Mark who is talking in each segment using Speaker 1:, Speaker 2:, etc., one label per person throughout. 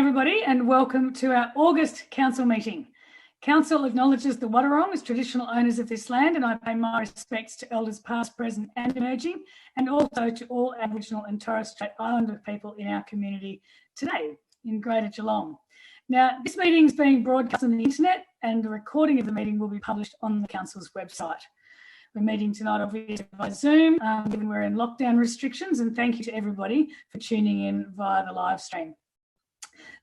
Speaker 1: everybody, and welcome to our August Council meeting. Council acknowledges the Wadawurrung as traditional owners of this land, and I pay my respects to elders past, present and emerging, and also to all Aboriginal and Torres Strait Islander people in our community today in Greater Geelong. Now, this meeting is being broadcast on the internet, and the recording of the meeting will be published on the Council's website. We're meeting tonight obviously by Zoom, given we're in lockdown restrictions, and thank you to everybody for tuning in via the live stream.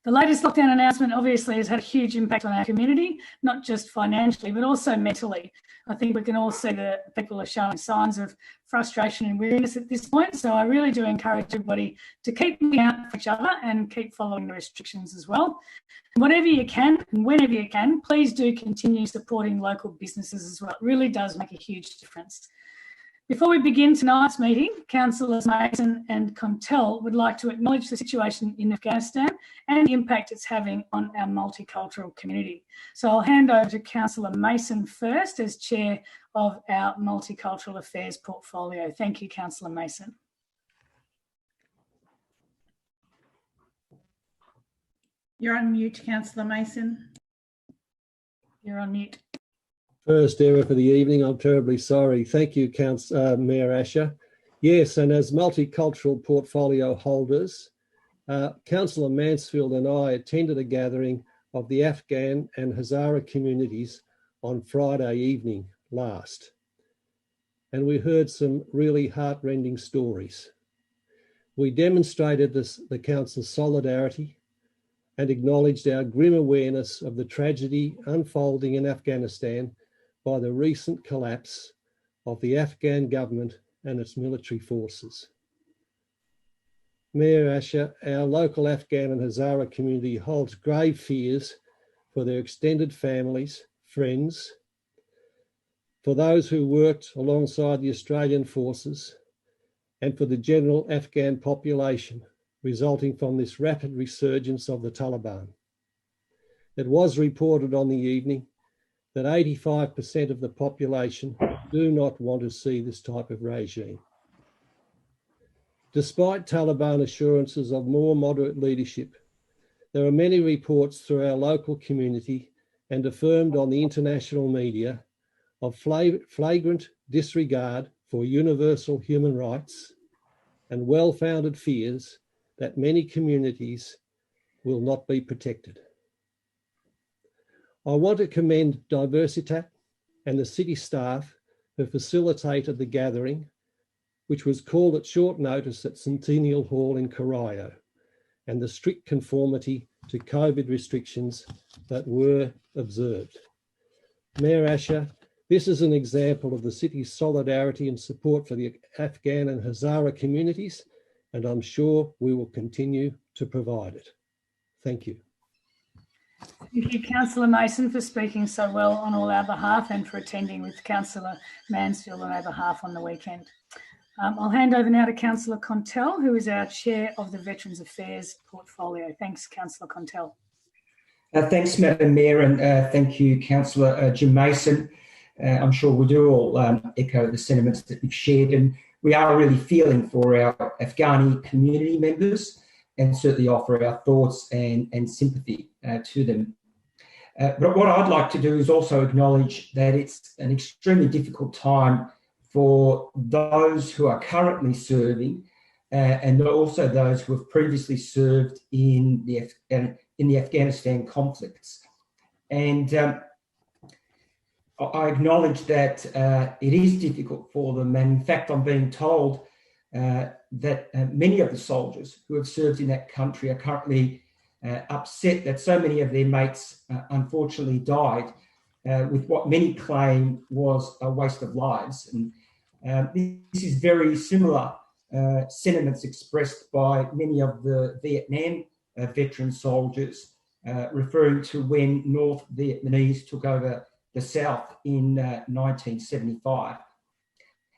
Speaker 1: The latest lockdown announcement obviously has had a huge impact on our community, not just financially, but also mentally. I think we can all see that people are showing signs of frustration and weariness at this point. So I really do encourage everybody to keep looking out for each other and keep following the restrictions as well. And whatever you can and whenever you can, please do continue supporting local businesses as well. It really does make a huge difference. Before we begin tonight's meeting, Councillors Mason and Contell would like to acknowledge the situation in Afghanistan and the impact it's having on our multicultural community. So I'll hand over to Councillor Mason first as Chair of our Multicultural Affairs portfolio. Thank you, Councillor Mason.
Speaker 2: You're on mute, Councillor Mason.
Speaker 1: You're on mute.
Speaker 3: First error for the evening. I'm terribly sorry. Thank you, Mayor Asher. Yes, and as multicultural portfolio holders, Councillor Mansfield and I attended a gathering of the Afghan and Hazara communities on Friday evening last, and we heard some really heartrending stories. We demonstrated the Council's solidarity and acknowledged our grim awareness of the tragedy unfolding in Afghanistan by the recent collapse of the Afghan government and its military forces. Mayor Asher, our local Afghan and Hazara community holds grave fears for their extended families, friends, for those who worked alongside the Australian forces, and for the general Afghan population resulting from this rapid resurgence of the Taliban. It was reported on the evening that 85% of the population do not want to see this type of regime. Despite Taliban assurances of more moderate leadership, there are many reports through our local community and affirmed on the international media of flagrant disregard for universal human rights and well-founded fears that many communities will not be protected. I want to commend Diversitat and the city staff who facilitated the gathering, which was called at short notice at Centennial Hall in Corio, and the strict conformity to COVID restrictions that were observed. Mayor Asher, this is an example of the city's solidarity and support for the Afghan and Hazara communities, and I'm sure we will continue to provide it. Thank you.
Speaker 1: Thank you, Councillor Mason, for speaking so well on all our behalf and for attending with Councillor Mansfield on our behalf on the weekend. I'll hand over now to Councillor Contell, who is our Chair of the Veterans Affairs portfolio. Thanks, Councillor Contell.
Speaker 4: Thanks, Madam Mayor, and thank you, Councillor Jim Mason. I'm sure we do all echo the sentiments that you've shared, and we are really feeling for our Afghani community members and certainly offer our thoughts and sympathy to them. But what I'd like to do is also acknowledge that it's an extremely difficult time for those who are currently serving and also those who have previously served in the Afghanistan conflicts. And I acknowledge that it is difficult for them, and in fact I'm being told that many of the soldiers who have served in that country are currently upset that so many of their mates unfortunately died with what many claim was a waste of lives. And this is very similar sentiments expressed by many of the Vietnam veteran soldiers, referring to when North Vietnamese took over the South in 1975.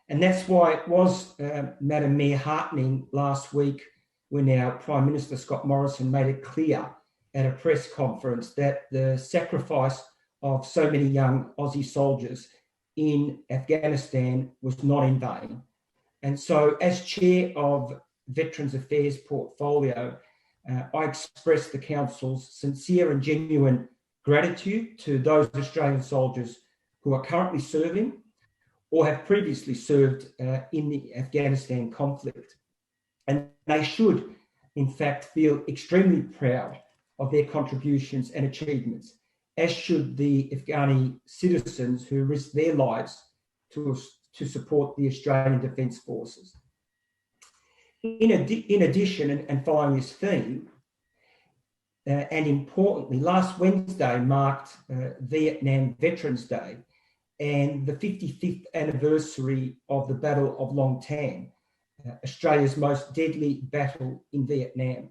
Speaker 4: And that's why it was, Madam Mayor, heartening last week when our Prime Minister, Scott Morrison, made it clear at a press conference that the sacrifice of so many young Aussie soldiers in Afghanistan was not in vain. And so as Chair of Veterans Affairs portfolio, I express the Council's sincere and genuine gratitude to those Australian soldiers who are currently serving or have previously served in the Afghanistan conflict. And they should, in fact, feel extremely proud of their contributions and achievements, as should the Afghani citizens who risked their lives to support the Australian Defence Forces. In addition, and following this theme, and importantly, last Wednesday marked Vietnam Veterans Day and the 55th anniversary of the Battle of Long Tan, Australia's most deadly battle in Vietnam.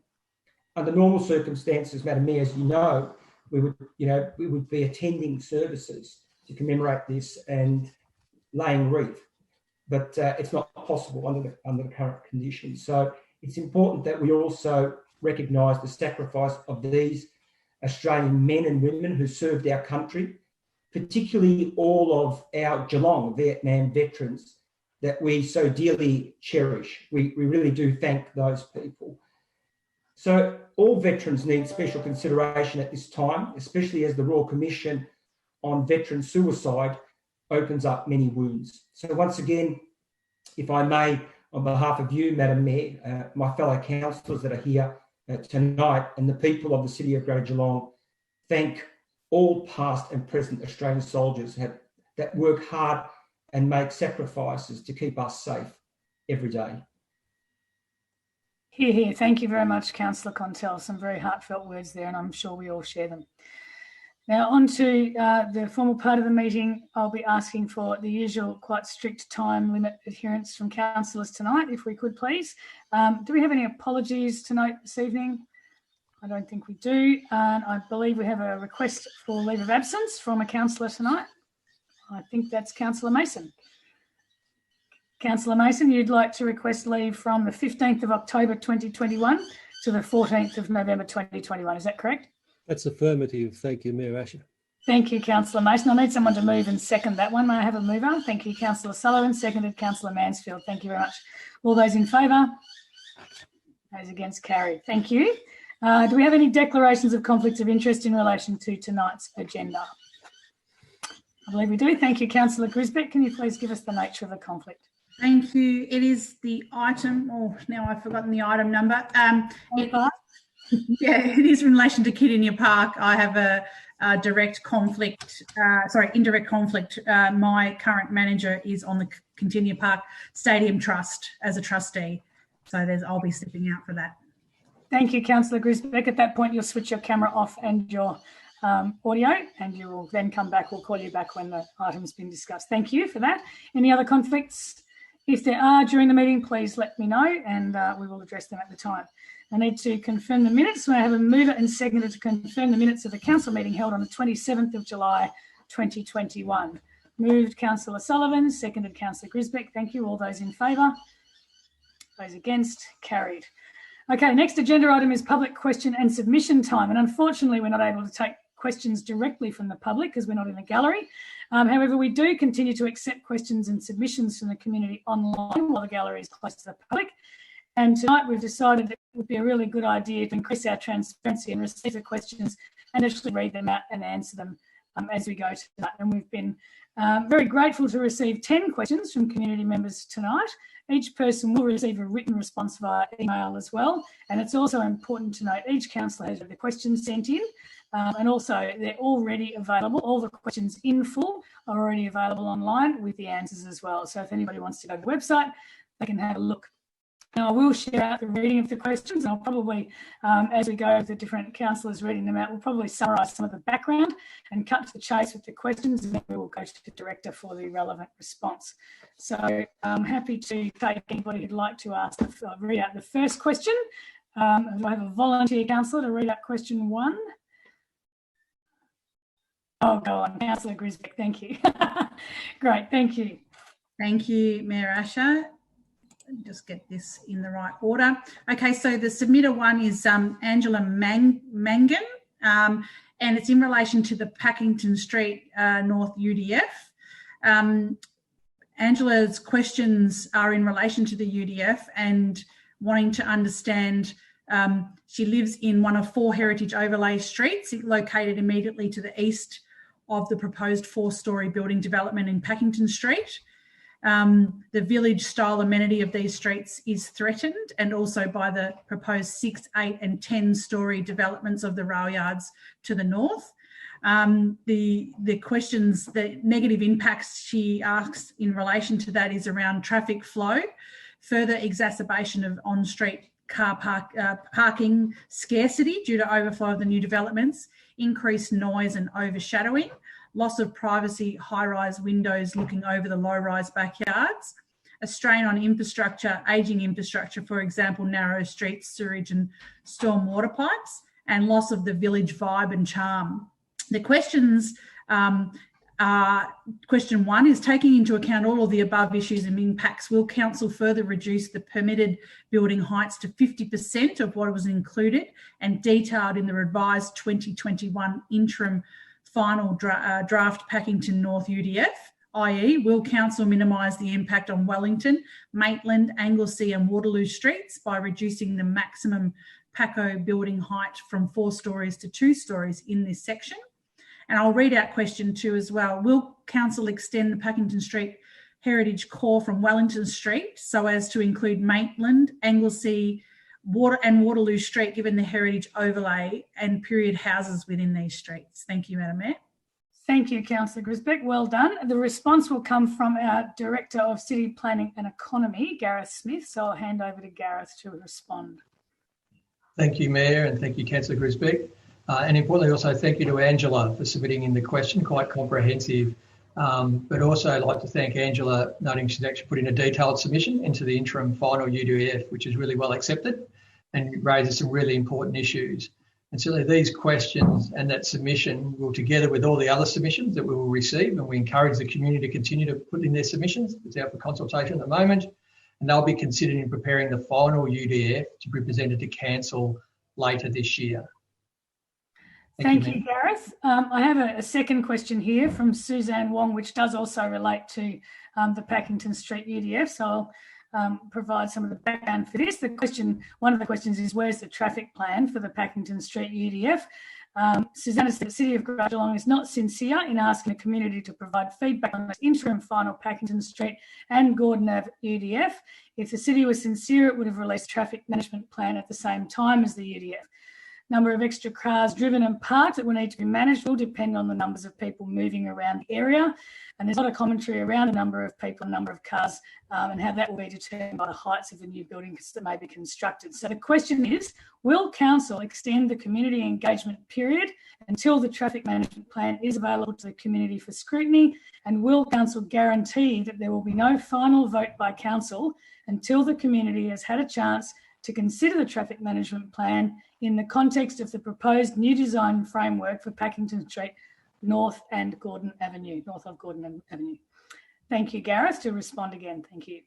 Speaker 4: Under normal circumstances, Madam Mayor, as you know, we would be attending services to commemorate this and laying wreath, but it's not possible under the current conditions. So it's important that we also recognise the sacrifice of these Australian men and women who served our country, particularly all of our Geelong Vietnam veterans that we so dearly cherish. We really do thank those people. So all veterans need special consideration at this time, especially as the Royal Commission on Veteran Suicide opens up many wounds. So once again, if I may, on behalf of you, Madam Mayor, my fellow councillors that are here tonight and the people of the City of Greater Geelong, thank all past and present Australian soldiers that work hard and make sacrifices to keep us safe every day.
Speaker 1: Hear, hear. Thank you very much, Councillor Contell. Some very heartfelt words there, and I'm sure we all share them. Now, on to the formal part of the meeting. I'll be asking for the usual quite strict time limit adherence from councillors tonight, if we could please. Do we have any apologies to note this evening? I don't think we do. And I believe we have a request for leave of absence from a councillor tonight. I think that's Councillor Mason. Councillor Mason, you'd like to request leave from the 15th of October 2021 to the 14th of November 2021. Is that correct?
Speaker 3: That's affirmative. Thank you, Mayor Asher.
Speaker 1: Thank you, Councillor Mason. I need someone to move and second that one. May I have a mover? Thank you, Councillor Sullivan. Seconded, Councillor Mansfield. Thank you very much. All those in favour? Those against, carried. Thank you. Do we have any declarations of conflicts of interest in relation to tonight's agenda? I believe we do. Thank you, Councillor Grisbeck. Can you please give us the nature of the conflict?
Speaker 2: Thank you. It is the item, now I've forgotten the item number. It is in relation to Cardini Park. I have a indirect conflict. My current manager is on the Cardini Park Stadium Trust as a trustee. So I'll be stepping out for that.
Speaker 1: Thank you, Councillor Grisbeck. At that point, you'll switch your camera off and your audio, and you will then come back. We'll call you back when the item's been discussed. Thank you for that. Any other conflicts? If there are during the meeting, please let me know and we will address them at the time. I need to confirm the minutes. So I have a mover and seconder to confirm the minutes of the council meeting held on the 27th of July 2021. Moved Councillor Sullivan, seconded Councillor Grisbeck. Thank you. All those in favour? Those against? Carried. Okay, next agenda item is public question and submission time. And unfortunately, we're not able to take questions directly from the public because we're not in the gallery. However, we do continue to accept questions and submissions from the community online while the gallery is closed to the public. And tonight we've decided that it would be a really good idea to increase our transparency and receive the questions and actually read them out and answer them as we go tonight. And we've been very grateful to receive 10 questions from community members tonight. Each person will receive a written response via email as well. And it's also important to note each councillor has the questions sent in. And also they're already available. All the questions in full are already available online with the answers as well. So if anybody wants to go to the website, they can have a look. Now, I will share out the reading of the questions. I'll probably, as we go with the different councillors reading them out, we'll probably summarise some of the background and cut to the chase with the questions, and then we will go to the director for the relevant response. So I'm happy to take anybody who'd like to read out the first question. Do I have a volunteer councillor to read out question 1? Oh, go on, Councillor Grisbeck, thank you. Great, thank you.
Speaker 2: Thank you, Mayor Asher. Just get this in the right order. Okay, so the submitter one is Angela Mangan, and it's in relation to the Packington Street North UDF. Angela's questions are in relation to the UDF and wanting to understand She lives in one of 4 heritage overlay streets located immediately to the east of the proposed 4-storey building development in Packington Street. The village style amenity of these streets is threatened, and also by the proposed 6, 8 and 10-storey developments of the rail yards to the north. The questions, the negative impacts she asks in relation to that is around traffic flow, further exacerbation of on-street car parking scarcity due to overflow of the new developments, increased noise and overshadowing, loss of privacy, high-rise windows looking over the low-rise backyards, a strain on infrastructure, ageing infrastructure, for example, narrow streets, sewerage and storm water pipes, and loss of the village vibe and charm. The questions question 1 is, taking into account all of the above issues and impacts, will council further reduce the permitted building heights to 50% of what was included and detailed in the revised 2021 interim final draft Packington North UDF, i.e. will council minimise the impact on Wellington, Maitland, Anglesea and Waterloo streets by reducing the maximum Paco building height from 4 storeys to 2 storeys in this section? And I'll read out question 2 as well. Will council extend the Packington Street heritage core from Wellington Street so as to include Maitland, Anglesea, Waterloo Street, given the heritage overlay and period houses within these streets? Thank you, Madam Mayor.
Speaker 1: Thank you, Councillor Grisbeck. Well done. The response will come from our Director of City Planning and Economy, Gareth Smith. So I'll hand over to Gareth to respond.
Speaker 5: Thank you, Mayor, and thank you, Councillor Grisbeck. And importantly, also thank you to Angela for submitting in the question, quite comprehensive. But also I'd like to thank Angela, noting she's actually put in a detailed submission into the interim final UDF, which is really well accepted and raises some really important issues. And certainly these questions and that submission will, together with all the other submissions that we will receive, and we encourage the community to continue to put in their submissions. It's out for consultation at the moment, and they'll be considered in preparing the final UDF to be presented to council later this year.
Speaker 1: Thank you, Gareth. I have a second question here from Suzanne Wong, which does also relate to the Packington Street UDF. So I'll provide some of the background for this. One of the questions is, where's the traffic plan for the Packington Street UDF? Suzanne has said the City of Geelong is not sincere in asking the community to provide feedback on the interim final Packington Street and Gordon Ave UDF. If the city was sincere, it would have released a traffic management plan at the same time as the UDF. Number of extra cars driven and parked that will need to be managed will depend on the numbers of people moving around the area. And there's a lot of commentary around the number of people, number of cars, and how that will be determined by the heights of the new buildings that may be constructed. So the question is, will council extend the community engagement period until the traffic management plan is available to the community for scrutiny? And will council guarantee that there will be no final vote by council until the community has had a chance to consider the traffic management plan in the context of the proposed new design framework for Packington Street north of Gordon Avenue? Thank you, Gareth, to respond again. Thank you.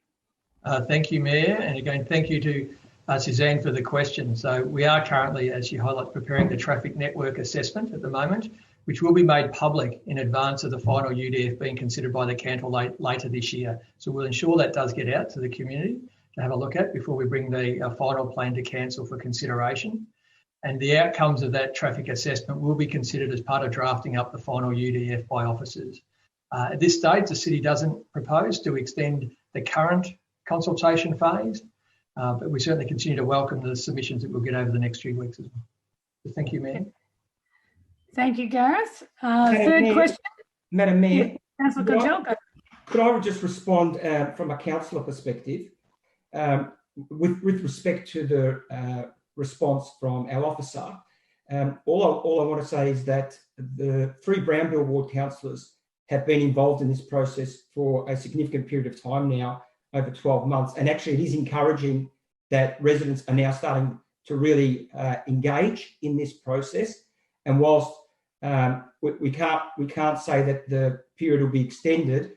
Speaker 5: Thank you, Mayor. And again, thank you to Suzanne for the question. So we are currently, as you highlight, preparing the traffic network assessment at the moment, which will be made public in advance of the final UDF being considered by the council later this year. So we'll ensure that does get out to the community to have a look at before we bring the final plan to council for consideration. And the outcomes of that traffic assessment will be considered as part of drafting up the final UDF by officers. At this stage, the city doesn't propose to extend the current consultation phase, but we certainly continue to welcome the submissions that we'll get over the next few weeks as well. So thank you, Mayor.
Speaker 1: Thank you, Gareth. Third question.
Speaker 4: Madam Mayor,
Speaker 1: Councillor Cotel, go.
Speaker 4: Could I just respond from a councillor perspective with respect to the response from our officer? All I want to say is that the 3 Brownville Ward councillors have been involved in this process for a significant period of time now, over 12 months. And actually it is encouraging that residents are now starting to really engage in this process. And whilst we can't say that the period will be extended,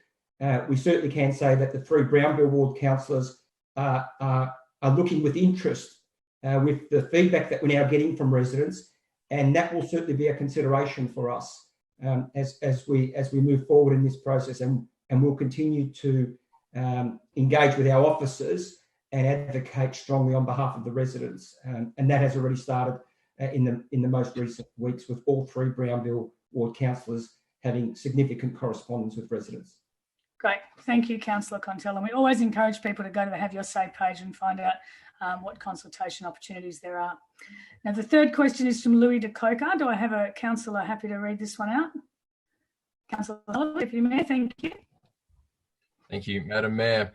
Speaker 4: we certainly can say that the 3 Brownville Ward councillors are looking with interest with the feedback that we're now getting from residents, and that will certainly be a consideration for us as we move forward in this process, and we'll continue to engage with our officers and advocate strongly on behalf of the residents. And that has already started in the most recent weeks, with all 3 Brownville ward councillors having significant correspondence with residents.
Speaker 1: Great. Thank you, Councillor Contell. And we always encourage people to go to the Have Your Say page and find out what consultation opportunities there are. Now, the third question is from Louis de Coca. Do I have a councillor happy to read this one out? Councillor Sullivan, Deputy Mayor, thank you.
Speaker 6: Thank you, Madam Mayor.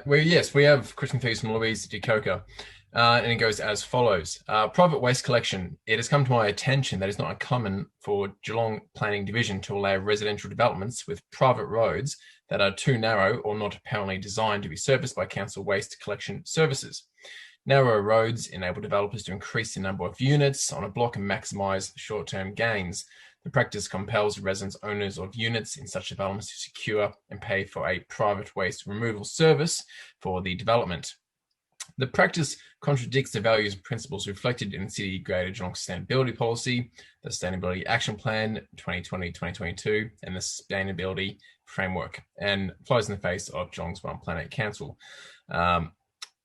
Speaker 6: We have question for you from Louise de Coca, and it goes as follows. Private waste collection. It has come to my attention that it's not uncommon for Geelong Planning Division to allow residential developments with private roads that are too narrow or not apparently designed to be serviced by council waste collection services. Narrower roads enable developers to increase the number of units on a block and maximise short-term gains. The practice compels residents owners of units in such developments to secure and pay for a private waste removal service for the development. The practice contradicts the values and principles reflected in the City Greater Geelong Sustainability Policy, the Sustainability Action Plan 2020-2022, and the Sustainability Framework, and flies in the face of Geelong's One Planet Council.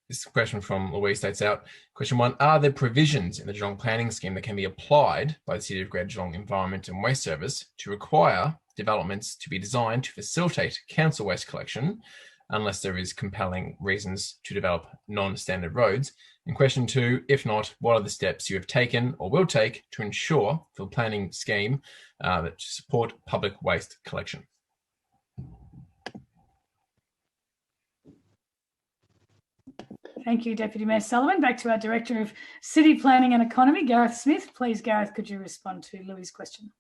Speaker 6: This question from Louise states out, question 1, are there provisions in the Geelong planning scheme that can be applied by the City of Greater Geelong Environment and Waste Service to require developments to be designed to facilitate council waste collection unless there is compelling reasons to develop non-standard roads? And question 2, if not, what are the steps you have taken or will take to ensure for the planning scheme that to support public waste collection?
Speaker 1: Thank you, Deputy Mayor Sullivan. Back to our Director of City Planning and Economy, Gareth Smith. Please, Gareth, could you respond to Louis' question?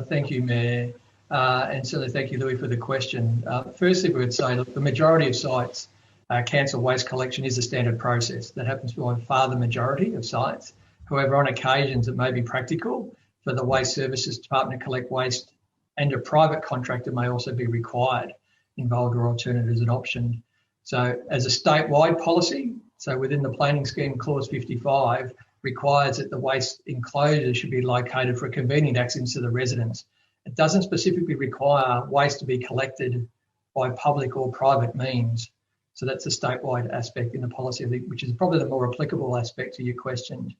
Speaker 5: Thank you, Mayor. And certainly thank you, Louis, for the question. Firstly, we would say, look, the majority of sites, council waste collection is a standard process. That happens by far the majority of sites. However, on occasions, it may be practical for the Waste Services Department to collect waste, and a private contractor may also be required, involved or alternative as an option. So as a statewide policy, so within the planning scheme, clause 55 requires that the waste enclosure should be located for convenient access to the residents. It doesn't specifically require waste to be collected by public or private means. So that's a statewide aspect in the policy, which is probably the more applicable aspect to your question.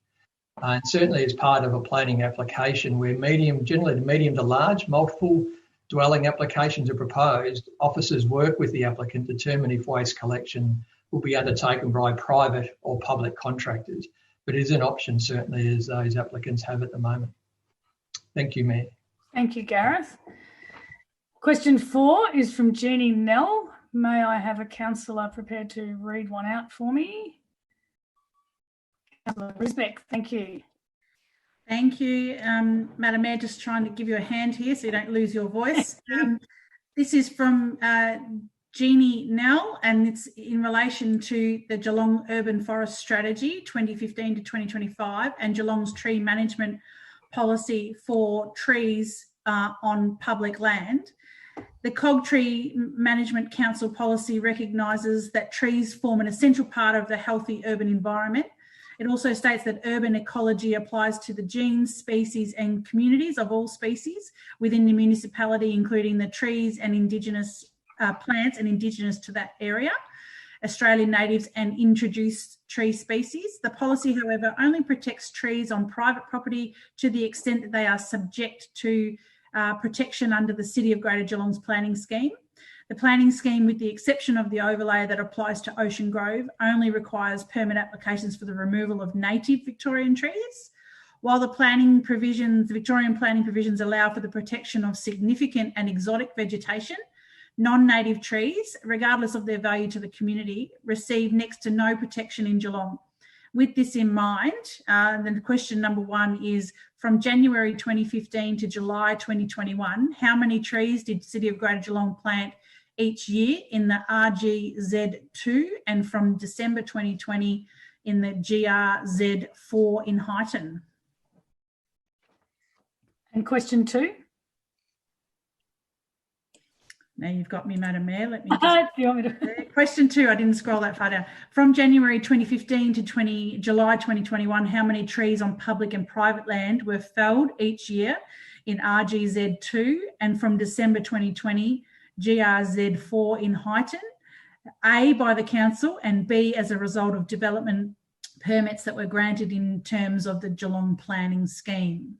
Speaker 5: And certainly as part of a planning application where generally medium to large, multiple dwelling applications are proposed, officers work with the applicant to determine if waste collection will be undertaken by private or public contractors. But it is an option, certainly, as those applicants have at the moment. Thank you, Mayor.
Speaker 1: Thank you, Gareth. Question 4 is from Jeannie Nell. May I have a councillor prepared to read one out for me? Councillor Brisbeck, thank you.
Speaker 2: Thank you, Madam Mayor. Just trying to give you a hand here so you don't lose your voice. This is from Jeannie Nell, and it's in relation to the Geelong Urban Forest Strategy 2015 to 2025 and Geelong's tree management policy for trees on public land. The COG Tree Management Council policy recognises that trees form an essential part of the healthy urban environment. It also states that urban ecology applies to the genes, species and communities of all species within the municipality, including the trees and Indigenous plants and Indigenous to that area, Australian natives and introduced tree species. The policy, however, only protects trees on private property to the extent that they are subject to protection under the City of Greater Geelong's planning scheme. The planning scheme, with the exception of the overlay that applies to Ocean Grove, only requires permit applications for the removal of native Victorian trees. While the Victorian planning provisions allow for the protection of significant and exotic vegetation, non-native trees, regardless of their value to the community, receive next to no protection in Geelong. With this in mind, then question number 1 is, from January 2015 to July 2021, how many trees did City of Greater Geelong plant each year in the RGZ2, and from December 2020 in the GRZ4 in Highton?
Speaker 1: And question 2?
Speaker 2: Now you've got me, Madam Mayor. Let me
Speaker 1: Do you want me to?
Speaker 2: Question 2, I didn't scroll that far down. From January 2015 to July 2021, how many trees on public and private land were felled each year in RGZ2, and from December 2020, GRZ4 in Highton? A, by the council, and B, as a result of development permits that were granted in terms of the Geelong planning scheme.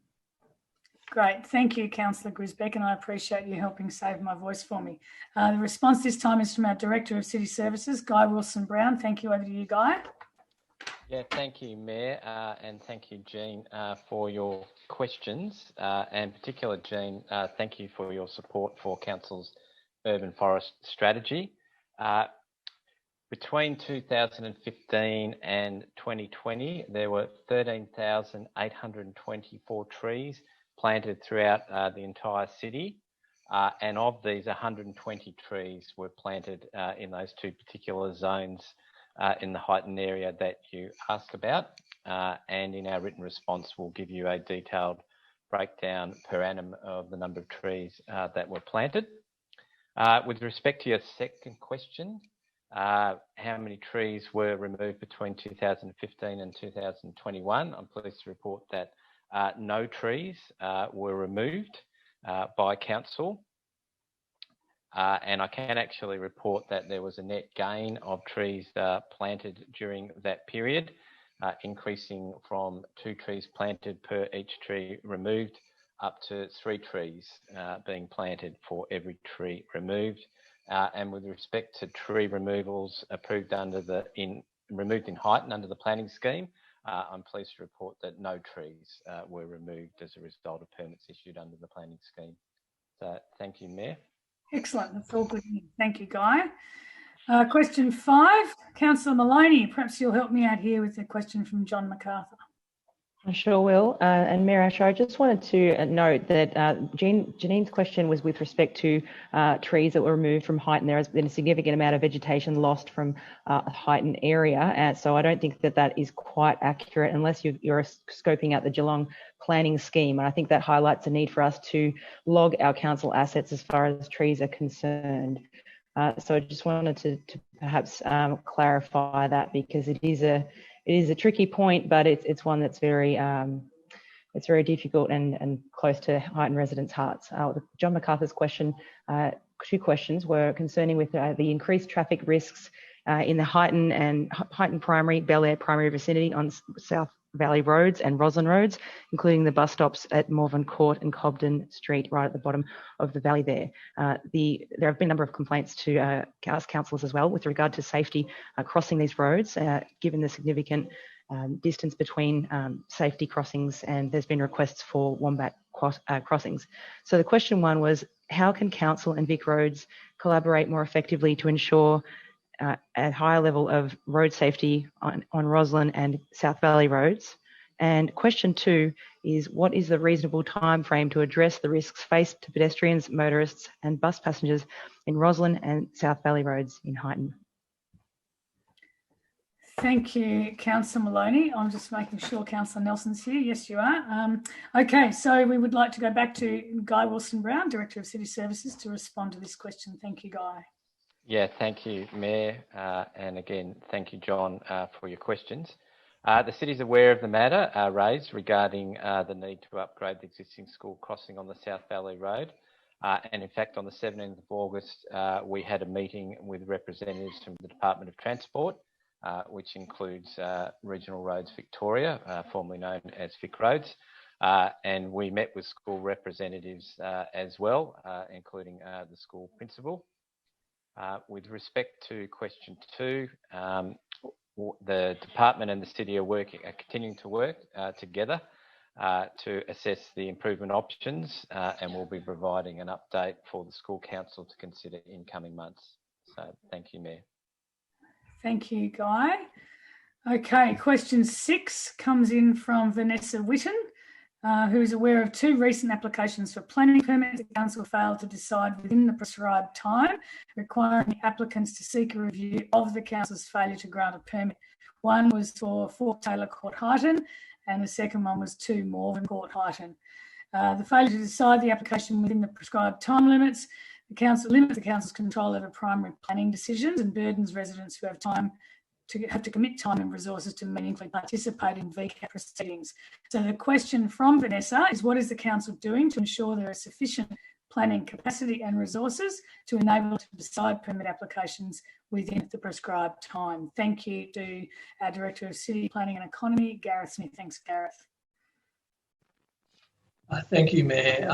Speaker 1: Great. Thank you, Councillor Grisbeck, and I appreciate you helping save my voice for me. The response this time is from our Director of City Services, Guy Wilson-Brown. Thank you. Over to you, Guy.
Speaker 7: Yeah, thank you, Mayor, and thank you, Jean, for your questions. And particular, Jean, thank you for your support for Council's urban forest strategy. Between 2015 and 2020, there were 13,824 trees planted throughout the entire city. And of these, 120 trees were planted in those two particular zones in the heightened area that you asked about. And in our written response, we'll give you a detailed breakdown per annum of the number of trees that were planted. With respect to your second question, how many trees were removed between 2015 and 2021? I'm pleased to report that no trees were removed by council. And I can actually report that there was a net gain of trees planted during that period, increasing from 2 trees planted per each tree removed up to 3 trees being planted for every tree removed. And with respect to tree removals approved under removed in height and under the planning scheme, I'm pleased to report that no trees were removed as a result of permits issued under the planning scheme. So thank you, Mayor.
Speaker 1: Excellent. That's all good. Thank you, Guy. Question 5, Councillor Maloney. Perhaps you'll help me out here with a question from John MacArthur.
Speaker 8: I sure will. And Mayor Asher, I just wanted to note that Janine's question was with respect to trees that were removed from height, and there has been a significant amount of vegetation lost from a heightened area. So I don't think that that is quite accurate unless you're scoping out the Geelong planning scheme. And I think that highlights the need for us to log our council assets as far as trees are concerned. So I just wanted to perhaps clarify that, because it is a tricky point, but it's one that's very difficult and close to heightened residents' hearts. John MacArthur's question, 2 questions were concerning with the increased traffic risks in the heightened primary, Bel Air primary vicinity on South Valley roads and Roslyn roads, including the bus stops at Morven Court and Cobden Street, right at the bottom of the valley there. There have been a number of complaints to us councillors as well with regard to safety crossing these roads, given the significant distance between safety crossings, and there's been requests for wombat crossings. So the question 1 was, how can council and Vic Roads collaborate more effectively to ensure a higher level of road safety on Roslyn and South Valley roads? And question 2 is, what is the reasonable time frame to address the risks faced to pedestrians, motorists and bus passengers in Roslyn and South Valley roads in Heighton?
Speaker 1: Thank you, Councillor Maloney. I'm just making sure Councillor Nelson's here. Yes, you are. Okay, so we would like to go back to Guy Wilson-Brown, Director of City Services, to respond to this question. Thank you, Guy.
Speaker 7: Yeah, thank you, Mayor. And again, thank you, John, for your questions. The City is aware of the matter raised regarding the need to upgrade the existing school crossing on the South Valley Road. And in fact, on the 17th of August, we had a meeting with representatives from the Department of Transport, which includes Regional Roads Victoria, formerly known as Vic Roads. And we met with school representatives as well, including the school principal. With respect to question 2, the department and the city are continuing to work together to assess the improvement options, and we'll be providing an update for the school council to consider in coming months. So thank you, Mayor.
Speaker 1: Thank you, Guy. Okay, question 6 comes in from Vanessa Witten, who is aware of 2 recent applications for planning permits. The council failed to decide within the prescribed time, requiring applicants to seek a review of the council's failure to grant a permit. One was for 4 Taylor Court, Heighton, and the second one was 2 Morven Court, Heighton. The failure to decide the application within the prescribed time limits, the council limits the council's control over primary planning decisions and burdens residents who have to commit time and resources to meaningfully participate in VCAT proceedings. So the question from Vanessa is, what is the council doing to ensure there are sufficient planning capacity and resources to enable to decide permit applications within the prescribed time. Thank you to our Director of City Planning and Economy, Gareth Smith. Thanks, Gareth.
Speaker 5: Thank you, Mayor.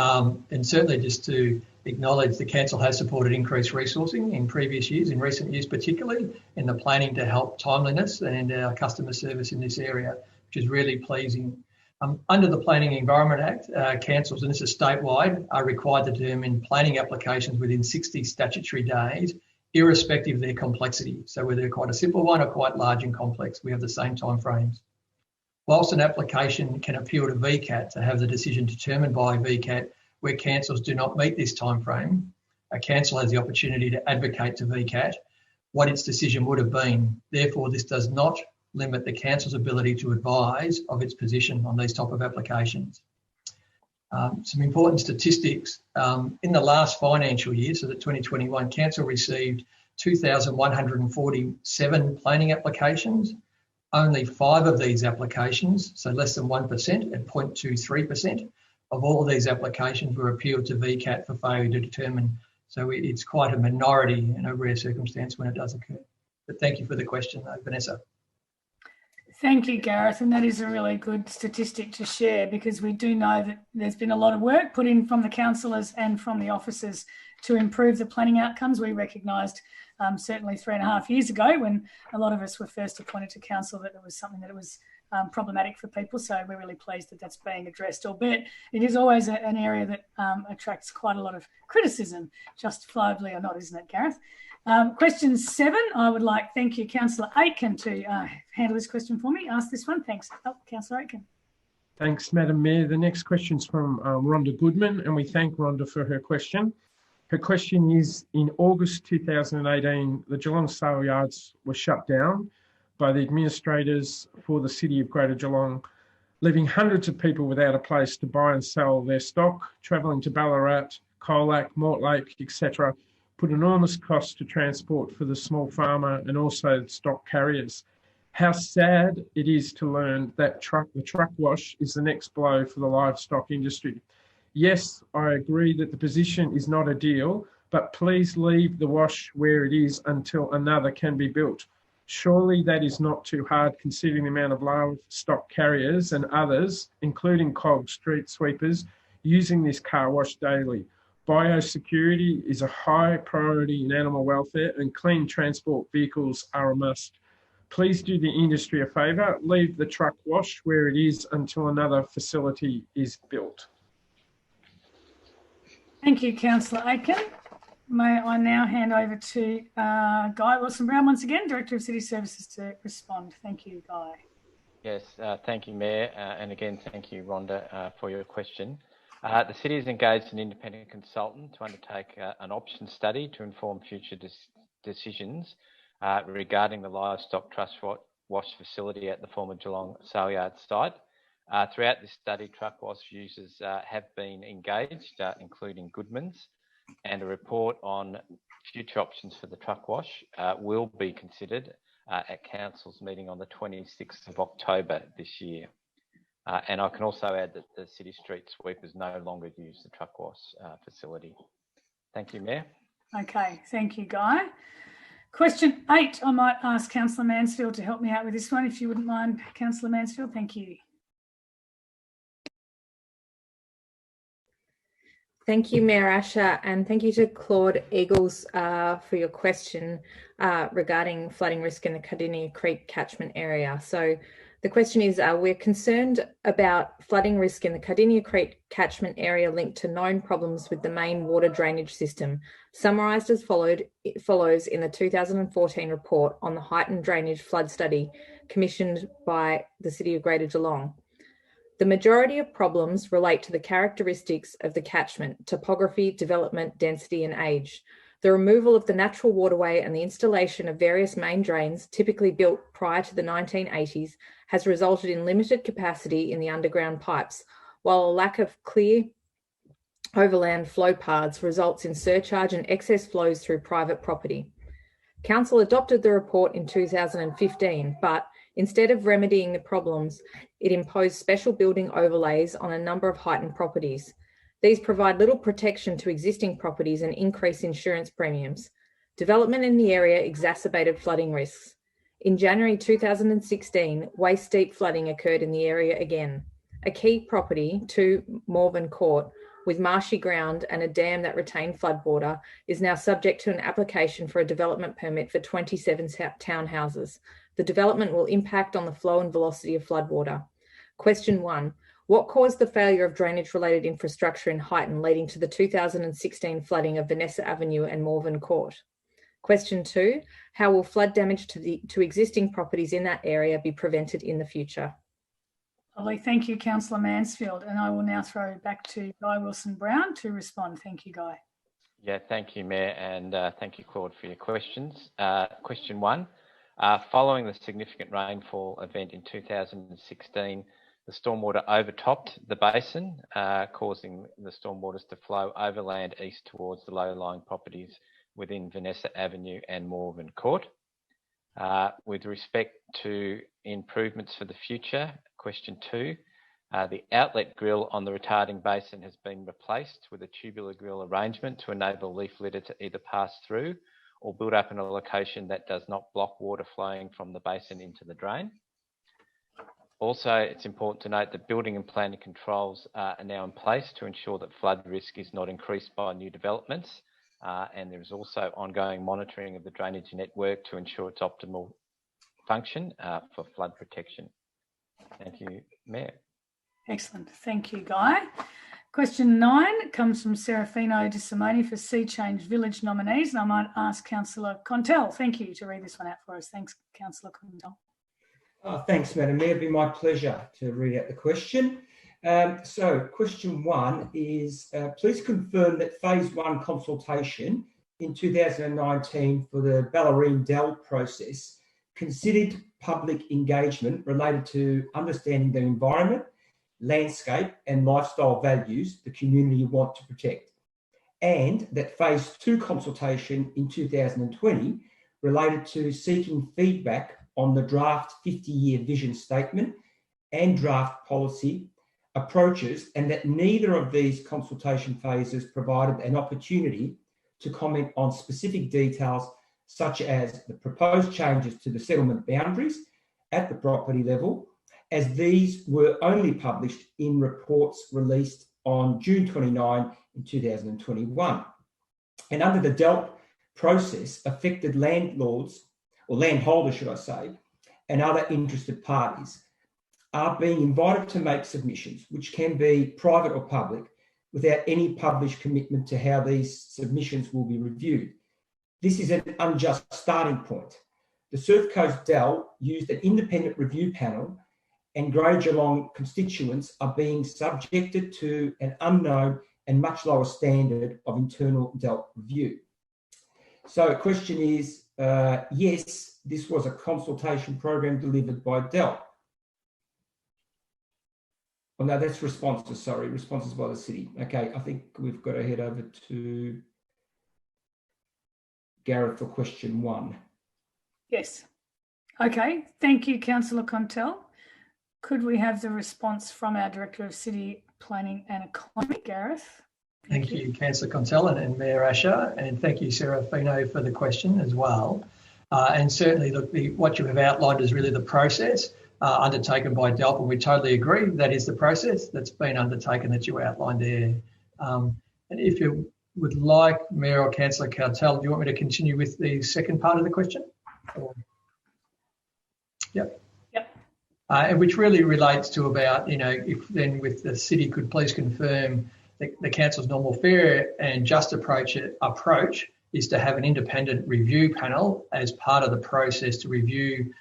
Speaker 5: And certainly just to acknowledge the Council has supported increased resourcing in previous years, in recent years particularly, in the planning to help timeliness and our customer service in this area, which is really pleasing. Under the Planning Environment Act, councils, and this is statewide, are required to determine planning applications within 60 statutory days, irrespective of their complexity. So whether they're quite a simple one or quite large and complex, we have the same timeframes. Whilst an application can appeal to VCAT to have the decision determined by VCAT where councils do not meet this timeframe, a council has the opportunity to advocate to VCAT what its decision would have been. Therefore, this does not limit the council's ability to advise of its position on these type of applications. Some important statistics. In the last financial year, so the 2021, council received 2,147 planning applications. Only 5 of these applications, so less than 1% at 0.23% of all of these applications were appealed to VCAT for failure to determine. So it's quite a minority in a rare circumstance when it does occur. But thank you for the question, though, Vanessa.
Speaker 1: Thank you, Gareth, and that is a really good statistic to share because we do know that there's been a lot of work put in from the councillors and from the officers to improve the planning outcomes. We recognised certainly 3.5 years ago when a lot of us were first appointed to council that it was something that was problematic for people. So we're really pleased that that's being addressed, albeit it is always an area that attracts quite a lot of criticism, justifiably or not, isn't it, Gareth? Question 7, I would like, thank you, Councillor Aitken, to handle this question for me. Ask this one. Thanks. Oh, Councillor Aitken.
Speaker 9: Thanks, Madam Mayor. The next question is from Rhonda Goodman, and we thank Rhonda for her question. Her question is, in August 2018, the Geelong sale yards were shut down by the administrators for the City of Greater Geelong, leaving hundreds of people without a place to buy and sell their stock, travelling to Ballarat, Colac, Mortlake, etc., put enormous costs to transport for the small farmer and also stock carriers. How sad it is to learn that the truck wash is the next blow for the livestock industry. Yes, I agree that the position is not ideal, but please leave the wash where it is until another can be built. Surely that is not too hard considering the amount of livestock carriers and others, including COG street sweepers, using this car wash daily. Biosecurity is a high priority in animal welfare and clean transport vehicles are a must. Please do the industry a favour, leave the truck wash where it is until another facility is built.
Speaker 1: Thank you, Councillor Aitken. May I now hand over to Guy Wilson-Brown once again, Director of City Services, to respond. Thank you, Guy.
Speaker 7: Yes, thank you, Mayor. And again, thank you, Rhonda, for your question. The City has engaged an independent consultant to undertake an option study to inform future decisions regarding the livestock truck wash facility at the former Geelong sale yard site. Throughout this study, truck wash users have been engaged, including Goodman's, and a report on future options for the truck wash will be considered at Council's meeting on the 26th of October this year. And I can also add that the city street sweepers no longer use the truck wash facility. Thank you, Mayor.
Speaker 1: Okay, thank you, Guy. Question 8, I might ask Councillor Mansfield to help me out with this one, if you wouldn't mind, Councillor Mansfield. Thank you.
Speaker 10: Thank you, Mayor Asher, and thank you to Claude Eagles for your question regarding flooding risk in the Cardini Creek catchment area. So the question is, we're concerned about flooding risk in the Cardini Creek catchment area linked to known problems with the main water drainage system, summarised as follows in the 2014 report on the heightened drainage flood study commissioned by the City of Greater Geelong. The majority of problems relate to the characteristics of the catchment, topography, development, density and age. The removal of the natural waterway and the installation of various main drains, typically built prior to the 1980s, has resulted in limited capacity in the underground pipes, while a lack of clear overland flow paths results in surcharge and excess flows through private property. Council adopted the report in 2015, but instead of remedying the problems, it imposed special building overlays on a number of heightened properties. These provide little protection to existing properties and increase insurance premiums. Development in the area exacerbated flooding risks. In January 2016, waist-deep flooding occurred in the area again. A key property, 2 Morven Court, with marshy ground and a dam that retained floodwater, is now subject to an application for a development permit for 27 townhouses. The development will impact on the flow and velocity of floodwater. Question 1. What caused the failure of drainage-related infrastructure in Highton leading to the 2016 flooding of Vanessa Avenue and Morven Court? Question 2. How will flood damage to existing properties in that area be prevented in the future?
Speaker 1: Lovely. Thank you, Councillor Mansfield. And I will now throw it back to Guy Wilson-Brown to respond. Thank you, Guy.
Speaker 7: Yeah, thank you, Mayor, and thank you, Claude, for your questions. Question 1. Following the significant rainfall event in 2016, the stormwater overtopped the basin, causing the stormwaters to flow overland east towards the low-lying properties within Vanessa Avenue and Morven Court. With respect to improvements for the future, question 2, the outlet grill on the retarding basin has been replaced with a tubular grill arrangement to enable leaf litter to either pass through or build up in a location that does not block water flowing from the basin into the drain. Also, it's important to note that building and planning controls are now in place to ensure that flood risk is not increased by new developments. And there is also ongoing monitoring of the drainage network to ensure its optimal function for flood protection. Thank you, Mayor.
Speaker 1: Excellent. Thank you, Guy. Question 9 comes from Serafino De Simone for Sea Change Village nominees. And I might ask Councillor Contell, thank you, to read this one out for us. Thanks, Councillor Contell.
Speaker 4: Thanks, Madam Mayor. It'd be my pleasure to read out the question. So question 1 is, please confirm that phase 1 consultation in 2019 for the Ballerine Dell process considered public engagement related to understanding the environment, landscape and lifestyle values the community want to protect, and that phase 2 consultation in 2020 related to seeking feedback on the draft 50-year vision statement and draft policy approaches, and that neither of these consultation phases provided an opportunity to comment on specific details such as the proposed changes to the settlement boundaries at the property level, as these were only published in reports released on June 29 in 2021. And under the DELP process, affected landlords, or landholders should I say, and other interested parties are being invited to make submissions, which can be private or public, without any published commitment to how these submissions will be reviewed. This is an unjust starting point. The Surf Coast Dell used an independent review panel, and Greater Geelong constituents are being subjected to an unknown and much lower standard of internal DELP review. So the question is, yes, this was a consultation program delivered by DELP. Oh, no, that's responses, sorry, responses by the city. Okay, I think we've got to head over to Gareth for question 1.
Speaker 1: Yes. Okay, thank you, Councillor Contell. Could we have the response from our Director of City Planning and Economy, Gareth?
Speaker 5: Thank you, Councillor Contell and Mayor Asher, and thank you, Serafino, for the question as well. And certainly, look, what you have outlined is really the process undertaken by DELP, and we totally agree that is the process that's been undertaken that you outlined there. And if you would like, Mayor or Councillor Contell, do you want me to continue with the second part of the question? Or... Yep. And which really relates to about, if then with the city could please confirm the council's normal, fair and just approach is to have an independent review panel as part of the process to review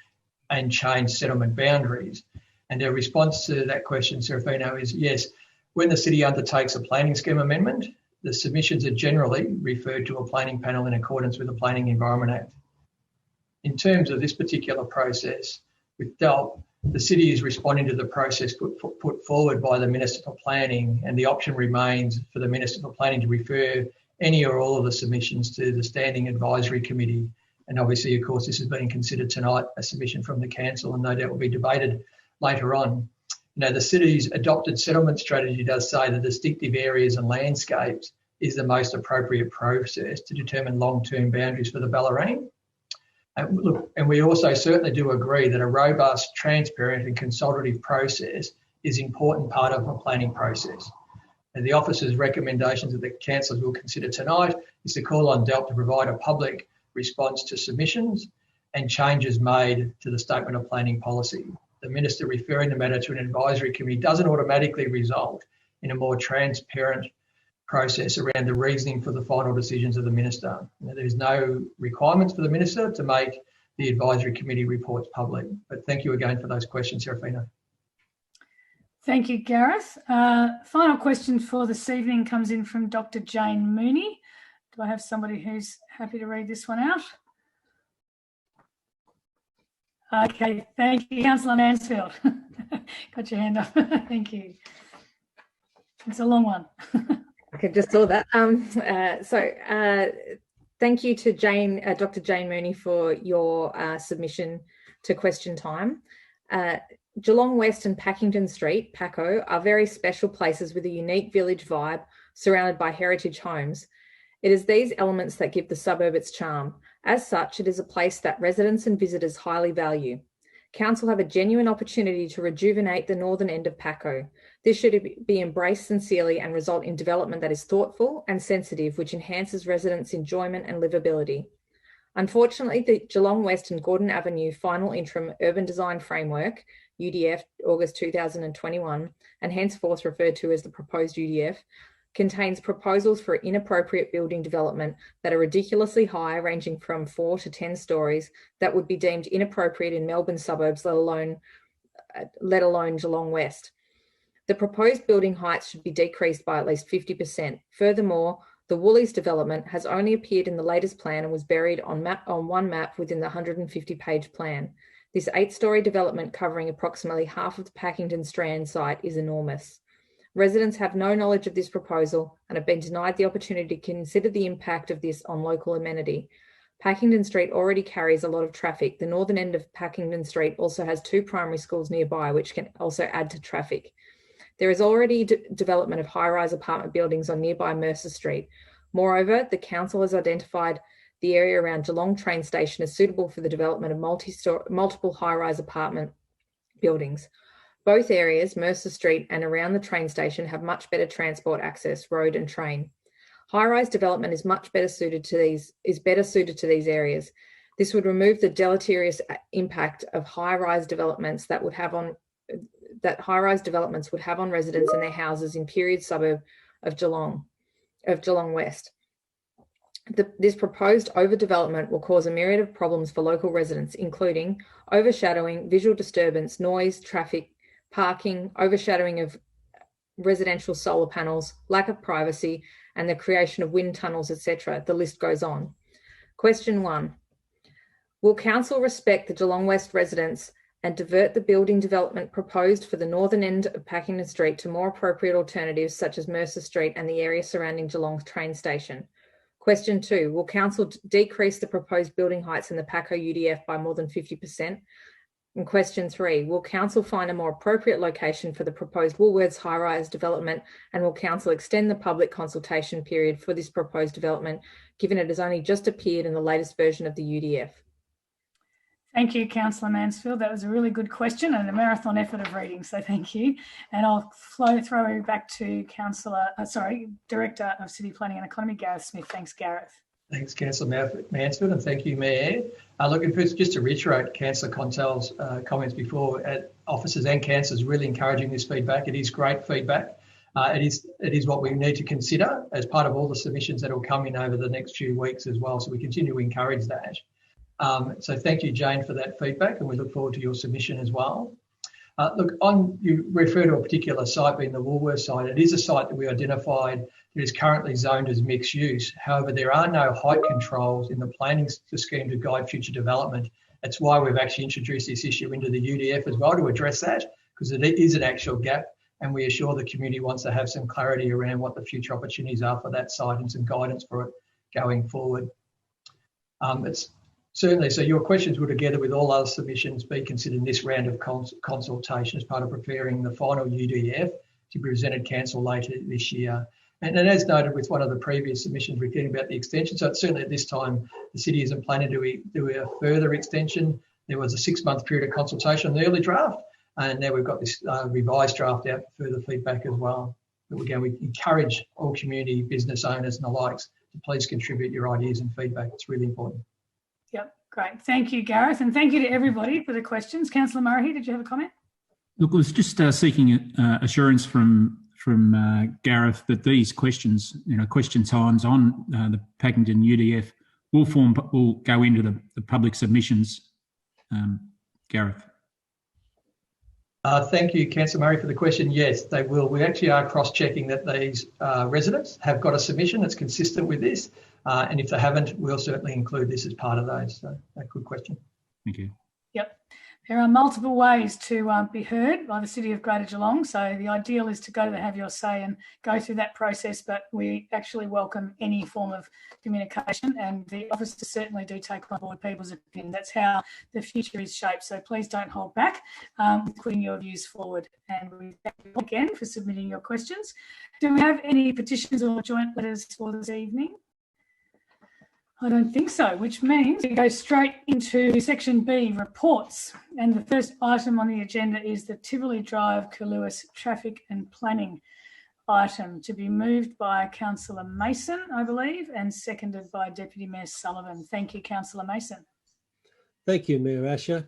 Speaker 5: and change settlement boundaries. And their response to that question, Serafino, is yes, when the city undertakes a planning scheme amendment, the submissions are generally referred to a planning panel in accordance with the Planning Environment Act. In terms of this particular process with DELP, the city is responding to the process put forward by the Minister for Planning, and the option remains for the Minister for Planning to refer any or all of the submissions to the Standing Advisory Committee. And obviously, of course, this is being considered tonight, a submission from the council, and no doubt will be debated later on. the city's adopted settlement strategy does say the distinctive areas and landscapes is the most appropriate process to determine long-term boundaries for the Bellarine. And we also certainly do agree that a robust, transparent and consultative process is an important part of a planning process. And the officer's recommendations that the councillors will consider tonight is to call on DELT to provide a public response to submissions and changes made to the statement of planning policy. The minister referring the matter to an advisory committee doesn't automatically result in a more transparent process around the reasoning for the final decisions of the minister. There's no requirements for the minister to make the advisory committee reports public. But thank you again for those questions, Serafina.
Speaker 1: Thank you, Gareth. Final question for this evening comes in from Dr. Jane Mooney. Do I have somebody who's happy to read this one out? Okay, thank you, Councillor Mansfield. Got your hand up. Thank you. It's a long one.
Speaker 10: I just saw that. Thank you to Dr. Jane Mooney for your submission to question time. Geelong West and Packington Street, PACO, are very special places with a unique village vibe surrounded by heritage homes. It is these elements that give the suburb its charm. As such, it is a place that residents and visitors highly value. Council have a genuine opportunity to rejuvenate the northern end of PACO. This should be embraced sincerely and result in development that is thoughtful and sensitive, which enhances residents' enjoyment and livability. Unfortunately, the Geelong West and Gordon Avenue Final Interim Urban Design Framework, UDF, August 2021, and henceforth referred to as the proposed UDF, contains proposals for inappropriate building development that are ridiculously high, ranging from 4 to 10 stories, that would be deemed inappropriate in Melbourne suburbs, let alone Geelong West. The proposed building heights should be decreased by at least 50%. Furthermore, the Woolies development has only appeared in the latest plan and was buried on one map within the 150-page plan. This 8-storey development covering approximately half of the Packington Strand site is enormous. Residents have no knowledge of this proposal and have been denied the opportunity to consider the impact of this on local amenity. Packington Street already carries a lot of traffic. The northern end of Packington Street also has 2 primary schools nearby, which can also add to traffic. There is already development of high-rise apartment buildings on nearby Mercer Street. Moreover, the council has identified the area around Geelong train station as suitable for the development of multiple high-rise apartment buildings. Both areas, Mercer Street and around the train station, have much better transport access, road and train. High-rise development is better suited to these areas. This would remove the deleterious impact of high-rise developments high-rise developments would have on residents and their houses in period suburb of Geelong West. This proposed overdevelopment will cause a myriad of problems for local residents, including overshadowing, visual disturbance, noise, traffic, parking, overshadowing of residential solar panels, lack of privacy, and the creation of wind tunnels, etc. The list goes on. Question 1. Will Council respect the Geelong West residents and divert the building development proposed for the northern end of Packington Street to more appropriate alternatives such as Mercer Street and the area surrounding Geelong train station? Question 2, will Council decrease the proposed building heights in the PACO UDF by more than 50%? And question 3, will Council find a more appropriate location for the proposed Woolworths high-rise development, and will Council extend the public consultation period for this proposed development, given it has only just appeared in the latest version of the UDF?
Speaker 1: Thank you, Councillor Mansfield. That was a really good question and a marathon effort of reading, so thank you. And I'll throw you back to Director of City Planning and Economy, Gareth Smith. Thanks, Gareth.
Speaker 5: Thanks, Councillor Mansfield, and thank you, Mayor. Just to reiterate Councillor Contel's comments before, officers and councillors really encouraging this feedback. It is great feedback. It is what we need to consider as part of all the submissions that will come in over the next few weeks as well. So we continue to encourage that. So thank you, Jane, for that feedback, and we look forward to your submission as well. You refer to a particular site being the Woolworths site. It is a site that we identified that is currently zoned as mixed use. However, there are no height controls in the planning scheme to guide future development. That's why we've actually introduced this issue into the UDF as well, to address that, because it is an actual gap, and we assure the community wants to have some clarity around what the future opportunities are for that site and some guidance for it going forward. Certainly. So your questions will, together with all other submissions, be considered in this round of consultation as part of preparing the final UDF to be presented council later this year. And as noted with one of the previous submissions, we're getting about the extension. So certainly at this time, the city isn't planning to do a further extension. There was a 6-month period of consultation on the early draft, and now we've got this revised draft out for further feedback as well. But again, we encourage all community business owners and the likes to please contribute your ideas and feedback. It's really important.
Speaker 1: Yep, great. Thank you, Gareth, and thank you to everybody for the questions. Councillor Murahi, did you have a comment?
Speaker 11: Look, I was just seeking assurance from Gareth that these questions, question times on the Packington UDF will go into the public submissions. Gareth.
Speaker 5: Thank you, Councillor Murray, for the question. Yes, they will. We actually are cross-checking that these residents have got a submission that's consistent with this. And if they haven't, we'll certainly include this as part of those. So, a good question.
Speaker 11: Thank you.
Speaker 1: Yep. There are multiple ways to be heard by the City of Greater Geelong. So the ideal is to go to the Have Your Say and go through that process, but we actually welcome any form of communication, and the officers certainly do take on board people's opinion. That's how the future is shaped. So please don't hold back with putting your views forward. And we thank you again for submitting your questions. Do we have any petitions or joint letters for this evening? I don't think so, which means we go straight into section B, reports. And the first item on the agenda is the Tivoli Drive Kaluas traffic and planning item, to be moved by Councillor Mason, I believe, and seconded by Deputy Mayor Sullivan. Thank you, Councillor Mason.
Speaker 3: Thank you, Mayor Asher.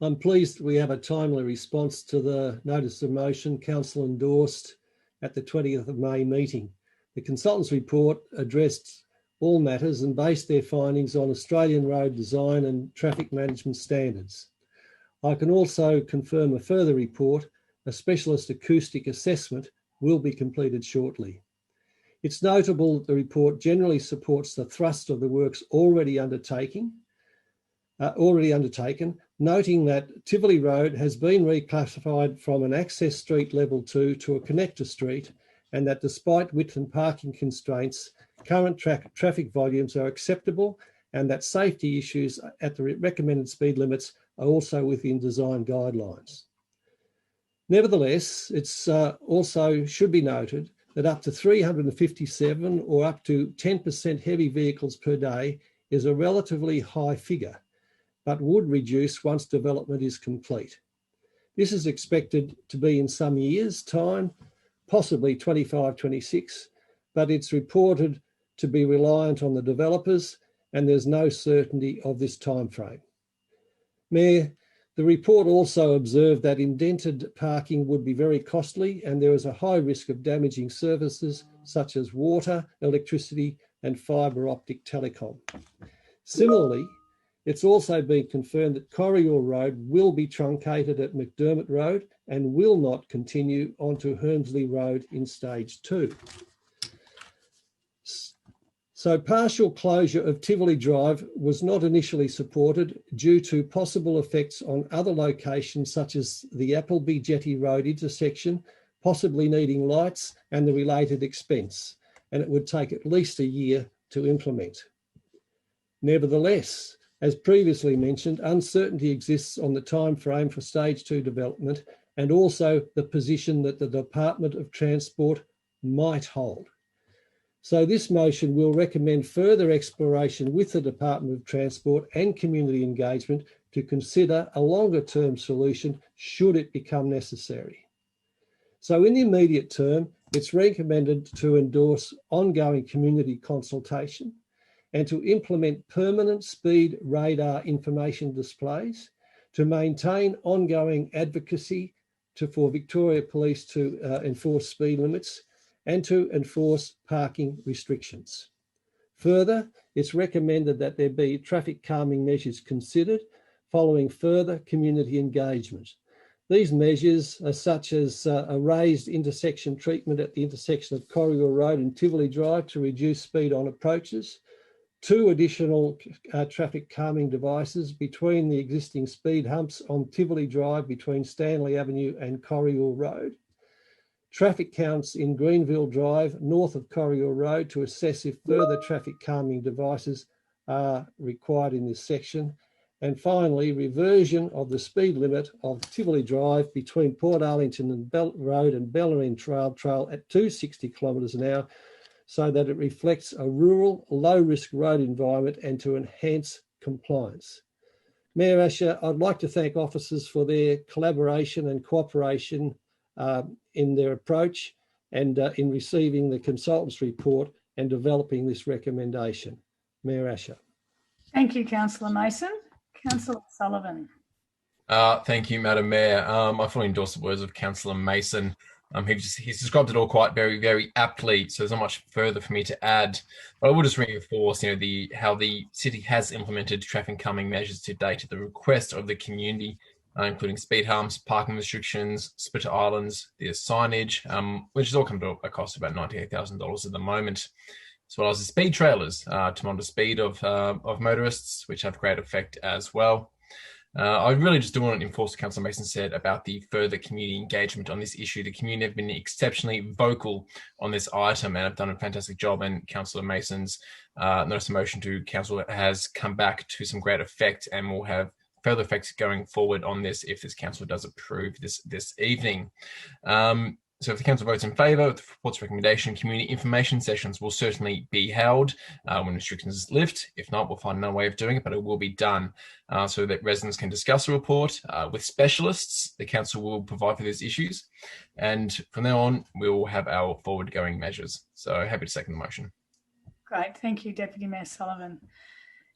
Speaker 3: I'm pleased we have a timely response to the notice of motion Council endorsed at the 20th of May meeting. The consultant's report addressed all matters and based their findings on Australian road design and traffic management standards. I can also confirm a further report, a specialist acoustic assessment, will be completed shortly. It's notable that the report generally supports the thrust of the works already undertaken, noting that Tivoli Road has been reclassified from an access street level 2 to a connector street, and that despite width and parking constraints, current traffic volumes are acceptable, and that safety issues at the recommended speed limits are also within design guidelines. Nevertheless, it's also should be noted that up to 357 or up to 10% heavy vehicles per day is a relatively high figure, but would reduce once development is complete. This is expected to be in some years' time, possibly 25, 26, but it's reported to be reliant on the developers, and there's no certainty of this time frame. Mayor, the report also observed that indented parking would be very costly, and there is a high risk of damaging services such as water, electricity, and fibre optic telecom. Similarly, it's also been confirmed that Corrior Road will be truncated at McDermott Road and will not continue onto Hermsley Road in stage 2. So partial closure of Tivoli Drive was not initially supported due to possible effects on other locations such as the Appleby Jetty Road intersection, possibly needing lights and the related expense, and it would take at least a year to implement. Nevertheless, as previously mentioned, uncertainty exists on the time frame for stage 2 development, and also the position that the Department of Transport might hold. So this motion will recommend further exploration with the Department of Transport and community engagement to consider a longer term solution should it become necessary. So in the immediate term, it's recommended to endorse ongoing community consultation and to implement permanent speed radar information displays, to maintain ongoing advocacy for Victoria Police to enforce speed limits, and to enforce parking restrictions. Further, it's recommended that there be traffic calming measures considered following further community engagement. These measures are such as a raised intersection treatment at the intersection of Corrior Road and Tivoli Drive to reduce speed on approaches, 2 additional traffic calming devices between the existing speed humps on Tivoli Drive between Stanley Avenue and Corrior Road, traffic counts in Greenville Drive north of Corrior Road to assess if further traffic calming devices are required in this section. And finally, reversion of the speed limit of Tivoli Drive between Port Arlington and Bell Road and Bellarine Trail at 260 kilometres an hour, so that it reflects a rural, low-risk road environment and to enhance compliance. Mayor Asher, I'd like to thank officers for their collaboration and cooperation in their approach and in receiving the consultant's report and developing this recommendation. Mayor Asher. Thank you, Councillor Mason. Councillor Sullivan.
Speaker 6: Thank you, Madam Mayor. I fully endorse the words of Councillor Mason. He's described it all quite very aptly, so there's not much further for me to add. But I will just reinforce, how the city has implemented traffic calming measures to date at the request of the community, including speed humps, parking restrictions, splitter islands, the signage, which has all come to a cost of about $98,000 at the moment, as well as the speed trailers to monitor speed of motorists, which have great effect as well. I really just do want to enforce what Councillor Mason said about the further community engagement on this issue. The community have been exceptionally vocal on this item and have done a fantastic job, and Councillor Mason's notice of motion to Council has come back to some great effect and will have further effects going forward on this if this Council does approve this evening. So if the Council votes in favour of the report's recommendation, community information sessions will certainly be held when restrictions lift. If not, we'll find another way of doing it, but it will be done so that residents can discuss the report with specialists. The Council will provide for these issues. And from now on, we will have our forward-going measures. So happy to second the motion.
Speaker 1: Great. Thank you, Deputy Mayor Sullivan.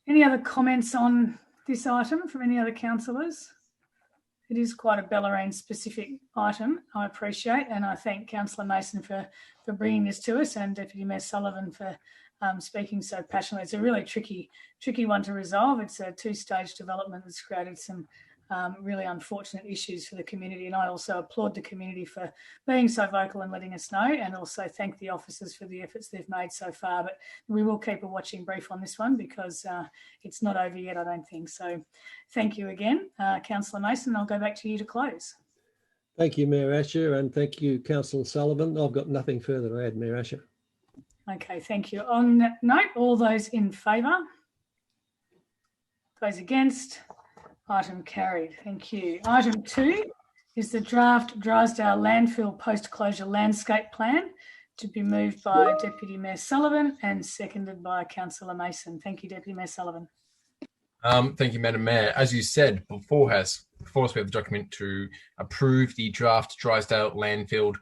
Speaker 1: Any other comments on this item from any other councillors? It is quite a Bellarine specific item, I appreciate, and I thank Councillor Mason for bringing this to us and Deputy Mayor Sullivan for speaking so passionately. It's a really tricky one to resolve. It's a two-stage development that's created some really unfortunate issues for the community, and I also applaud the community for being so vocal and letting us know, and also thank the officers for the efforts they've made so far. But we will keep a watching brief on this one because it's not over yet, I don't think. So thank you again, Councillor Mason. I'll go back to you to close.
Speaker 3: Thank you, Mayor Asher, and thank you, Councillor Sullivan. I've got nothing further to add, Mayor Asher.
Speaker 1: Okay, thank you. On that note, all those in favour? Those against? Item carried. Thank you. Item 2 is the draft Drysdale landfill post-closure landscape plan to be moved by Deputy Mayor Sullivan and seconded by Councillor Mason. Thank you, Deputy Mayor Sullivan.
Speaker 6: Thank you, Madam Mayor. As you said, before us we have the document to approve the draft Drysdale landfill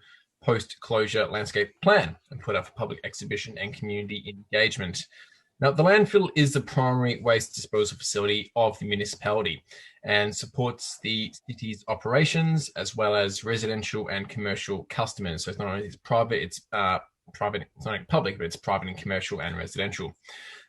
Speaker 6: post-closure landscape plan and put up for public exhibition and community engagement. Now, the landfill is the primary waste disposal facility of the municipality and supports the city's operations as well as residential and commercial customers. So it's not only private, it's not only public, but it's private and commercial and residential.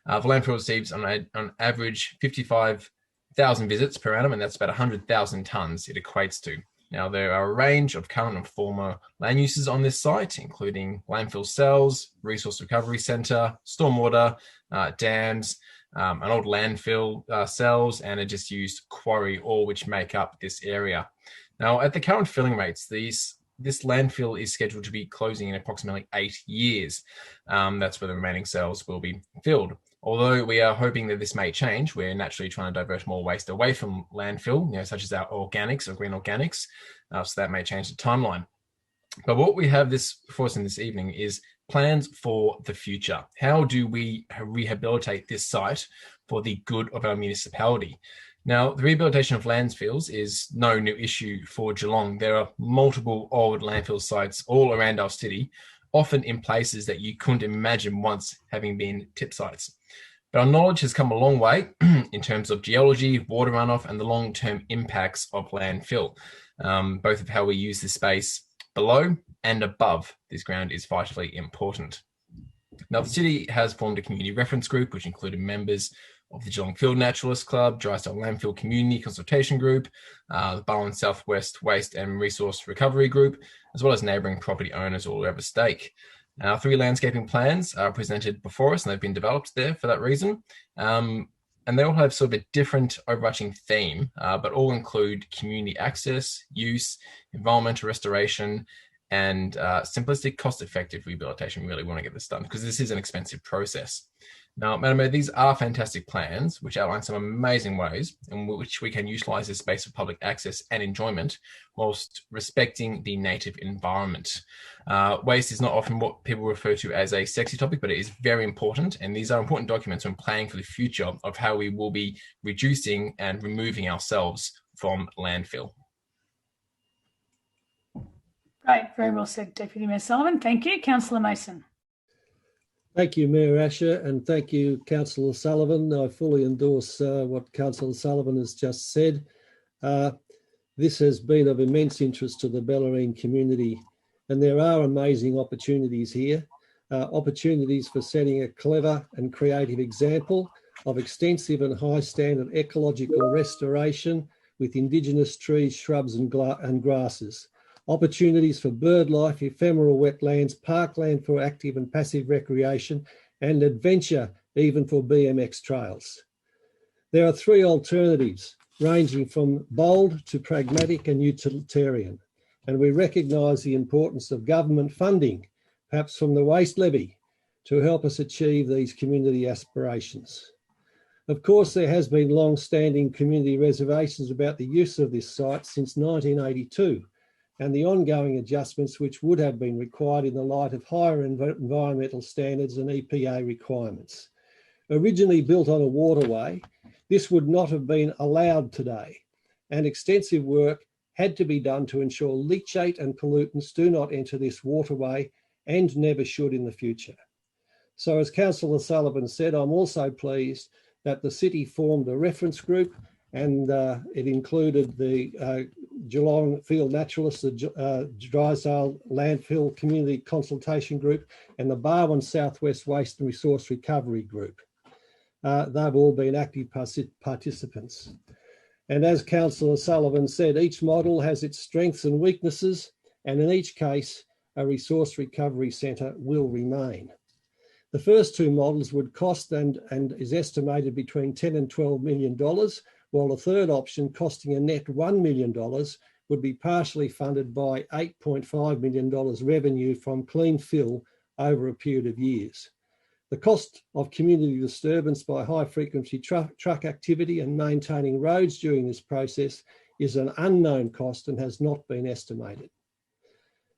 Speaker 6: The landfill receives on average 55,000 visits per annum, and that's about 100,000 tonnes it equates to. Now, there are a range of current and former land uses on this site, including landfill cells, resource recovery centre, stormwater, dams, an old landfill cells, and a disused quarry, all which make up this area. Now, at the current filling rates, this landfill is scheduled to be closing in approximately 8 years. That's where the remaining cells will be filled. Although we are hoping that this may change, we're naturally trying to divert more waste away from landfill, such as our organics or green organics, so that may change the timeline. But what we have for us in this evening is plans for the future. How do we rehabilitate this site for the good of our municipality? Now, the rehabilitation of landfills is no new issue for Geelong. There are multiple old landfill sites all around our city, often in places that you couldn't imagine once having been tip sites. But our knowledge has come a long way in terms of geology, water runoff, and the long-term impacts of landfill. Both of how we use this space below and above this ground is vitally important. Now, the city has formed a community reference group, which included members of the Geelong Field Naturalist Club, Drysdale Landfill Community Consultation Group, the Barwon Southwest Waste and Resource Recovery Group, as well as neighbouring property owners all over stake. Our 3 landscaping plans are presented before us, and they've been developed there for that reason. And they all have sort of a different overarching theme, but all include community access, use, environmental restoration, and simplistic, cost-effective rehabilitation. We really want to get this done because this is an expensive process. Now, Madam Mayor, these are fantastic plans which outline some amazing ways in which we can utilise this space for public access and enjoyment whilst respecting the native environment. Waste is not often what people refer to as a sexy topic, but it is very important, and these are important documents when planning for the future of how we will be reducing and removing ourselves from landfill.
Speaker 1: Great, very well said, Deputy Mayor Sullivan. Thank you. Councillor Mason.
Speaker 3: Thank you, Mayor Asher, and thank you, Councillor Sullivan. I fully endorse what Councillor Sullivan has just said. This has been of immense interest to the Bellarine community, and there are amazing opportunities here, opportunities for setting a clever and creative example of extensive and high standard ecological restoration with Indigenous trees, shrubs and grasses. Opportunities for bird life, ephemeral wetlands, parkland for active and passive recreation, and adventure even for BMX trails. There are three alternatives ranging from bold to pragmatic and utilitarian, and we recognise the importance of government funding, perhaps from the waste levy, to help us achieve these community aspirations. Of course, there has been long-standing community reservations about the use of this site since 1982, and the ongoing adjustments which would have been required in the light of higher environmental standards and EPA requirements. Originally built on a waterway, this would not have been allowed today, and extensive work had to be done to ensure leachate and pollutants do not enter this waterway and never should in the future. So as Councillor Sullivan said, I'm also pleased that the city formed a reference group, and it included the Geelong Field Naturalists, the Drysdale Landfill Community Consultation Group, and the Barwon Southwest Waste and Resource Recovery Group. They've all been active participants. And as Councillor Sullivan said, each model has its strengths and weaknesses, and in each case, a resource recovery centre will remain. The first two models would cost and is estimated between $10 and $12 million, while the third option, costing a net $1 million, would be partially funded by $8.5 million revenue from clean fill over a period of years. The cost of community disturbance by high-frequency truck activity and maintaining roads during this process is an unknown cost and has not been estimated.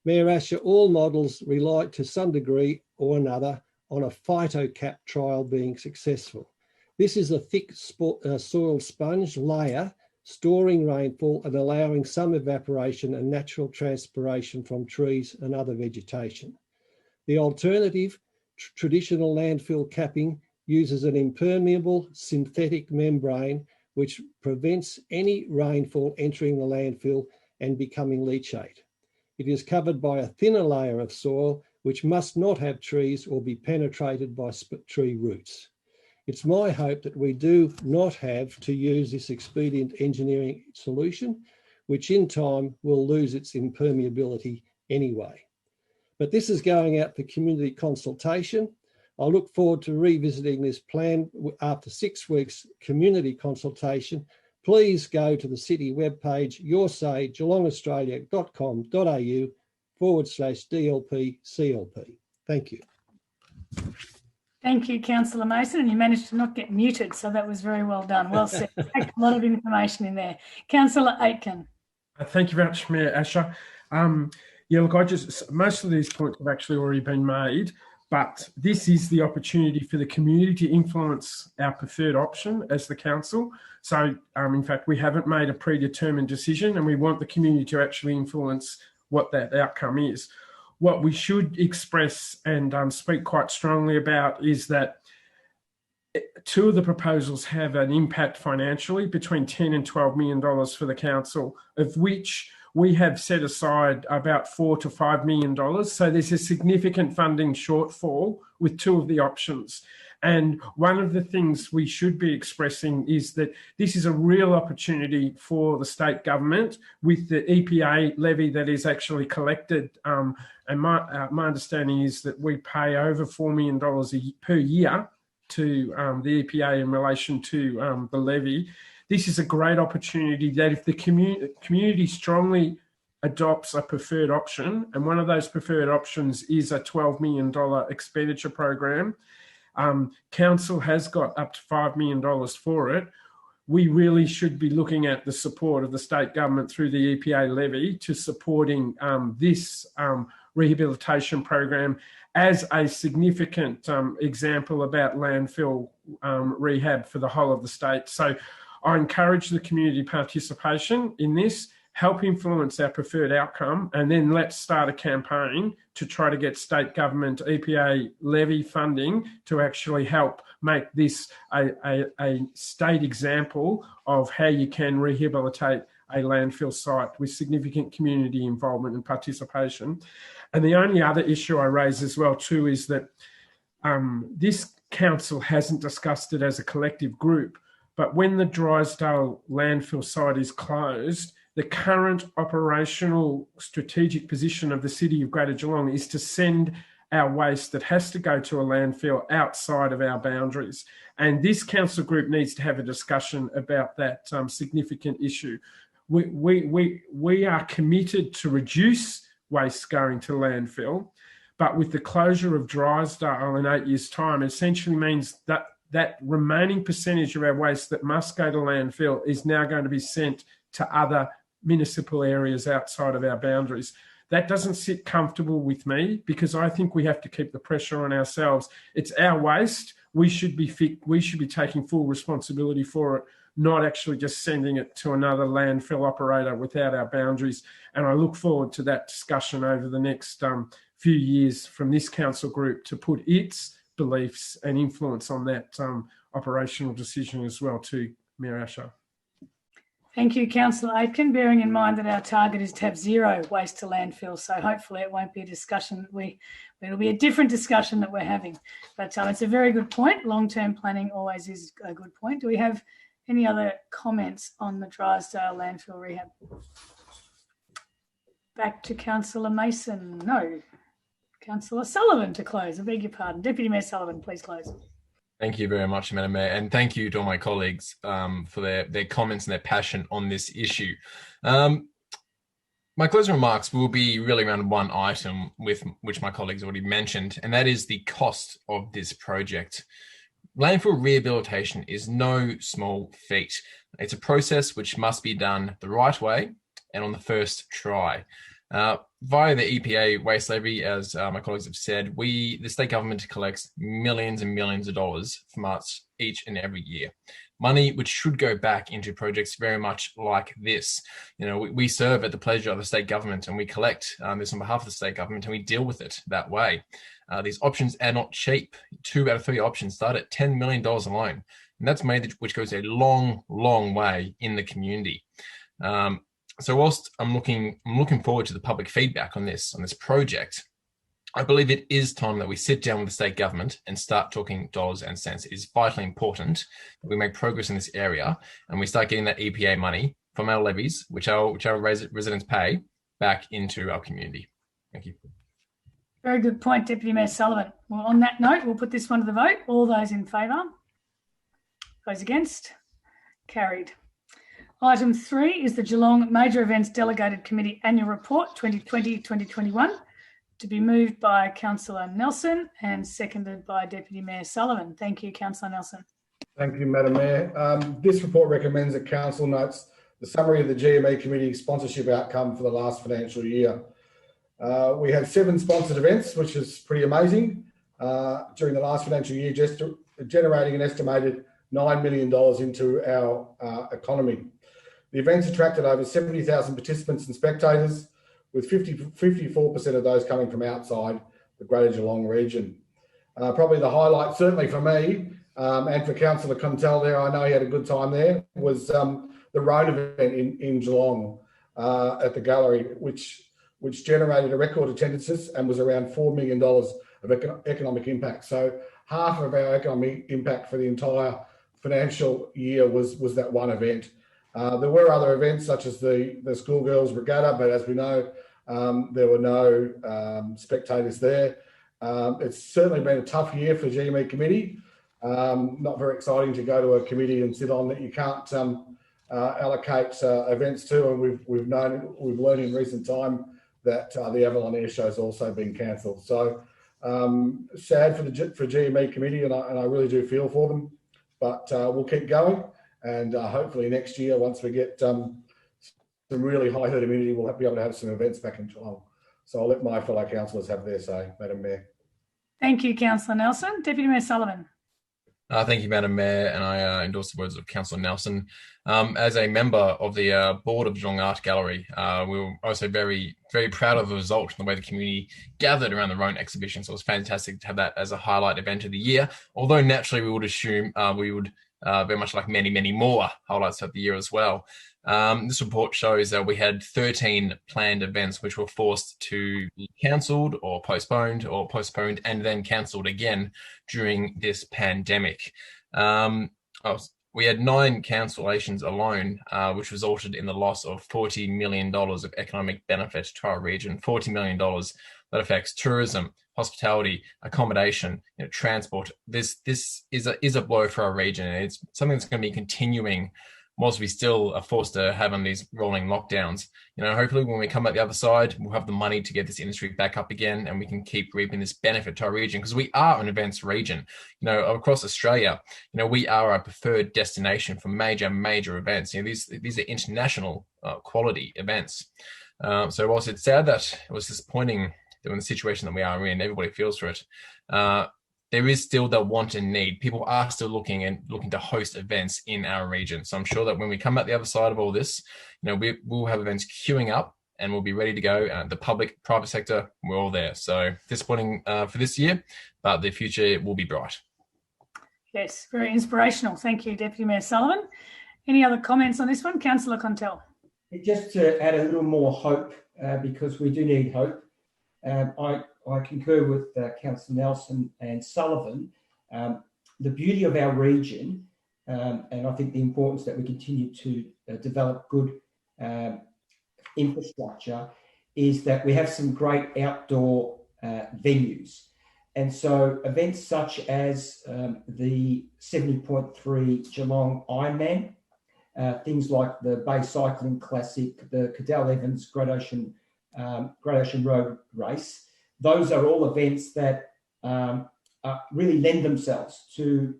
Speaker 3: Mayor Asher, all models rely to some degree or another on a phytocap trial being successful. This is a thick soil sponge layer storing rainfall and allowing some evaporation and natural transpiration from trees and other vegetation. The alternative, traditional landfill capping, uses an impermeable synthetic membrane which prevents any rainfall entering the landfill and becoming leachate. It is covered by a thinner layer of soil which must not have trees or be penetrated by tree roots. It's my hope that we do not have to use this expedient engineering solution, which in time will lose its impermeability anyway. But this is going out for community consultation. I look forward to revisiting this plan after 6 weeks community consultation. Please go to the city webpage, yoursaygeelongaustralia.com.au/DLP-CLP. Thank you.
Speaker 1: Thank you, Councillor Mason, and you managed to not get muted, so that was very well done. Well said. A lot of information in there. Councillor Aitken.
Speaker 9: Thank you very much, Mayor Asher. Yeah, look, most of these points have actually already been made, but this is the opportunity for the community to influence our preferred option as the council. So, in fact, we haven't made a predetermined decision, and we want the community to actually influence what that outcome is. What we should express and speak quite strongly about is that two of the proposals have an impact financially between $10 and $12 million for the council, of which we have set aside about $4 to $5 million. So there's a significant funding shortfall with two of the options. And one of the things we should be expressing is that this is a real opportunity for the state government with the EPA levy that is actually collected. And my understanding is that we pay over $4 million per year to the EPA in relation to the levy. This is a great opportunity that if the community strongly adopts a preferred option, and one of those preferred options is a $12 million expenditure program, Council has got up to $5 million for it. We really should be looking at the support of the state government through the EPA levy to supporting this rehabilitation program as a significant example about landfill rehab for the whole of the state. So I encourage the community participation in this, help influence our preferred outcome, and then let's start a campaign to try to get state government EPA levy funding to actually help make this a state example of how you can rehabilitate a landfill site with significant community involvement and participation. And the only other issue I raise as well too is that this council hasn't discussed it as a collective group, but when the Drysdale landfill site is closed, the current operational strategic position of the City of Greater Geelong is to send our waste that has to go to a landfill outside of our boundaries. And this council group needs to have a discussion about that significant issue. We are committed to reduce waste going to landfill, but with the closure of Drysdale in 8 years' time, it essentially means that that remaining percentage of our waste that must go to landfill is now going to be sent to other municipal areas outside of our boundaries. That doesn't sit comfortable with me because I think we have to keep the pressure on ourselves. It's our waste. We should be taking full responsibility for it, not actually just sending it to another landfill operator without our boundaries. And I look forward to that discussion over the next few years from this council group to put its beliefs and influence on that operational decision as well too, Mayor Asher.
Speaker 1: Thank you, Councillor Aitken, bearing in mind that our target is to have zero waste to landfill. So hopefully it won't be a discussion. It'll be a different discussion that we're having. But it's a very good point. Long-term planning always is a good point. Do we have any other comments on the Drysdale landfill rehab? Back to Councillor Mason. No. Councillor Sullivan to close. I beg your pardon. Deputy Mayor Sullivan, please close.
Speaker 6: Thank you very much, Madam Mayor, and thank you to all my colleagues for their comments and their passion on this issue. My closing remarks will be really around one item with which my colleagues already mentioned, and that is the cost of this project. Landfill rehabilitation is no small feat. It's a process which must be done the right way and on the first try. Via the EPA waste levy, as my colleagues have said, the state government collects millions and millions of dollars from us each and every year. Money which should go back into projects very much like this. You know, we serve at the pleasure of the state government and we collect this on behalf of the state government and we deal with it that way. These options are not cheap. 2 out of 3 options start at $10 million alone. And that's money which goes a long, long way in the community. So whilst I'm looking forward to the public feedback on this project, I believe it is time that we sit down with the state government and start talking dollars and cents. It is vitally important that we make progress in this area and we start getting that EPA money from our levies, which our residents pay, back into our community. Thank you.
Speaker 1: Very good point, Deputy Mayor Sullivan. Well, on that note, we'll put this one to the vote. All those in favour? Those against? Carried. Item 3 is the Geelong Major Events Delegated Committee Annual Report 2020-2021, to be moved by Councillor Nelson and seconded by Deputy Mayor Sullivan. Thank you, Councillor Nelson.
Speaker 12: Thank you, Madam Mayor. This report recommends that Council notes the summary of the GME Committee sponsorship outcome for the last financial year. We had 7 sponsored events, which is pretty amazing, during the last financial year, just generating an estimated $9 million into our economy. The events attracted over 70,000 participants and spectators, with 54% of those coming from outside the Greater Geelong region. Probably the highlight, certainly for me, and for Councillor Contel there, I know he had a good time there, was the road event in Geelong at the gallery, which generated a record attendances and was around $4 million of economic impact. So half of our economic impact for the entire financial year was that one event. There were other events such as the Schoolgirls Regatta, but as we know, there were no spectators there. It's certainly been a tough year for GME Committee. Not very exciting to go to a committee and sit on that you can't allocate events to, and we've learned in recent time that the Avalon Air Show has also been cancelled. So Sad for the GMA committee, and I really do feel for them. But we'll keep going, and hopefully next year, once we get some really high herd immunity, we'll be able to have some events back in Geelong. So I'll let my fellow councillors have their say, Madam Mayor.
Speaker 1: Thank you, Councillor Nelson. Deputy Mayor Sullivan.
Speaker 6: Thank you, Madam Mayor, and I endorse the words of Councillor Nelson. As a member of the board of Geelong Art Gallery, we were also very, very proud of the result and the way the community gathered around the Roan exhibition. So it was fantastic to have that as a highlight event of the year. Although naturally we would assume we would very much like many, many more highlights of the year as well. This report shows that we had 13 planned events which were forced to be cancelled or postponed and then cancelled again during this pandemic. We had 9 cancellations alone, which resulted in the loss of $40 million of economic benefit to our region, $40 million that affects tourism, hospitality, accommodation, transport. This is a blow for our region, and it's something that's going to be continuing whilst we still are forced to have on these rolling lockdowns. Hopefully when we come out the other side, we'll have the money to get this industry back up again, and we can keep reaping this benefit to our region, because we are an events region. Across Australia, we are a preferred destination for major events. These are international quality events. So whilst it's sad that it was disappointing that in the situation that we are in, everybody feels for it. There is still the want and need. People are still looking to host events in our region. So I'm sure that when we come out the other side of all this, we'll have events queuing up and we'll be ready to go. The public, private sector, we're all there. So disappointing for this year, but the future will be bright.
Speaker 1: Yes, very inspirational. Thank you, Deputy Mayor Sullivan. Any other comments on this one? Councillor Contell.
Speaker 4: Just to add a little more hope, because we do need hope. I concur with Councillor Nelson and Sullivan. The beauty of our region, and I think the importance that we continue to develop good infrastructure, is that we have some great outdoor venues. And so events such as the 70.3 Geelong Ironman, things like the Bay Cycling Classic, the Cadell Evans Great Ocean Road Race, those are all events that really lend themselves to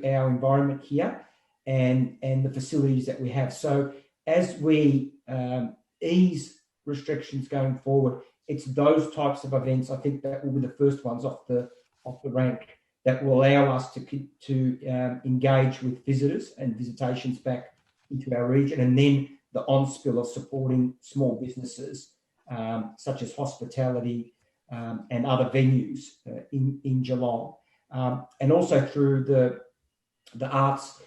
Speaker 4: our environment here and the facilities that we have. So as we ease restrictions going forward, it's those types of events, I think, that will be the first ones off the rank that will allow us to engage with visitors and visitations back into our region, and then the on-spill of supporting small businesses such as hospitality and other venues in Geelong, and also through the arts,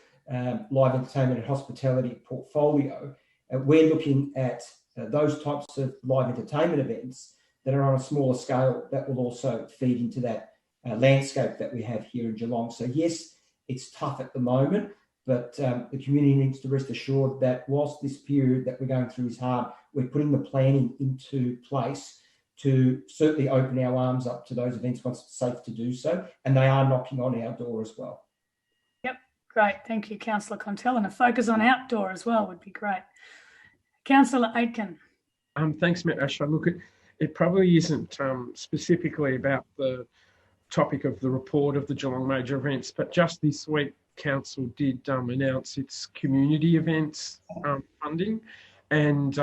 Speaker 4: live entertainment and hospitality portfolio. We're looking at those types of live entertainment events that are on a smaller scale that will also feed into that landscape that we have here in Geelong. So yes, it's tough at the moment, but the community needs to rest assured that whilst this period that we're going through is hard, we're putting the planning into place to certainly open our arms up to those events once it's safe to do so, and they are knocking on our door as well.
Speaker 1: Yep, great. Thank you, Councillor Contell, and a focus on outdoor as well would be great. Councillor Aitken.
Speaker 9: Thanks, Matt Asher. Look, it probably isn't specifically about the topic of the report of the Geelong major events, but just this week, Council did announce its community events funding, and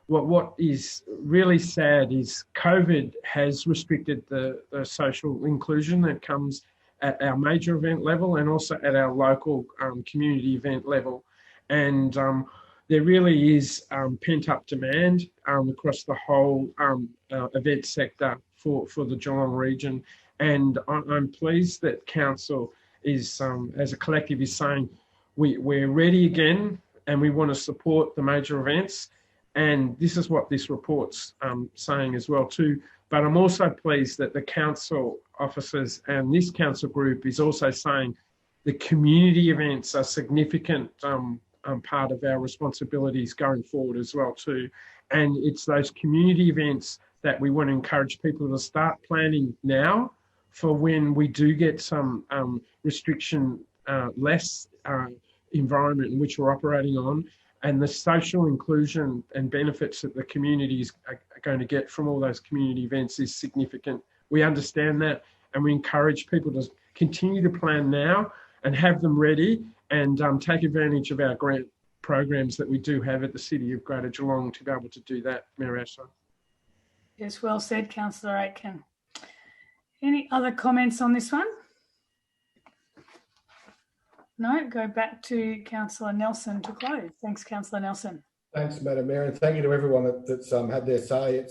Speaker 9: what is really sad is COVID has restricted the social inclusion that comes at our major event level and also at our local community event level. And there really is pent-up demand across the whole event sector for the Geelong region. And I'm pleased that Council is, as a collective, is saying we're ready again and we want to support the major events. And this is what this report's saying as well too. But I'm also pleased that the council officers and this council group is also saying the community events are significant part of our responsibilities going forward as well too. And it's those community events that we want to encourage people to start planning now for when we do get some restriction less environment in which we're operating on. And the social inclusion and benefits that the communities are going to get from all those community events is significant We understand that, and we encourage people to continue to plan now and have them ready, and take advantage of our grant programs that we do have at the City of Greater Geelong to be able to do that, Mayor Asher.
Speaker 1: Yes, well said, Councillor Aitken. Any other comments on this one? No, go back to Councillor Nelson to close. Thanks, Councillor Nelson.
Speaker 12: Thanks, Madam Mayor, and thank you to everyone that's had their say.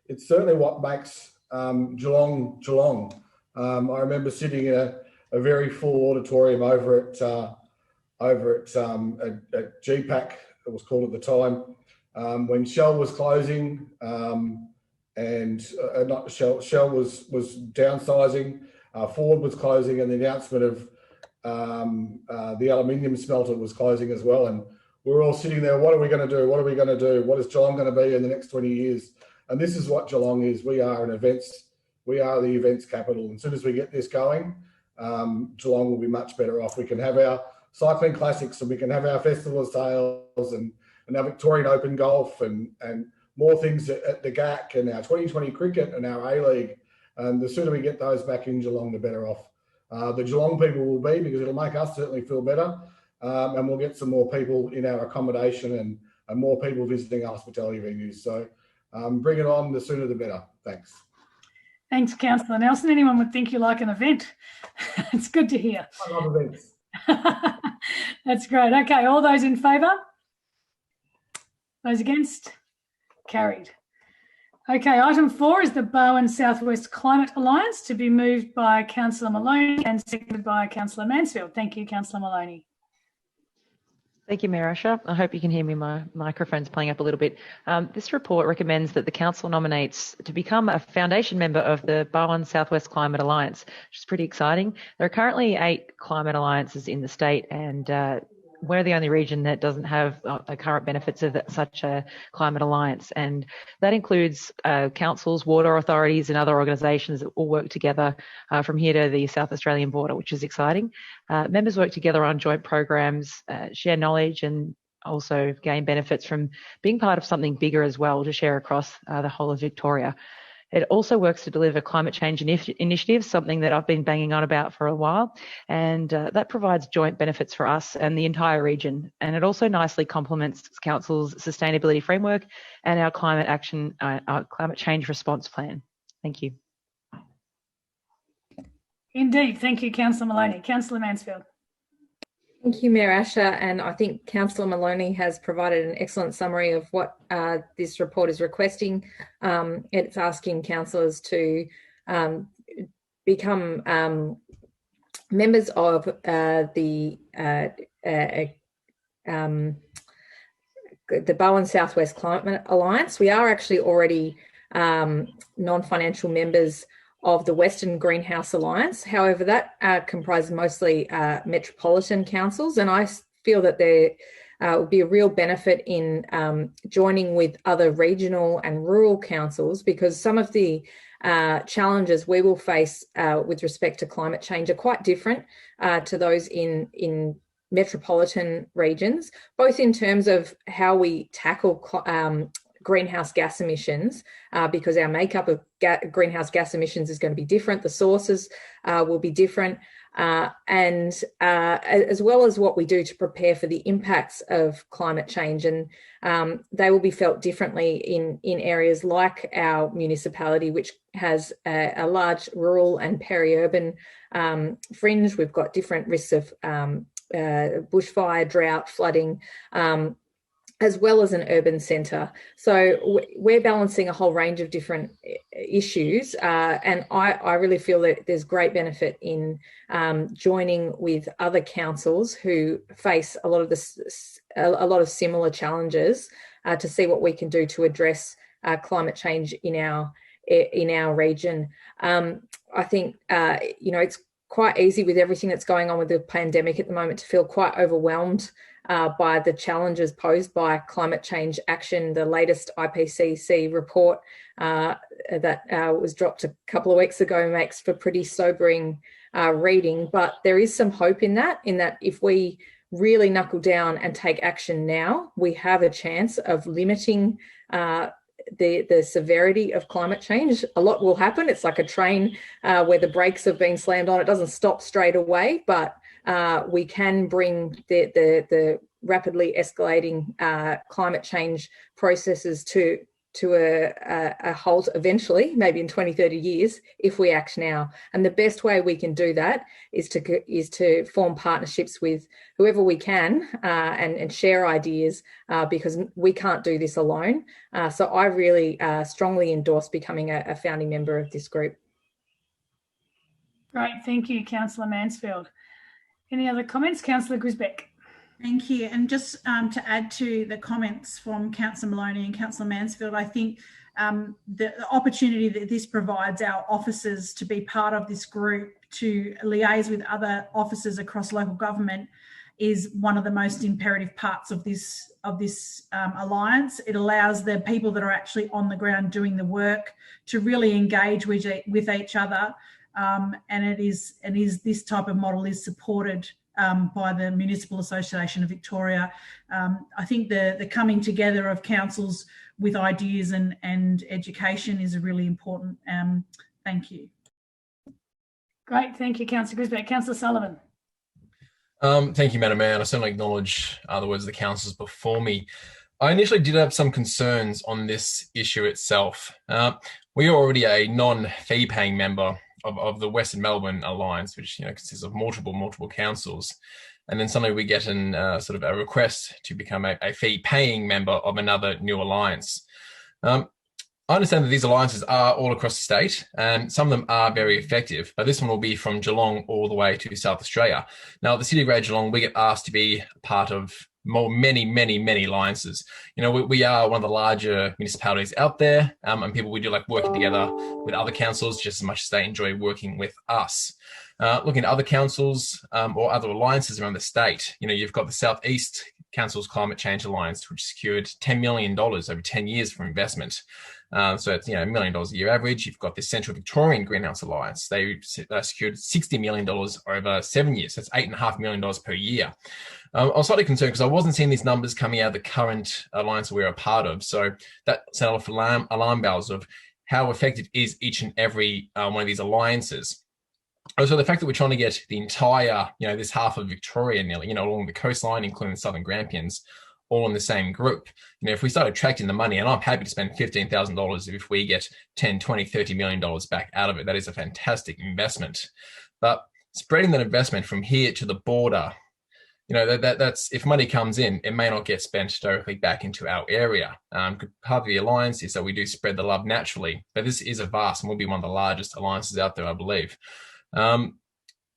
Speaker 12: It's certainly what makes Geelong Geelong. I remember sitting in a very full auditorium over at GPAC, it was called at the time, when Shell was closing, and not Shell was downsizing, Ford was closing, and the announcement of the aluminium smelter was closing as well. And we're all sitting there, what are we going to do? What are we going to do? What is Geelong going to be in the next 20 years? And this is what Geelong is. We are the events capital. And as soon as we get this going, Geelong will be much better off. We can have our cycling classics, and we can have our festival of sales, and our Victorian Open golf, and more things at the GAC, and our 2020 cricket and our A-League. And the sooner we get those back in Geelong, the better off the Geelong people will be, because it'll make us certainly feel better, and we'll get some more people in our accommodation and more people visiting hospitality venues. So bring it on, the sooner the better. Thanks.
Speaker 1: Thanks, Councillor Nelson. Anyone would think you like an event. It's good to hear.
Speaker 12: I love events.
Speaker 1: That's great. Okay, all those in favour? Those against? Carried. Okay, item 4 is the Barwon Southwest Climate Alliance, to be moved by Councillor Maloney and seconded by Councillor Mansfield. Thank you, Councillor Maloney.
Speaker 8: Thank you, Mayor Asher. I hope you can hear me. My microphone's playing up a little bit. This report recommends that the Council nominates to become a foundation member of the Barwon Southwest Climate Alliance, which is pretty exciting. There are currently 8 climate alliances in the state, and we're the only region that doesn't have the current benefits of such a climate alliance. And that includes councils, water authorities and other organisations that all work together from here to the South Australian border, which is exciting. Members work together on joint programs, share knowledge, and also gain benefits from being part of something bigger as well to share across the whole of Victoria. It also works to deliver climate change initiatives, something that I've been banging on about for a while, and that provides joint benefits for us and the entire region. And it also nicely complements Council's sustainability framework and our climate change response plan. Thank you.
Speaker 1: Indeed. Thank you, Councillor Maloney. Councillor Mansfield.
Speaker 10: Thank you, Mayor Asher, and I think Councillor Maloney has provided an excellent summary of what this report is requesting. It's asking councillors to become members of the Barwon Southwest Climate Alliance. We are actually already non-financial members of the Western Greenhouse Alliance. However, that comprises mostly metropolitan councils, and I feel that there would be a real benefit in joining with other regional and rural councils, because some of the challenges we will face with respect to climate change are quite different to those in metropolitan regions, both in terms of how we tackle greenhouse gas emissions, because our makeup of greenhouse gas emissions is going to be different. The sources will be different, and as well as what we do to prepare for the impacts of climate change. And they will be felt differently in areas like our municipality, which has a large rural and peri-urban fringe. We've got different risks of bushfire, drought, flooding, as well as an urban centre. So we're balancing a whole range of different issues, and I really feel that there's great benefit in joining with other councils who face a lot of similar challenges to see what we can do to address climate change in our region. I think it's quite easy with everything that's going on with the pandemic at the moment to feel quite overwhelmed by the challenges posed by climate change action. The latest IPCC report that was dropped a couple of weeks ago makes for pretty sobering reading, but there is some hope in that if we really knuckle down and take action now, we have a chance of limiting the severity of climate change. A lot will happen. It's like a train where the brakes have been slammed on. It doesn't stop straight away, but we can bring the rapidly escalating climate change processes to a halt eventually, maybe in 20, 30 years, if we act now. And the best way we can do that is to form partnerships with whoever we can and share ideas because we can't do this alone. So I really strongly endorse becoming a founding member of this group.
Speaker 1: Great, thank you, Councillor Mansfield. Any other comments? Councillor Grisbeck.
Speaker 2: Thank you. And just to add to the comments from Councillor Maloney and Councillor Mansfield, I think the opportunity that this provides our officers to be part of this group, to liaise with other officers across local government, is one of the most imperative parts of this alliance. It allows the people that are actually on the ground doing the work to really engage with each other, and it is this type of model is supported by the Municipal Association of Victoria. I think the coming together of councils with ideas and education is really important. Thank you.
Speaker 1: Great, thank you, Councillor Grisbeck. Councillor Sullivan.
Speaker 6: Thank you, Madam Mayor, and I certainly acknowledge the words of the councillors before me. I initially did have some concerns on this issue itself. We are already a non-fee paying member of the Western Melbourne Alliance, which consists of multiple councils, and then suddenly we get sort of a request to become a fee-paying member of another new alliance. I understand that these alliances are all across the state, and some of them are very effective, but this one will be from Geelong all the way to South Australia. Now, the City of Greater Geelong, we get asked to be a part of many alliances. We are one of the larger municipalities out there, and we do like working together with other councils just as much as they enjoy working with us. Looking at other councils or other alliances around the state, you've got the South East Council's Climate Change Alliance, which secured $10 million over 10 years for investment. So it's $1 million a year average. You've got the Central Victorian Greenhouse Alliance. They secured $60 million over 7 years. That's $8.5 million per year. I was slightly concerned because I wasn't seeing these numbers coming out of the current alliance we're a part of. So that set off alarm bells of how effective is each and every one of these alliances. Also, the fact that we're trying to get the entire, this half of Victoria nearly, along the coastline, including the Southern Grampians, all in the same group. If we start attracting the money, and I'm happy to spend $15,000 if we get 10, 20, $30 million back out of it, that is a fantastic investment. But spreading that investment from here to the border, that's if money comes in, it may not get spent directly back into our area. Part of the alliance is that we do spread the love naturally, but this is a vast and will be one of the largest alliances out there, I believe.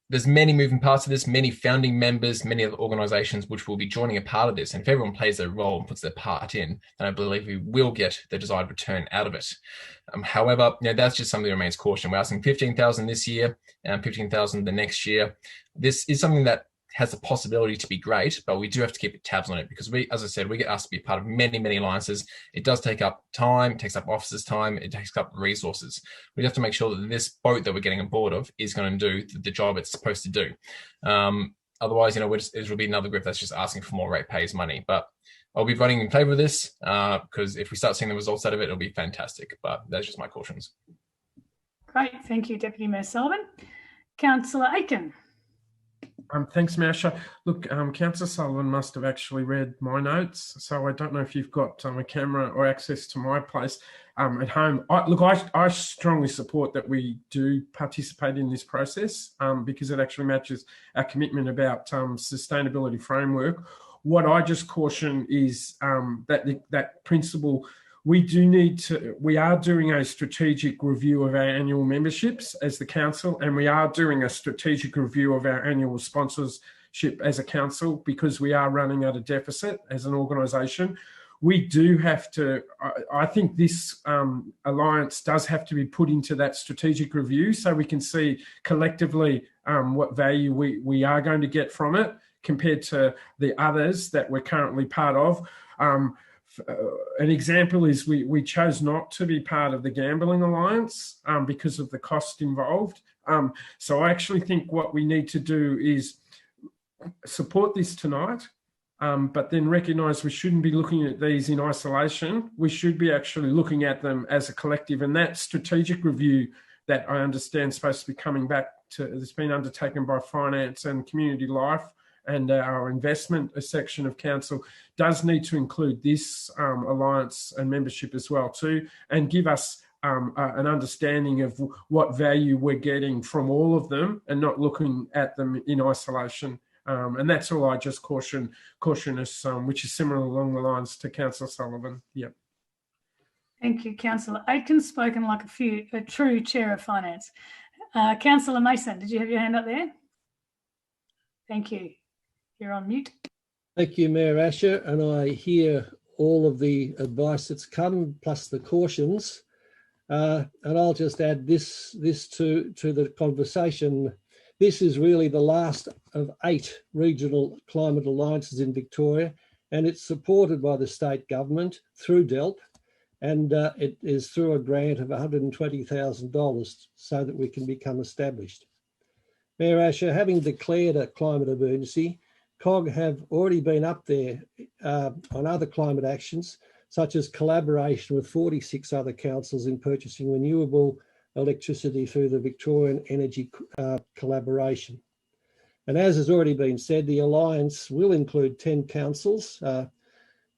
Speaker 6: There's many moving parts of this, many founding members, many other organisations which will be joining a part of this. And if everyone plays their role and puts their part in, then I believe we will get the desired return out of it. However, that's just something that remains caution. We're asking $15,000 this year and $15,000 the next year. This is something that has the possibility to be great, but we do have to keep tabs on it because as I said, we get asked to be a part of many alliances. It does take up time, it takes up officers' time, it takes up resources. We have to make sure that this boat that we're getting on board of is going to do the job it's supposed to do. Otherwise, it will be another group that's just asking for more ratepayers' money. But I'll be voting in favour of this because if we start seeing the results out of it, it'll be fantastic. But that's just my cautions.
Speaker 1: Great, thank you, Deputy Mayor Sullivan. Councillor Aiken.
Speaker 9: Thanks, Masha. Look, Councillor Sullivan must have actually read my notes, so I don't know if you've got a camera or access to my place at home. I strongly support that we do participate in this process because it actually matches our commitment about sustainability framework. What I just caution is that principle. We are doing a strategic review of our annual memberships as the council, and we are doing a strategic review of our annual sponsorship as a council because we are running at a deficit as an organisation. We do have to, I think this alliance does have to be put into that strategic review so we can see collectively what value we are going to get from it compared to the others that we're currently part of. An example is we chose not to be part of the Gambling Alliance because of the cost involved. So I actually think what we need to do is support this tonight, but then recognise we shouldn't be looking at these in isolation. We should be actually looking at them as a collective. And that strategic review that I understand is supposed to be coming back to, it's been undertaken by Finance and Community Life and our investment section of council, does need to include this alliance and membership as well too, and give us an understanding of what value we're getting from all of them and not looking at them in isolation. And that's all I just caution us, which is similar along the lines to Councillor Sullivan. Yep.
Speaker 1: Thank you, Councillor Aitken's spoken like a true chair of finance. Councillor Mason, did you have your hand up there? Thank you. You're on mute.
Speaker 3: Thank you, Mayor Asher, and I hear all of the advice that's come, plus the cautions. And I'll just add this to the conversation. This is really the last of 8 regional climate alliances in Victoria, and it's supported by the state government through DELP, and it is through a grant of $120,000 so that we can become established. Mayor Asher, having declared a climate emergency, COG have already been up there on other climate actions, such as collaboration with 46 other councils in purchasing renewable electricity through the Victorian Energy Collaboration. And as has already been said, the Alliance will include 10 councils,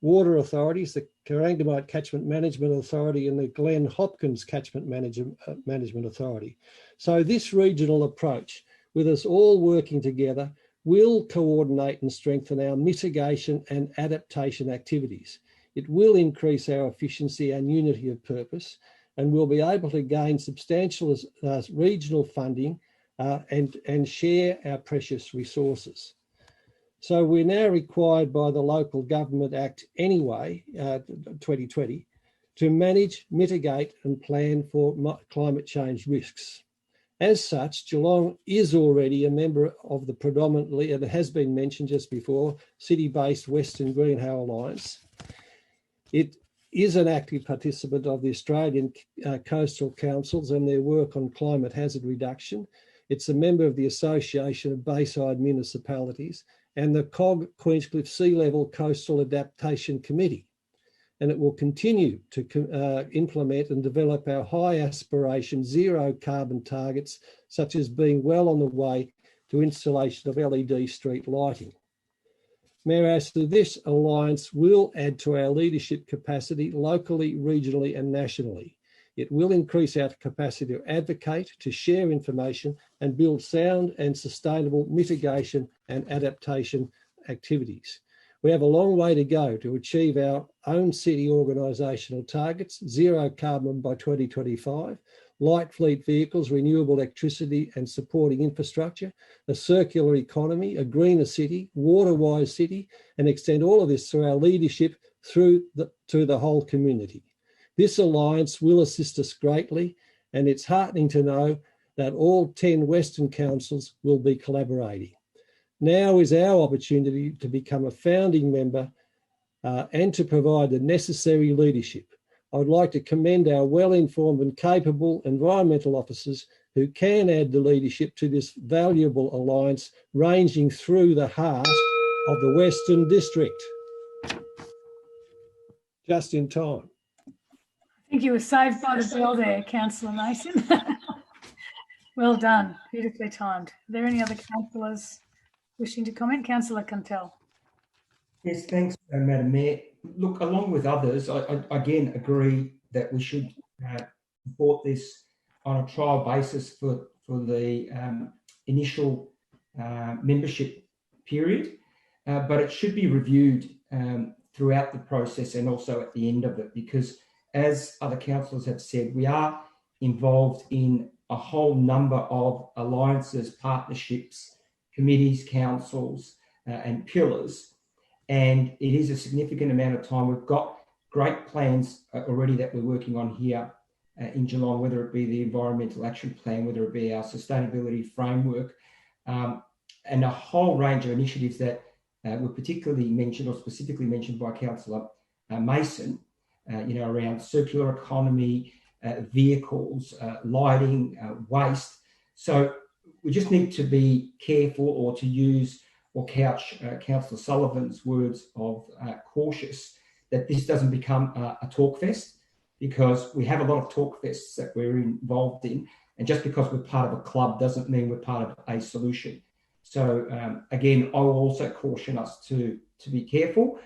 Speaker 3: water authorities, the Corangamite Catchment Management Authority and the Glen Hopkins Catchment Management Authority. So this regional approach, with us all working together, will coordinate and strengthen our mitigation and adaptation activities. It will increase our efficiency and unity of purpose, and we'll be able to gain substantial regional funding and share our precious resources. So we're now required by the Local Government Act anyway, 2020, to manage, mitigate and plan for climate change risks. As such, Geelong is already a member of the predominantly, and it has been mentioned just before, city-based Western Greenhow Alliance. It is an active participant of the Australian Coastal Councils and their work on climate hazard reduction. It's a member of the Association of Bayside Municipalities and the COG Queenscliff Sea Level Coastal Adaptation Committee. And it will continue to implement and develop our high aspiration zero carbon targets, such as being well on the way to installation of LED street lighting. Mayor Ashley, this alliance will add to our leadership capacity locally, regionally and nationally. It will increase our capacity to advocate, to share information and build sound and sustainable mitigation and adaptation activities. We have a long way to go to achieve our own city organisational targets, zero carbon by 2025, light fleet vehicles, renewable electricity and supporting infrastructure, a circular economy, a greener city, water-wise city, and extend all of this through our leadership to the whole community. This alliance will assist us greatly, and it's heartening to know that all 10 Western councils will be collaborating. Now is our opportunity to become a founding member and to provide the necessary leadership. I would like to commend our well-informed and capable environmental officers who can add the leadership to this valuable alliance ranging through the heart of the Western District. Just in time.
Speaker 1: I think you were saved by the bell there, Councillor Mason. Well done, beautifully timed. Are there any other councillors wishing to comment? Councillor Cuntell.
Speaker 4: Yes, thanks, Madam Mayor. Look, along with others, I again agree that we should support this on a trial basis for the initial membership period, but it should be reviewed throughout the process and also at the end of it, because as other councillors have said, we are involved in a whole number of alliances, partnerships, committees, councils, and pillars. And it is a significant amount of time. We've got great plans already that we're working on here in Geelong, whether it be the Environmental Action Plan, whether it be our sustainability framework, and a whole range of initiatives that were particularly mentioned or specifically mentioned by Councillor Mason, around circular economy, vehicles, lighting, waste. So we just need to be careful or to use or couch Councillor Sullivan's words of cautious that this doesn't become a talk fest, because we have a lot of talk fests that we're involved in, and just because we're part of a club doesn't mean we're part of a solution. So again, I will also caution us to be careful,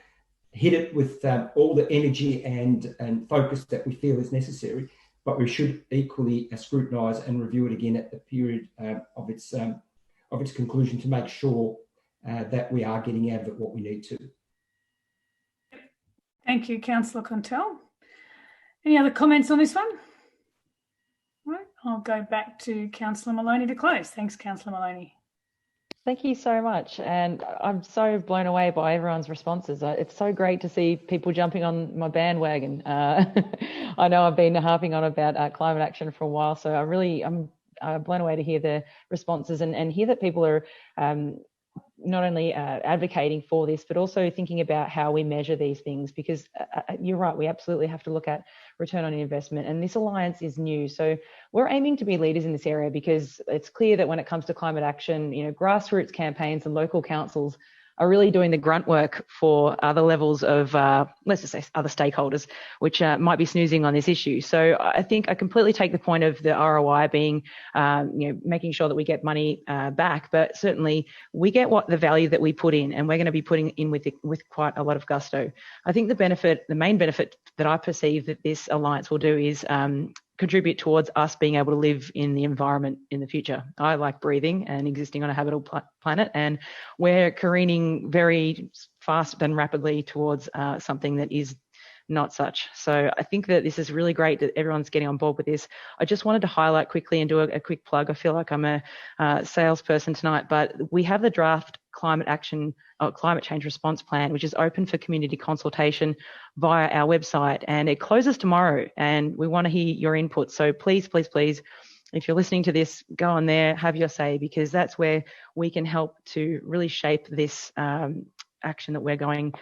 Speaker 4: hit it with all the energy and focus that we feel is necessary, but we should equally scrutinise and review it again at the period of its conclusion to make sure that we are getting out of it what we need to.
Speaker 1: Thank you, Councillor Contel. Any other comments on this one? Right, I'll go back to Councillor Maloney to close. Thanks, Councillor Maloney.
Speaker 8: Thank you so much. And I'm so blown away by everyone's responses. It's so great to see people jumping on my bandwagon. I know I've been harping on about climate action for a while, so I'm blown away to hear the responses and hear that people are not only advocating for this, but also thinking about how we measure these things, because you're right, we absolutely have to look at return on investment. And this alliance is new. So we're aiming to be leaders in this area, because it's clear that when it comes to climate action, grassroots campaigns and local councils are really doing the grunt work for other levels of, let's just say, other stakeholders, which might be snoozing on this issue. So I think I completely take the point of the ROI being, making sure that we get money back, but certainly we get the value that we put in, and we're going to be putting in with quite a lot of gusto. I think the main benefit that I perceive that this alliance will do is contribute towards us being able to live in the environment in the future. I like breathing and existing on a habitable planet, and we're careening very fast and rapidly towards something that is not such. So I think that this is really great that everyone's getting on board with this. I just wanted to highlight quickly and do a quick plug. I feel like I'm a salesperson tonight, but we have the draft climate change response plan, which is open for community consultation via our website, and it closes tomorrow, and we want to hear your input. So please, please, please, if you're listening to this, go on there, have your say, because that's where we can help to really shape this action that we're going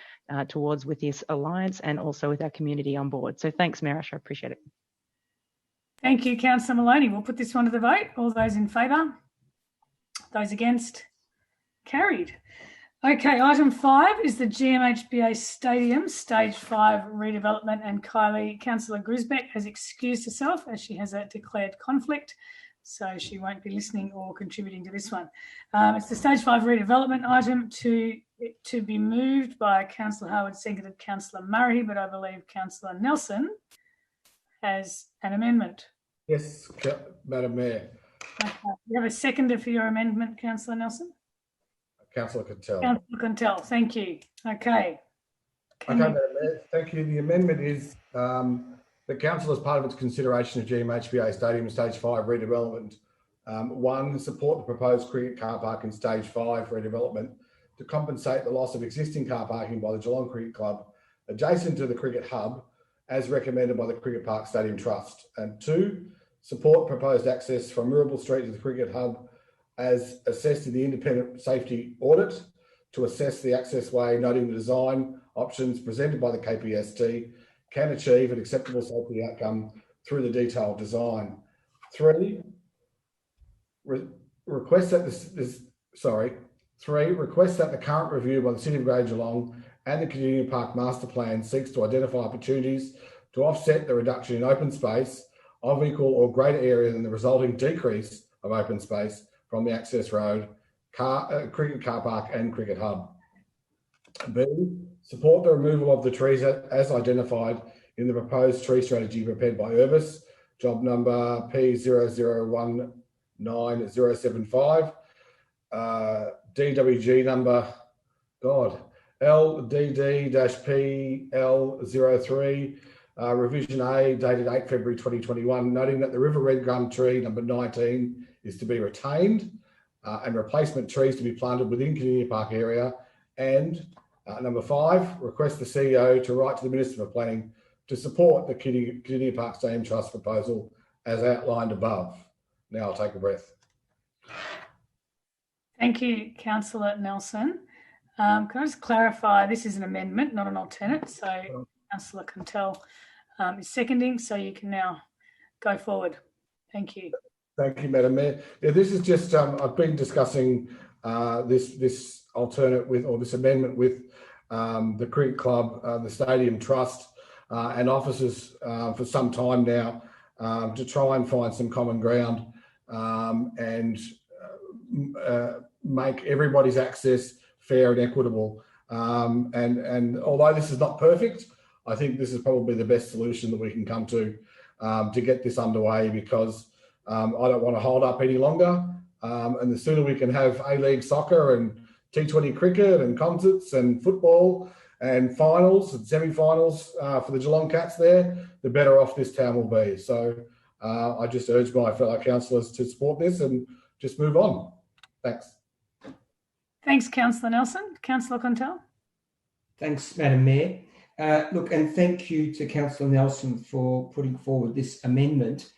Speaker 8: towards with this alliance, and also with our community on board. So thanks, Mayor Asher, I appreciate it.
Speaker 1: Thank you, Councillor Maloney. We'll put this one to the vote. All those in favour? Those against? Carried. Okay, item 5 is the GMHBA Stadium Stage 5 redevelopment, and Councillor Grisbeck has excused herself as she has a declared conflict, so she won't be listening or contributing to this one. It's the Stage 5 redevelopment item to be moved by Councillor Howard, seconded Councillor Murahi, but I believe Councillor Nelson has an amendment.
Speaker 12: Yes, Madam Mayor.
Speaker 1: Okay. You have a seconder for your amendment, Councillor Nelson?
Speaker 12: Councillor Contel.
Speaker 1: Councillor Contel, thank you. Okay.
Speaker 12: Madam Mayor, thank you. The amendment is the council, as part of its consideration of GMHBA Stadium Stage 5 redevelopment, 1, support the proposed cricket car park in Stage 5 redevelopment to compensate the loss of existing car parking by the Geelong Cricket Club adjacent to the cricket hub, as recommended by the Cricket Park Stadium Trust. And 2, support proposed access from Mirabel Street to the cricket hub as assessed in the independent safety audit to assess the access way, noting the design options presented by the KPST can achieve an acceptable safety outcome through the detailed design. 3, request that the current review by the City of Greater Geelong and the Cardini Park Master Plan seeks to identify opportunities to offset the reduction in open space of equal or greater area than the resulting decrease of open space from the access road, cricket car park and cricket hub. B, support the removal of the trees as identified in the proposed tree strategy prepared by Urbis, job number P0019075, DWG number, LDD-PL03, revision A, dated 8 February 2021, noting that the river red gum tree number 19 is to be retained and replacement trees to be planted within Cardini Park area. And number 5, request the CEO to write to the Minister for Planning to support the Cardini Park Stadium Trust proposal as outlined above. Now I'll take a breath.
Speaker 1: Thank you, Councillor Nelson. Can I just clarify, this is an amendment, not an alternate. So Councillor Contel is seconding, so you can now go forward. Thank you.
Speaker 12: Thank you, Madam Mayor. Yeah, this is just, I've been discussing this alternate with, or this amendment with the Cricket Club, the Stadium Trust, and officers for some time now to try and find some common ground and make everybody's access fair and equitable. And although this is not perfect, I think this is probably the best solution that we can come to get this underway, because I don't want to hold up any longer. And the sooner we can have A-League soccer and T20 cricket and concerts and football and finals and semi-finals for the Geelong Cats there, the better off this town will be. So I just urge my fellow councillors to support this and just move on. Thanks.
Speaker 1: Thanks, Councillor Nelson. Councillor Contell.
Speaker 4: Thanks, Madam Mayor. Look, and thank you to Councillor Nelson for putting forward this amendment.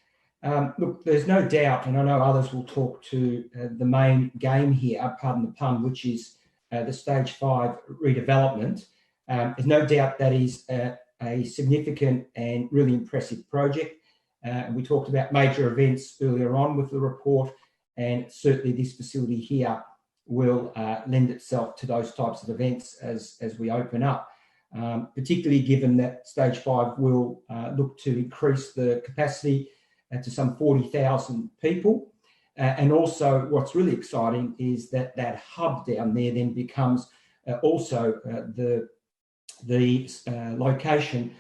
Speaker 4: Look, there's no doubt, and I know others will talk to the main game here, pardon the pun, which is the Stage 5 redevelopment. There's no doubt that is a significant and really impressive project. We talked about major events earlier on with the report, and certainly this facility here will lend itself to those types of events as we open up, particularly given that Stage 5 will look to increase the capacity to some 40,000 people. And also what's really exciting is that hub down there then becomes also the location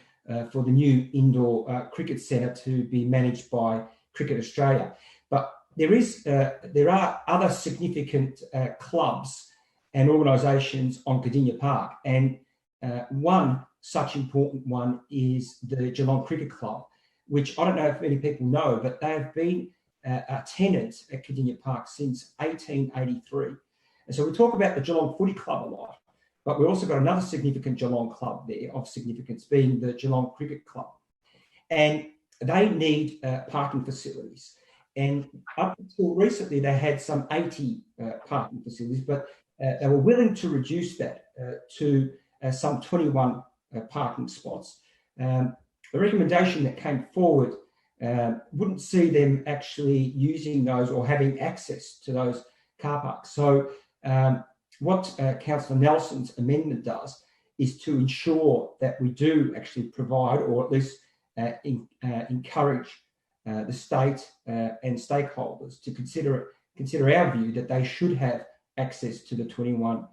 Speaker 4: for the new indoor cricket centre to be managed by Cricket Australia. But there are other significant clubs and organisations on Cardini Park, and one such important one is the Geelong Cricket Club, which I don't know if many people know, but they have been a tenant at Cardini Park since 1883. And so we talk about the Geelong Footy Club a lot, but we've also got another significant Geelong club there of significance, being the Geelong Cricket Club. And they need parking facilities. And up until recently, they had some 80 parking facilities, but they were willing to reduce that to some 21 parking spots. The recommendation that came forward wouldn't see them actually using those or having access to those car parks. So what Councillor Nelson's amendment does is to ensure that we do actually provide, or at least encourage the state and stakeholders to consider our view that they should have access to the 21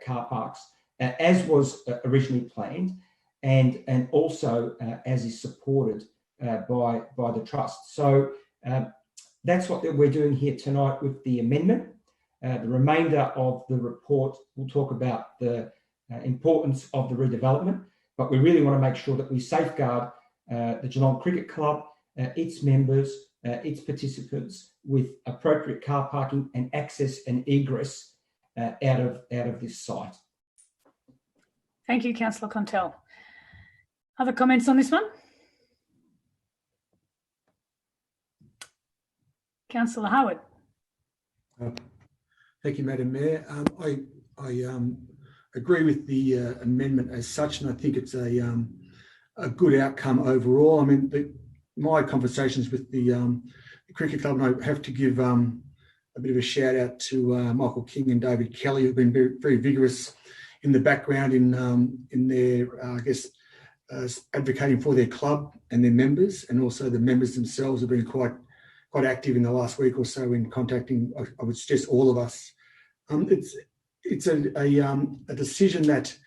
Speaker 4: car parks as was originally planned, and also as is supported by the trust. So that's what we're doing here tonight with the amendment. The remainder of the report will talk about the importance of the redevelopment, but we really want to make sure that we safeguard the Geelong Cricket Club, its members, its participants, with appropriate car parking and access and egress out of this site.
Speaker 1: Thank you, Councillor Contell. Other comments on this one? Councillor Howard.
Speaker 13: Thank you, Madam Mayor. I agree with the amendment as such, and I think it's a good outcome overall. I mean, my conversations with the Cricket Club, and I have to give a bit of a shout out to Michael King and David Kelly, who've been very, very vigorous in the background in their, advocating for their club and their members, and also the members themselves have been quite active in the last week or so in contacting, I would suggest, all of us. It's a decision that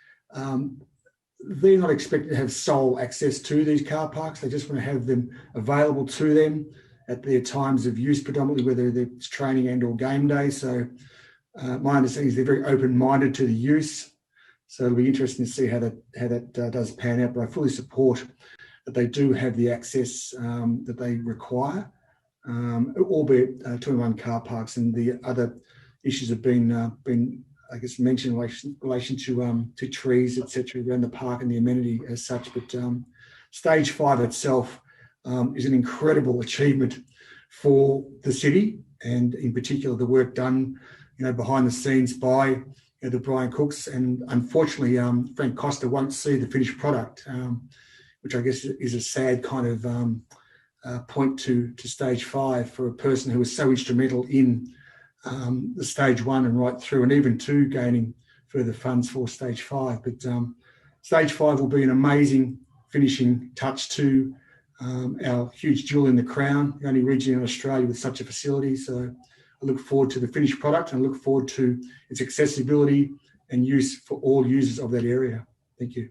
Speaker 13: they're not expected to have sole access to these car parks. They just want to have them available to them at their times of use, predominantly whether it's training and or game day. So my understanding is they're very open-minded to the use. So it'll be interesting to see how that does pan out. But I fully support that they do have the access that they require, albeit 21 car parks, and the other issues have been I guess mentioned in relation to trees, etc., around the park and the amenity as such. But Stage 5 itself is an incredible achievement for the city, and in particular the work done, behind the scenes by the Brian Cooks, and unfortunately Frank Costa won't see the finished product, which I guess is a sad kind of point to Stage 5 for a person who was so instrumental in the stage 1 and right through, and even 2 gaining further funds for stage 5. But stage 5 will be an amazing finishing touch to our huge jewel in the crown, the only region in Australia with such a facility. So I look forward to the finished product, and I look forward to its accessibility and use for all users of that area. Thank you.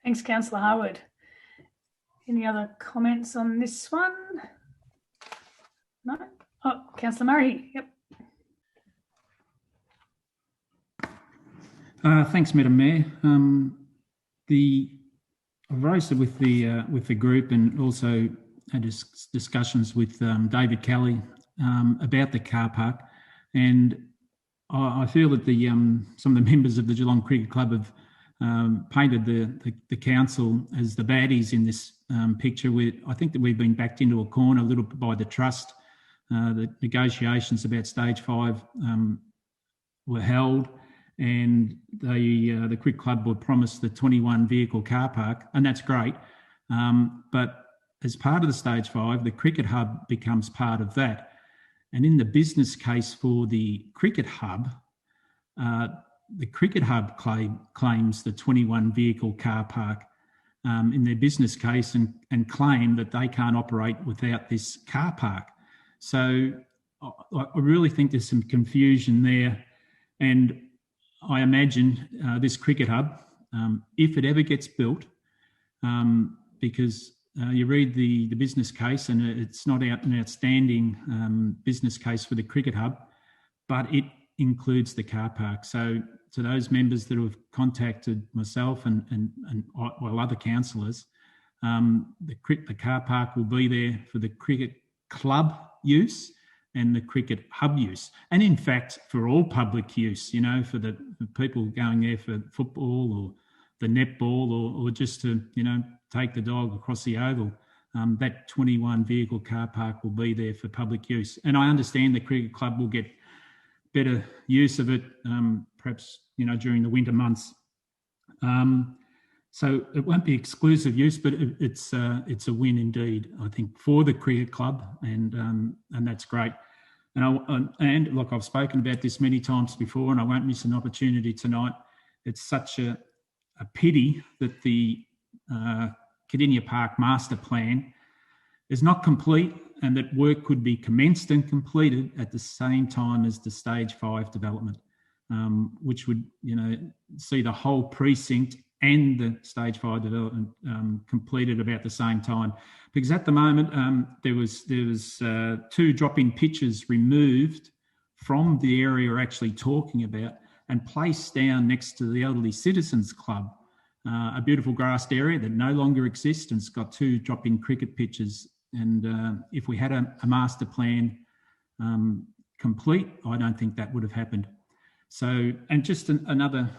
Speaker 1: Thanks, Councillor Harwood. Any other comments on this one? No? Oh, Councillor Murray. Yep.
Speaker 11: Thanks, Madam Mayor. I've raised it with the group, and also had discussions with David Kelly about the car park, and I feel that some of the members of the Geelong Cricket Club have painted the council as the baddies in this picture. I think that we've been backed into a corner a little bit by the trust. The negotiations about stage 5 were held, and the Cricket Club were promised the 21 vehicle car park, and that's great. But as part of the stage 5, the cricket hub becomes part of that. And in the business case for the cricket hub claims the 21 vehicle car park in their business case, and claim that they can't operate without this car park. So I really think there's some confusion there. And I imagine this cricket hub, if it ever gets built, because you read the business case, and it's not an outstanding business case for the cricket hub, but it includes the car park. So to those members that have contacted myself and other councillors, the car park will be there for the cricket club use and the cricket hub use, and in fact for all public use, for the people going there for football or the netball, or just to take the dog across the oval. That 21 vehicle car park will be there for public use, and I understand the cricket club will get better use of it, perhaps during the winter months. So it won't be exclusive use, but it's a win indeed, I think, for the cricket club, and that's great. And look, I've spoken about this many times before, and I won't miss an opportunity tonight. It's such a pity that the Cardini Park master plan is not complete, and that work could be commenced and completed at the same time as the stage 5 development, which would see the whole precinct and the stage 5 development completed about the same time. Because at the moment there was 2 drop-in pitches removed from the area we're actually talking about and placed down next to the Elderly Citizens Club, a beautiful grassed area that no longer exists, and it's got 2 drop-in cricket pitches. And if we had a master plan complete, I don't think that would have happened. So, and just another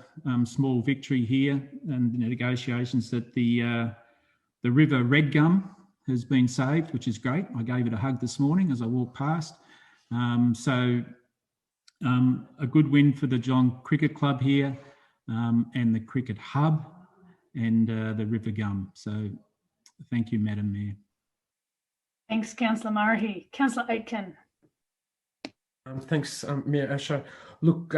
Speaker 11: small victory here, and the negotiations, that the River Red Gum has been saved, which is great. I gave it a hug this morning as I walked past. So a good win for the Geelong Cricket Club here, and the Cricket Hub, and the River Gum. So thank you, Madam Mayor.
Speaker 1: Thanks, Councillor Murahi. Councillor Aitken.
Speaker 9: Thanks, Mayor Asher. Look,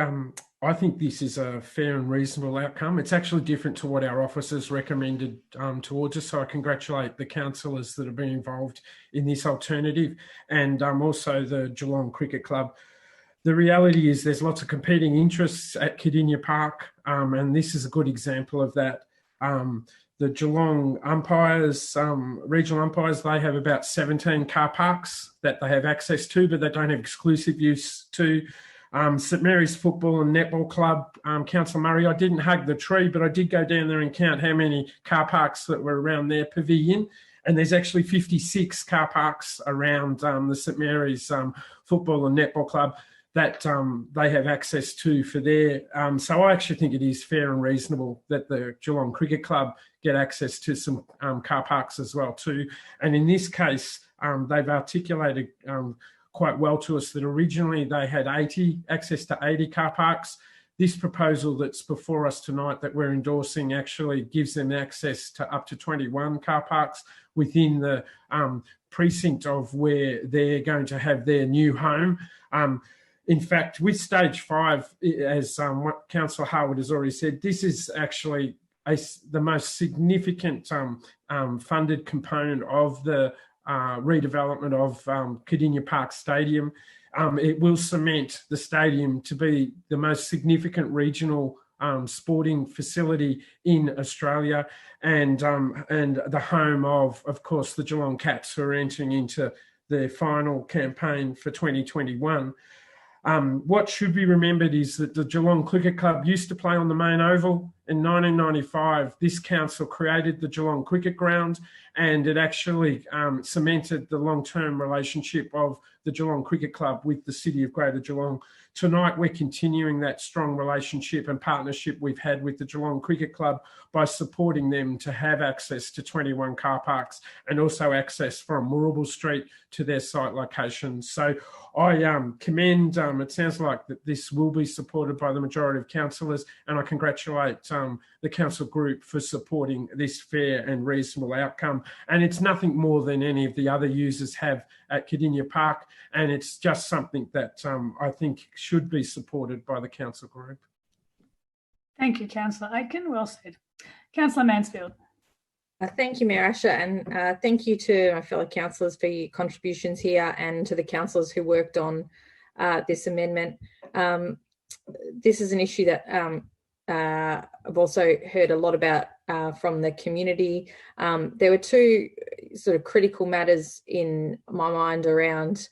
Speaker 9: I think this is a fair and reasonable outcome. It's actually different to what our officers recommended towards us, so I congratulate the councillors that have been involved in this alternative, and also the Geelong Cricket Club. The reality is there's lots of competing interests at Cardini Park, and this is a good example of that. The Geelong umpires, regional umpires, they have about 17 car parks that they have access to, but they don't have exclusive use to. St Mary's Football and Netball Club, Councillor Murray, I didn't hug the tree, but I did go down there and count how many car parks that were around their pavilion. And there's actually 56 car parks around the St Mary's Football and Netball Club that they have access to for their. So I actually think it is fair and reasonable that the Geelong Cricket Club get access to some car parks as well too. And in this case, they've articulated quite well to us that originally they had access to 80 car parks. this proposal that's before us tonight that we're endorsing actually gives them access to up to 21 car parks within the precinct of where they're going to have their new home. In fact, with stage 5, as what Councillor Harwood has already said, this is actually the most significant funded component of the redevelopment of Cardini Park Stadium. It will cement the stadium to be the most significant regional sporting facility in Australia, and the home of course, the Geelong Cats, who are entering into their final campaign for 2021. What should be remembered is that the Geelong Cricket Club used to play on the main oval. In 1995, this council created the Geelong Cricket Ground, and it actually cemented the long-term relationship of the Geelong Cricket Club with the City of Greater Geelong. Tonight, we're continuing that strong relationship and partnership we've had with the Geelong Cricket Club by supporting them to have access to 21 car parks and also access from Moorabool Street to their site locations. So I commend, it sounds like that this will be supported by the majority of councillors, and I congratulate the council group for supporting this fair and reasonable outcome. And it's nothing more than any of the other users have at Cardini Park, and it's just something that I think should be supported by the council group.
Speaker 1: Thank you, Councillor Aitken. Well said. Councillor Mansfield.
Speaker 10: Thank you, Mayor Asher, and thank you to my fellow councillors for your contributions here, and to the councillors who worked on this amendment. This is an issue that I've also heard a lot about from the community. There were two sort of critical matters in my mind around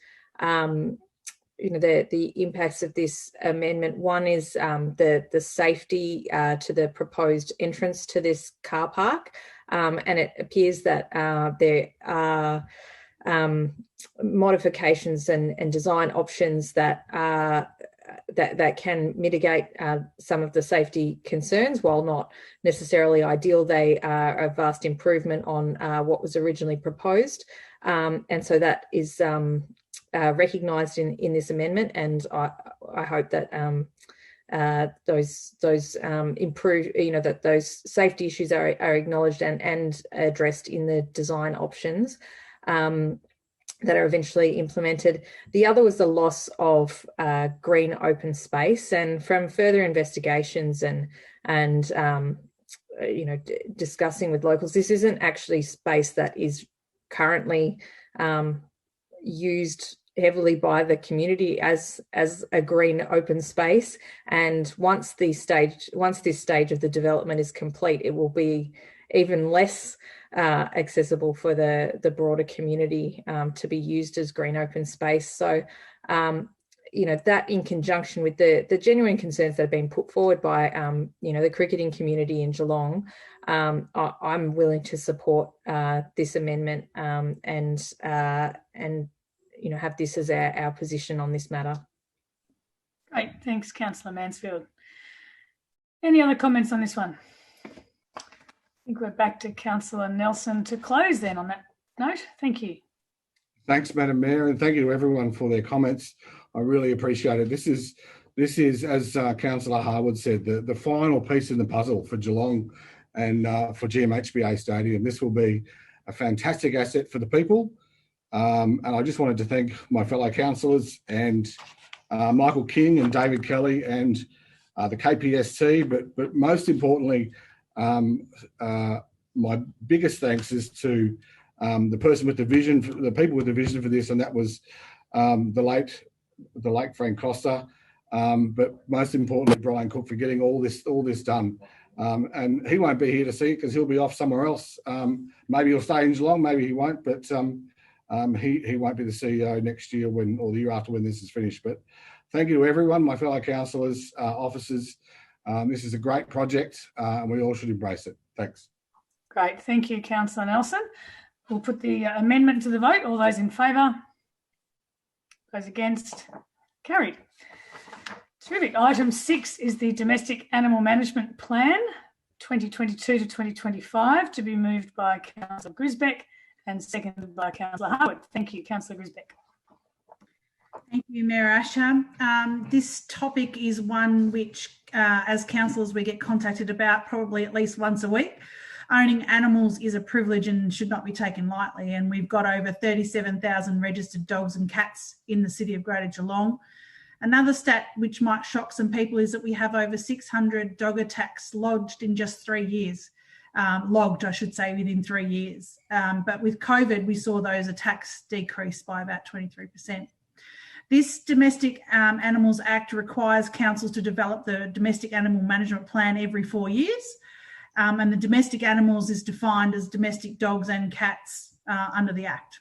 Speaker 10: the impacts of this amendment. One is the safety to the proposed entrance to this car park, and it appears that there are modifications and design options that that can mitigate some of the safety concerns. While not necessarily ideal, they are a vast improvement on what was originally proposed, and so that is recognised in this amendment, and I hope that those improve, that those safety issues are acknowledged and addressed in the design options that are eventually implemented. The other was the loss of green open space, and from further investigations and discussing with locals, this isn't actually space that is currently used heavily by the community as a green open space, and once this stage of the development is complete, it will be even less accessible for the broader community to be used as green open space. So that in conjunction with the genuine concerns that have been put forward by the cricketing community in Geelong, I'm willing to support this amendment and have this as our position on this matter.
Speaker 1: Great, thanks, Councillor Mansfield. Any other comments on this one? I think we're back to Councillor Nelson to close then on that note. Thank you.
Speaker 12: Thanks, Madam Mayor, and thank you to everyone for their comments. I really appreciate it. This is as Councillor Harwood said, the final piece in the puzzle for Geelong and for GMHBA Stadium. This will be a fantastic asset for the people. And I just wanted to thank my fellow councillors and Michael King and David Kelly and the KPST, but most importantly, my biggest thanks is to the person with the vision, the people with the vision for this, and that was the late Frank Costa, but most importantly Brian Cook, for getting all this done. And he won't be here to see it because he'll be off somewhere else. Maybe he'll stay in Geelong, maybe he won't, but he won't be the CEO next year or the year after when this is finished. But thank you to everyone, my fellow councillors, officers. This is a great project and we all should embrace it. Thanks.
Speaker 1: Great, thank you, Councillor Nelson. We'll put the amendment to the vote. All those in favour? Those against? Carried. Terrific. Item 6 is the Domestic Animal Management Plan 2022 to 2025, to be moved by Councillor Grisbeck and seconded by Councillor Harwood. Thank you, Councillor Grisbeck.
Speaker 2: Thank you, Mayor Asher. This topic is one which, as councillors, we get contacted about probably at least once a week. Owning animals is a privilege and should not be taken lightly. And we've got over 37,000 registered dogs and cats in the city of Greater Geelong. Another stat which might shock some people is that we have over 600 dog attacks lodged in just 3 years. Logged, I should say, within 3 years. But with COVID, we saw those attacks decrease by about 23%. This Domestic Animals Act requires councils to develop the Domestic Animal Management Plan every 4 years. And the domestic animals is defined as domestic dogs and cats under the Act.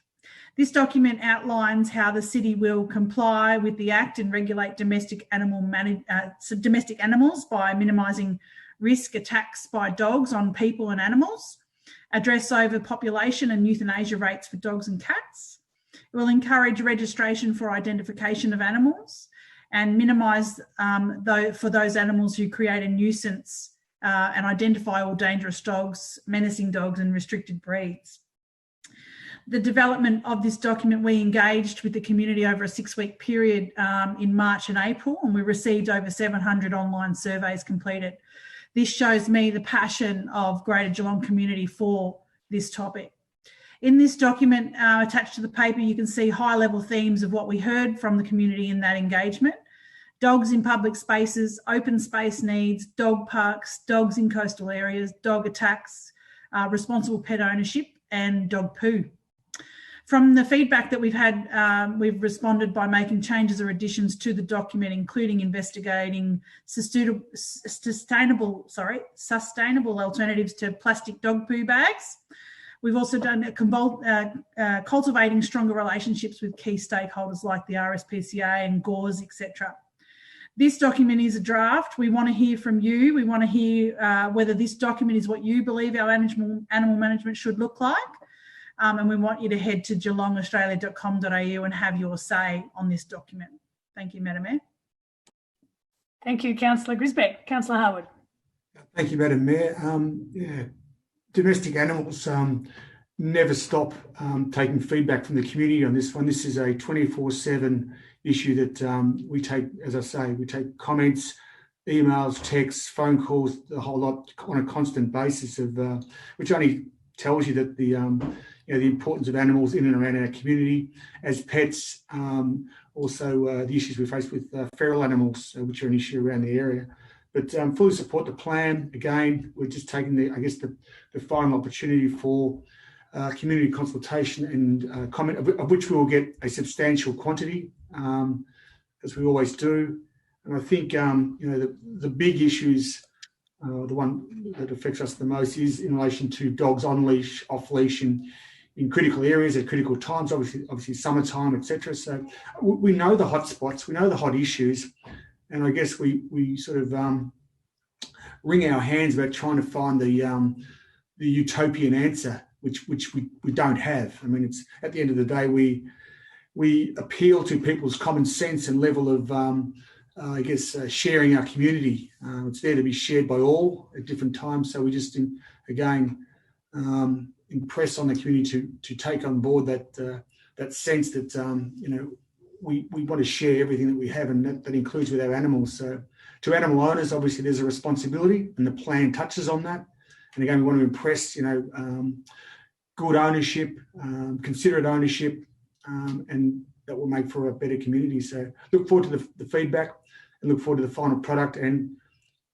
Speaker 2: This document outlines how the city will comply with the Act and regulate domestic animals by minimising risk attacks by dogs on people and animals, address overpopulation and euthanasia rates for dogs and cats. It will encourage registration for identification of animals and minimise for those animals who create a nuisance and identify all dangerous dogs, menacing dogs and restricted breeds. The development of this document, we engaged with the community over a 6-week period in March and April, and we received over 700 online surveys completed. This shows me the passion of Greater Geelong community for this topic. In this document attached to the paper, you can see high-level themes of what we heard from the community in that engagement. Dogs in public spaces, open space needs, dog parks, dogs in coastal areas, dog attacks, responsible pet ownership and dog poo. From the feedback that we've had, we've responded by making changes or additions to the document, including investigating sustainable alternatives to plastic dog poo bags. We've also done cultivating stronger relationships with key stakeholders like the RSPCA and GORS, etc. This document is a draft. We want to hear from you. We want to hear whether this document is what you believe our animal management should look like. And we want you to head to geelongaustralia.com.au and have your say on this document. Thank you, Madam Mayor.
Speaker 1: Thank you, Councillor Grisbeck. Councillor Harwood.
Speaker 13: Thank you, Madam Mayor. Domestic animals never stop taking feedback from the community on this one. This is a 24/7 issue that we take, as I say, we take comments, emails, texts, phone calls, the whole lot on a constant basis of which only tells you that the importance of animals in and around our community as pets. Also, the issues we face with feral animals, which are an issue around the area. But fully support the plan. Again, we're just taking the final opportunity for community consultation and comment, of which we will get a substantial quantity, as we always do. And I think the big issues, the one that affects us the most, is in relation to dogs on leash, off leash, and in critical areas at critical times. Obviously summertime, etc. So we know the hot spots, we know the hot issues. And I guess we sort of wring our hands about trying to find the utopian answer, which we don't have. I mean, it's at the end of the day, we appeal to people's common sense and level of, sharing our community. It's there to be shared by all at different times. So we just, impress on the community to take on board that sense that, we want to share everything that we have, and that includes with our animals. So to animal owners, obviously there's a responsibility, and the plan touches on that. And again, we want to impress, good ownership, considerate ownership, and that will make for a better community. So look forward to the feedback and look forward to the final product. And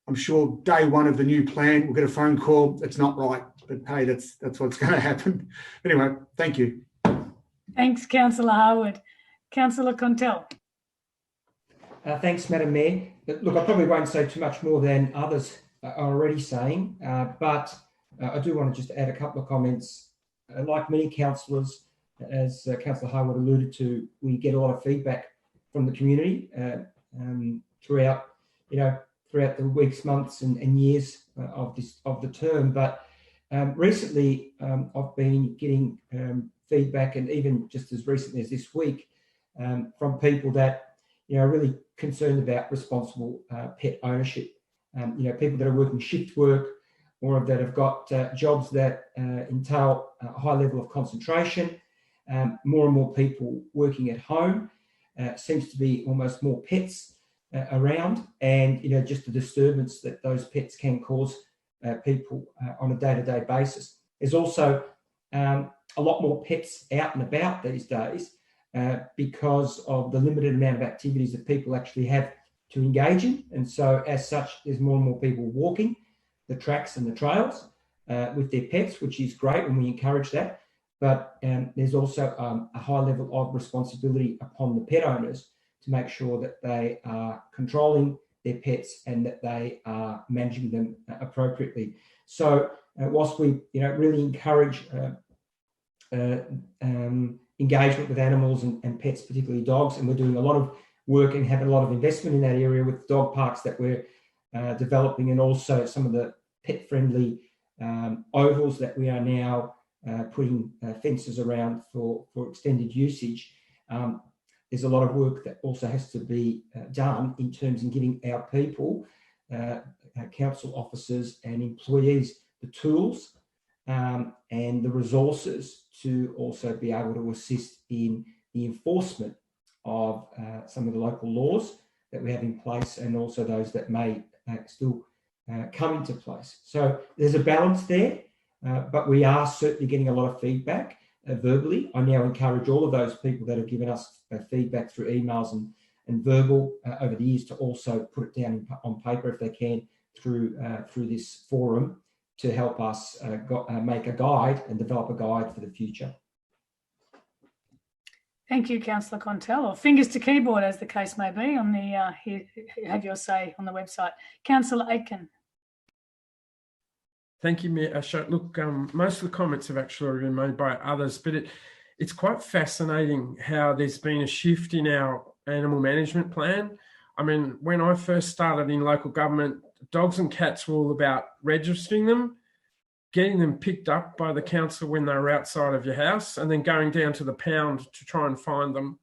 Speaker 13: I'm sure day one of the new plan, we'll get a phone call. That's not right, but hey, that's what's going to happen. Anyway, thank you.
Speaker 1: Thanks, Councillor Harwood. Councillor Contell.
Speaker 4: Thanks, Madam Mayor. Look, I probably won't say too much more than others are already saying, but I do want to just add a couple of comments. Like many councillors, as Councillor Harwood alluded to, we get a lot of feedback from the community throughout the weeks, months, and years of the term. But recently, I've been getting feedback, and even just as recently as this week, from people that are really concerned about responsible pet ownership. People that are working shift work, or that have got jobs that entail a high level of concentration. More and more people working at home, seems to be almost more pets around, and just the disturbance that those pets can cause people on a day-to-day basis. There's also a lot more pets out and about these days because of the limited amount of activities that people actually have to engage in, and so as such there's more and more people walking the tracks and the trails with their pets, which is great, and we encourage that. But there's also a high level of responsibility upon the pet owners to make sure that they are controlling their pets and that they are managing them appropriately. So whilst we really encourage engagement with animals and pets, particularly dogs, and we're doing a lot of work and have a lot of investment in that area with dog parks that we're developing, and also some of the pet-friendly ovals that we are now putting fences around for extended usage. There's a lot of work that also has to be done in terms of giving our people, our council officers and employees, the tools and the resources to also be able to assist in the enforcement of some of the local laws that we have in place, and also those that may still come into place. So there's a balance there, but we are certainly getting a lot of feedback verbally. I now encourage all of those people that have given us feedback through emails and verbal over the years to also put it down on paper if they can through this forum to help us make a guide and develop a guide for the future.
Speaker 1: Thank you, Councillor Contell, or fingers to keyboard as the case may be. On the have your say on the website. Councillor Aitken.
Speaker 9: Thank you, Mayor Asher. Look, most of the comments have actually been made by others, but it's quite fascinating how there's been a shift in our animal management plan. I mean, when I first started in local government, dogs and cats were all about registering them, getting them picked up by the council when they were outside of your house, and then going down to the pound to try and find them.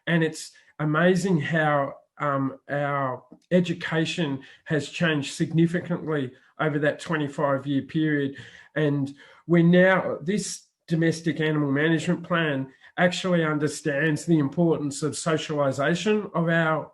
Speaker 9: And it's amazing how our education has changed significantly over that 25-year period. And we're now, this domestic animal management plan actually understands the importance of socialisation of our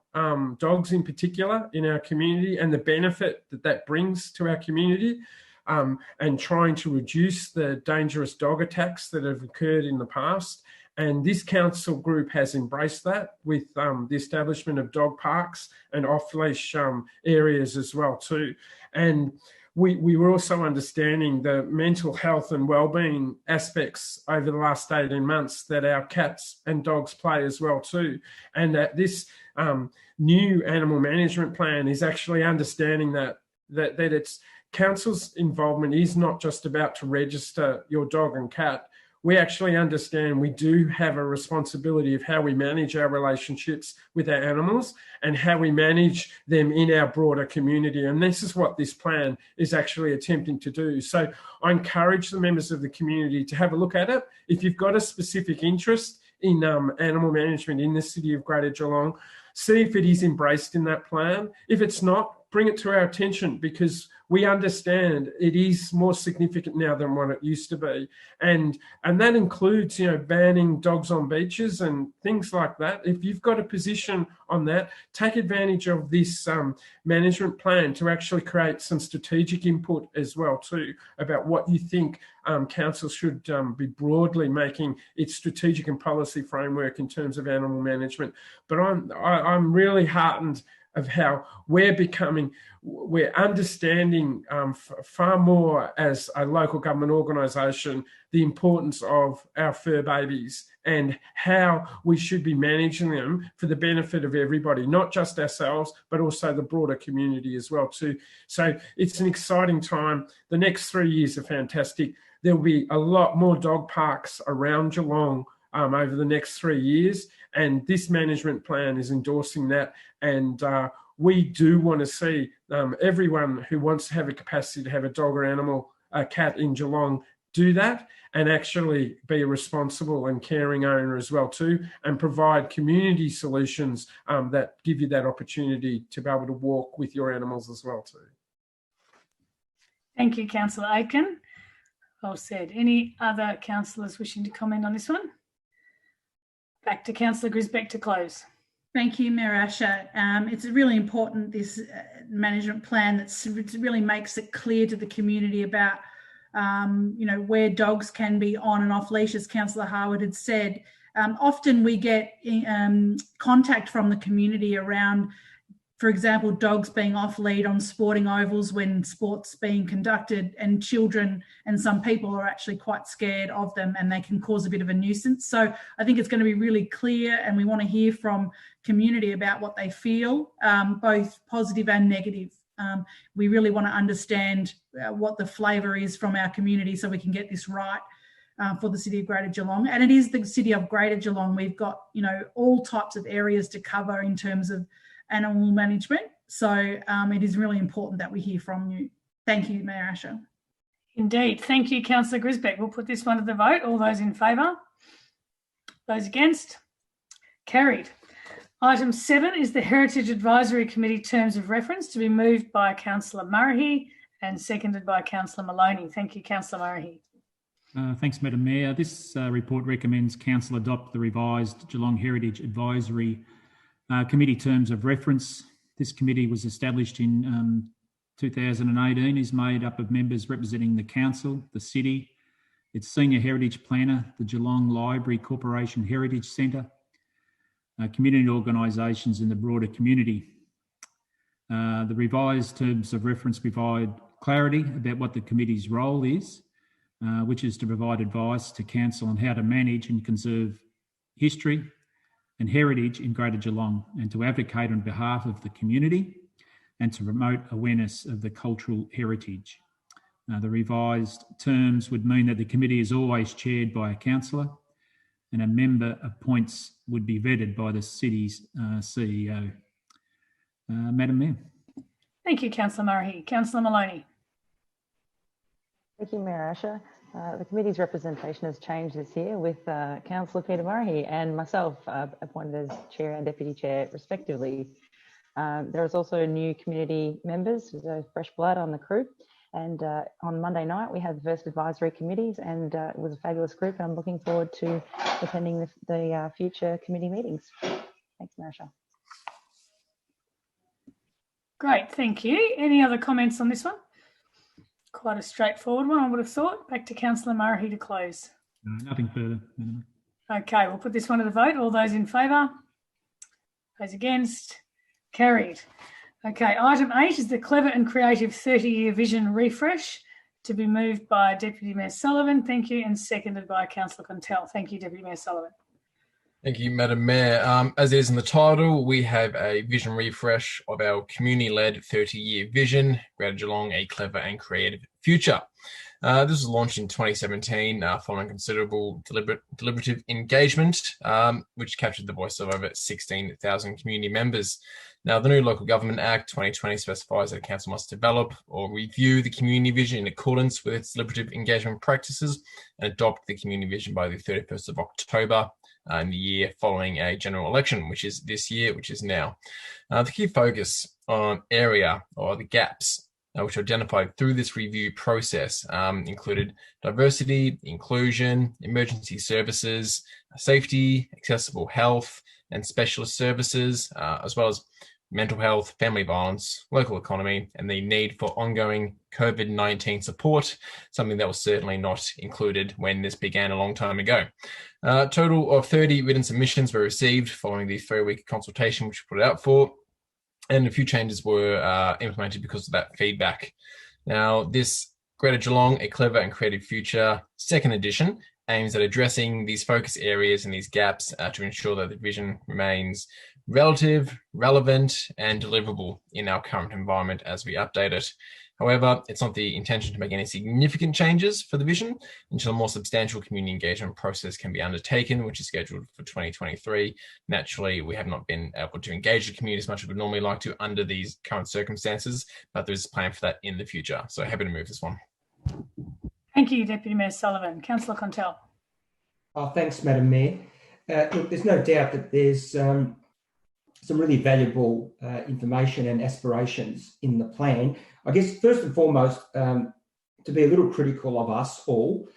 Speaker 9: dogs in particular in our community, and the benefit that that brings to our community, and trying to reduce the dangerous dog attacks that have occurred in the past. And this council group has embraced that with the establishment of dog parks and off-leash areas as well too. And we were also understanding the mental health and wellbeing aspects over the last 18 months that our cats and dogs play as well too. And that this new animal management plan is actually understanding that it's council's involvement is not just about to register your dog and cat. We actually understand we do have a responsibility of how we manage our relationships with our animals and how we manage them in our broader community. And this is what this plan is actually attempting to do. So I encourage the members of the community to have a look at it. If you've got a specific interest in animal management in the city of Greater Geelong, see if it is embraced in that plan. If it's not, bring it to our attention, because we understand it is more significant now than what it used to be. And that includes, banning dogs on beaches and things like that. If you've got a position on that, take advantage of this management plan to actually create some strategic input as well too, about what you think council should be broadly making its strategic and policy framework in terms of animal management. But I'm really heartened of how we're understanding far more as a local government organisation the importance of our fur babies and how we should be managing them for the benefit of everybody, not just ourselves, but also the broader community as well too. So it's an exciting time. The next 3 years are fantastic. There'll be a lot more dog parks around Geelong over the next 3 years, and this management plan is endorsing that. And we do want to see everyone who wants to have a capacity to have a dog or animal, a cat in Geelong, do that and actually be a responsible and caring owner as well too, and provide community solutions that give you that opportunity to be able to walk with your animals as well too.
Speaker 1: Thank you, Councillor Aitken. Well said. Any other councillors wishing to comment on this one? Back to Councillor Grisbeck to close.
Speaker 2: Thank you, Mayor Asher. It's really important, this management plan that really makes it clear to the community about, where dogs can be on and off leash, as Councillor Harwood had said. Often we get contact from the community around, for example, dogs being off lead on sporting ovals when sport's being conducted, and children and some people are actually quite scared of them and they can cause a bit of a nuisance. So I think it's going to be really clear, and we want to hear from community about what they feel, both positive and negative. We really want to understand what the flavour is from our community so we can get this right for the City of Greater Geelong. And it is the City of Greater Geelong. We've got, all types of areas to cover in terms of animal management. So it is really important that we hear from you. Thank you, Mayor Asher.
Speaker 1: Indeed. Thank you, Councillor Grisbeck. We'll put this one to the vote. All those in favour? Those against? Carried. Item 7 is the Heritage Advisory Committee Terms of Reference, to be moved by Councillor Murahi and seconded by Councillor Maloney. Thank you, Councillor Murahi.
Speaker 11: Thanks, Madam Mayor. This report recommends Council adopt the revised Geelong Heritage Advisory Committee Terms of Reference. This committee was established in 2018, is made up of members representing the Council, the City, its Senior Heritage Planner, the Geelong Library Corporation Heritage Centre, community organisations and the broader community. The revised Terms of Reference provide clarity about what the committee's role is, which is to provide advice to Council on how to manage and conserve history and heritage in Greater Geelong, and to advocate on behalf of the community and to promote awareness of the cultural heritage. The revised terms would mean that the committee is always chaired by a councillor, and a member appoints would be vetted by the City's CEO. Madam Mayor.
Speaker 1: Thank you, Councillor Murahi. Councillor Maloney.
Speaker 8: Thank you, Mayor Asher. The committee's representation has changed this year, with Councillor Peter Murahi and myself appointed as Chair and Deputy Chair respectively. There is also new community members, so fresh blood on the crew. And on Monday night, we had the first advisory committees, and it was a fabulous group. And I'm looking forward to attending the future committee meetings. Thanks, Mayor Asher.
Speaker 1: Great, thank you. Any other comments on this one? Quite a straightforward one, I would have thought. Back to Councillor Murahi to close.
Speaker 11: Nothing further, Madam Mayor.
Speaker 1: Okay, we'll put this one to the vote. All those in favour? Those against? Carried. Okay, item 8 is the Clever and Creative 30-Year Vision Refresh, to be moved by Deputy Mayor Sullivan. Thank you, and seconded by Councillor Contell. Thank you, Deputy Mayor Sullivan.
Speaker 6: Thank you, Madam Mayor. As it is in the title, we have a vision refresh of our community-led 30-year vision, Greater Geelong, a clever and creative future. This was launched in 2017 following considerable deliberative engagement, which captured the voice of over 16,000 community members. Now, the new Local Government Act 2020 specifies that a council must develop or review the community vision in accordance with its deliberative engagement practices and adopt the community vision by the 31st of October in the year following a general election, which is this year, which is now. The key focus on area, or the gaps, which were identified through this review process, included diversity, inclusion, emergency services, safety, accessible health and specialist services, as well as mental health, family violence, local economy, and the need for ongoing COVID-19 support, something that was certainly not included when this began a long time ago. A total of 30 written submissions were received following the 3-week consultation, which we put it out for, and a few changes were implemented because of that feedback. Now, this Greater Geelong, a Clever and Creative Future second edition aims at addressing these focus areas and these gaps to ensure that the vision remains relative, relevant, and deliverable in our current environment as we update it. However, it's not the intention to make any significant changes for the vision until a more substantial community engagement process can be undertaken, which is scheduled for 2023. Naturally, we have not been able to engage the community as much as we'd normally like to under these current circumstances, but there's a plan for that in the future. So happy to move this one.
Speaker 1: Thank you, Deputy Mayor Sullivan. Councillor Contell.
Speaker 4: Thanks, Madam Mayor. Look, there's no doubt that there's some really valuable information and aspirations in the plan. I guess first and foremost, to be a little critical of us all,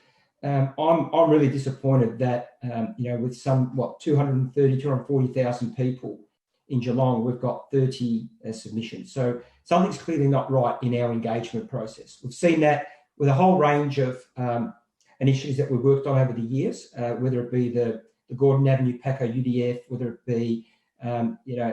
Speaker 4: I'm really disappointed that with some 240,000 people in Geelong, we've got 30 submissions. So something's clearly not right in our engagement process. We've seen that with a whole range of initiatives that we've worked on over the years, whether it be the Gordon Avenue Paco UDF, whether it be the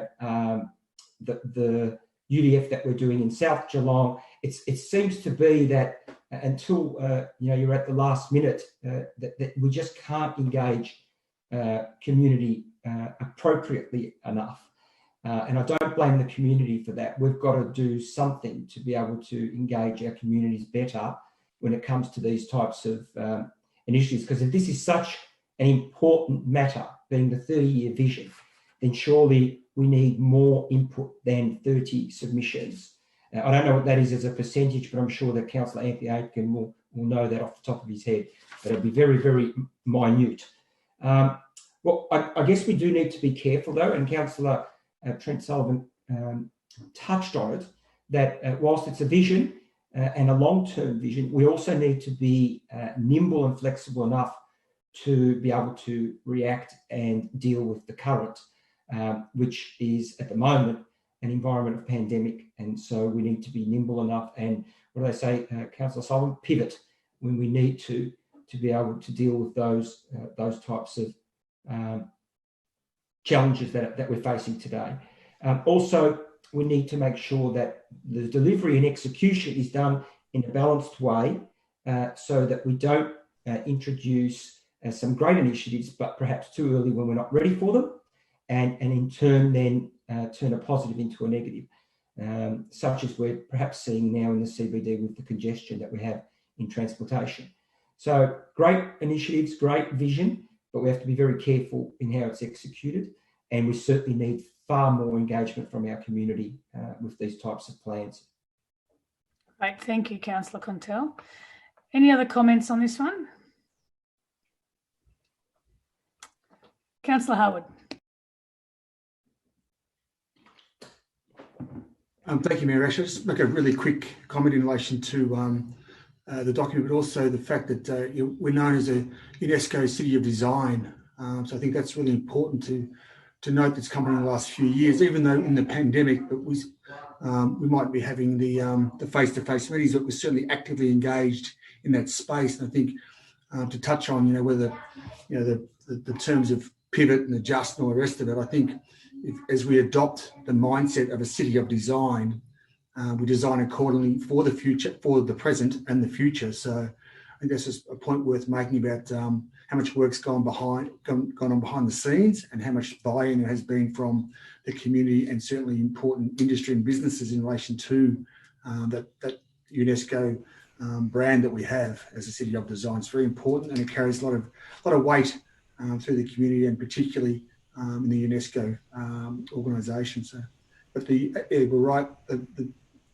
Speaker 4: UDF that we're doing in South Geelong. It seems to be that until you're at the last minute, that we just can't engage community appropriately enough. And I don't blame the community for that. We've got to do something to be able to engage our communities better when it comes to these types of initiatives. Because if this is such an important matter, being the 30-year vision, then surely we need more input than 30 submissions. I don't know what that is as a percentage, but I'm sure that Councillor Anthony Aitken will know that off the top of his head. But it'll be very, very minute. Well, I guess we do need to be careful, though, and Councillor Trent Sullivan touched on it, that whilst it's a vision and a long-term vision, we also need to be nimble and flexible enough to be able to react and deal with the current, which is at the moment an environment of pandemic. And so we need to be nimble enough and, what do they say, Councillor Sullivan, pivot when we need to be able to deal with those types of challenges that we're facing today. Also, we need to make sure that the delivery and execution is done in a balanced way, so that we don't introduce some great initiatives, but perhaps too early when we're not ready for them, and in turn then turn a positive into a negative, such as we're perhaps seeing now in the CBD with the congestion that we have in transportation. So great initiatives, great vision, but we have to be very careful in how it's executed, and we certainly need far more engagement from our community with these types of plans.
Speaker 1: Right, thank you, Councillor Contell. Any other comments on this one? Councillor Harwood.
Speaker 13: Thank you, Mayor Asher. Just make a really quick comment in relation to the document, but also the fact that we're known as a UNESCO City of Design. So I think that's really important to note that's come in the last few years, even though in the pandemic, but we might be having the face-to-face meetings, but we're certainly actively engaged in that space. And I think to touch on, whether, the terms of pivot and adjust and all the rest of it, I think as we adopt the mindset of a city of design, we design accordingly for the future, for the present and the future. So I think that's just a point worth making about how much work's gone on behind the scenes and how much buy-in there has been from the community and certainly important industry and businesses in relation to that UNESCO brand that we have as a city of design. It's very important, and it carries a lot of weight through the community, and particularly in the UNESCO organisation. So, but we're right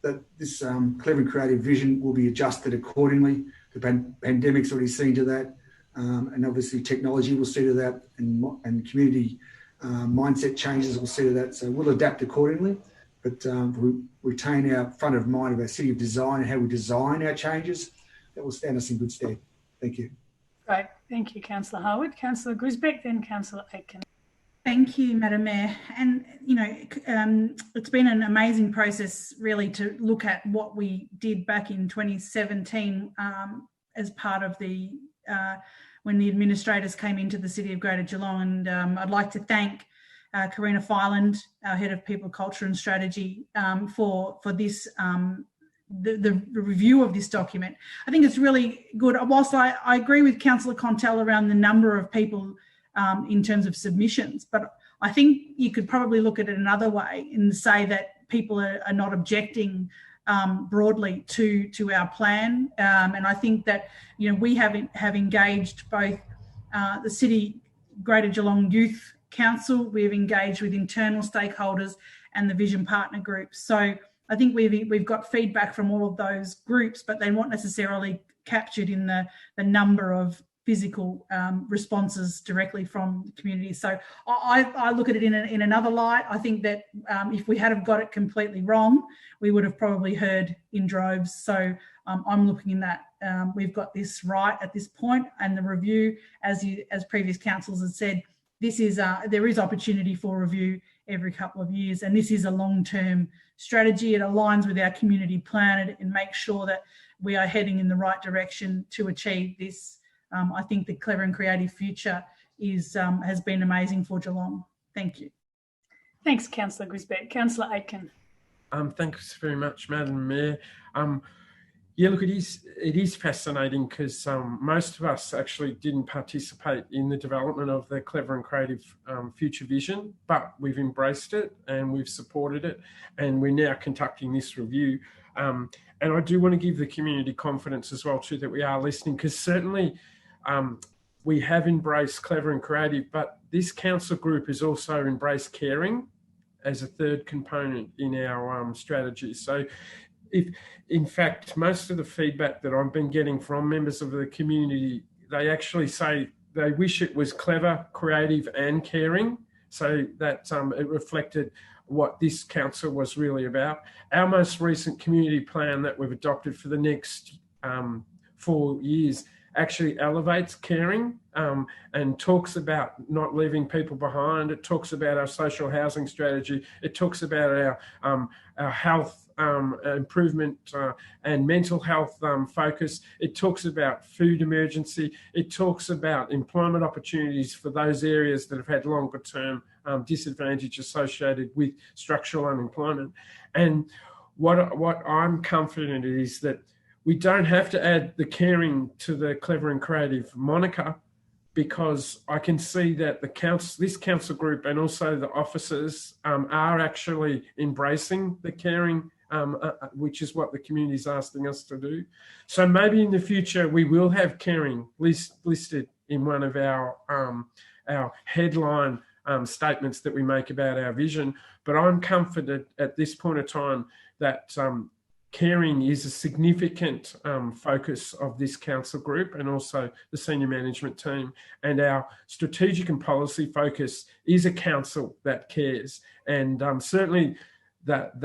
Speaker 13: that this clever and creative vision will be adjusted accordingly. The pandemic's already seen to that, and obviously technology will see to that, and community mindset changes will see to that. So we'll adapt accordingly, but we retain our front of mind of our city of design and how we design our changes. That will stand us in good stead. Thank you.
Speaker 1: Great, thank you, Councillor Harwood. Councillor Grisbeck, then Councillor Aitken.
Speaker 2: Thank you, Madam Mayor. And, it's been an amazing process really to look at what we did back in 2017 as part of when the administrators came into the City of Greater Geelong. And I'd like to thank Karina Filand, our Head of People, Culture and Strategy, for this, the review of this document. I think it's really good. Whilst I agree with Councillor Contell around the number of people in terms of submissions, but I think you could probably look at it another way and say that people are not objecting broadly to our plan, and I think that we have engaged both the City Greater Geelong Youth Council, we've engaged with internal stakeholders and the Vision Partner groups. So I think we've got feedback from all of those groups, but they weren't necessarily captured in the number of physical responses directly from the community. So I look at it in another light. I think that if we had have got it completely wrong, we would have probably heard in droves. So I'm looking in that we've got this right at this point, and the review, as previous councils have said, this is there is opportunity for review every couple of years. And this is a long-term strategy. It aligns with our community plan and makes sure that we are heading in the right direction to achieve this. I think the Clever and Creative Future has been amazing for Geelong. Thank you.
Speaker 1: Thanks, Councillor Grisbeck. Councillor Aitken.
Speaker 9: Thanks very much, Madam Mayor. Yeah, look, it is fascinating because most of us actually didn't participate in the development of the Clever and Creative Future Vision, but we've embraced it and we've supported it, and we're now conducting this review. And I do want to give the community confidence as well too that we are listening, because certainly we have embraced Clever and Creative, but this council group has also embraced caring as a third component in our strategy. So in fact, most of the feedback that I've been getting from members of the community, they actually say they wish it was clever, creative and caring, so that it reflected what this council was really about. Our most recent community plan that we've adopted for the next 4 years actually elevates caring and talks about not leaving people behind. It talks about our social housing strategy. It talks about our health improvement and mental health focus. It talks about food emergency. It talks about employment opportunities for those areas that have had longer term disadvantage associated with structural unemployment. And what I'm confident is that we don't have to add the caring to the Clever and Creative moniker, because I can see that this council group and also the officers are actually embracing the caring, which is what the community is asking us to do. So maybe in the future we will have caring listed in one of our headline statements that we make about our vision. But I'm confident at this point of time that caring is a significant focus of this council group and also the senior management team. And our strategic and policy focus is a council that cares. And certainly that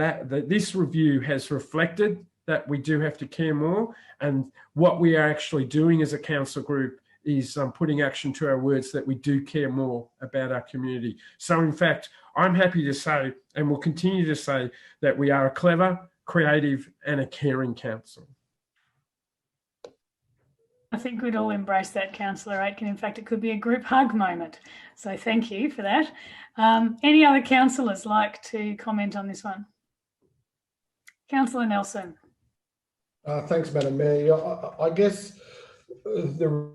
Speaker 9: this review has reflected that we do have to care more. And what we are actually doing as a council group is putting action to our words that we do care more about our community. So in fact, I'm happy to say, and will continue to say, that we are a clever, creative and a caring council.
Speaker 1: I think we'd all embrace that, Councillor Aitken. In fact, it could be a group hug moment. So thank you for that. Any other councillors like to comment on this one? Councillor Nelson.
Speaker 12: Thanks, Madam Mayor. I guess the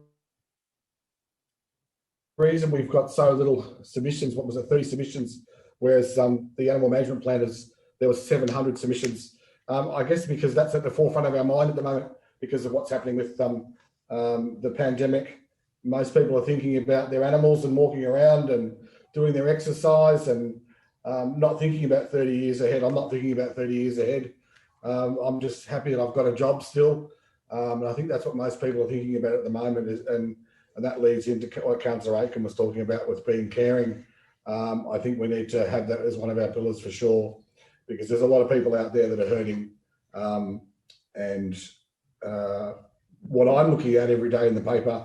Speaker 12: reason we've got so little submissions, what was it, 30 submissions, whereas the animal management plan there was 700 submissions. I guess because that's at the forefront of our mind at the moment because of what's happening with the pandemic. Most people are thinking about their animals and walking around and doing their exercise and not thinking about 30 years ahead. I'm not thinking about 30 years ahead. I'm just happy that I've got a job still. And I think that's what most people are thinking about at the moment. And that leads into what Councillor Aitken was talking about with being caring. I think we need to have that as one of our pillars for sure, because there's a lot of people out there that are hurting. What I'm looking at every day in the paper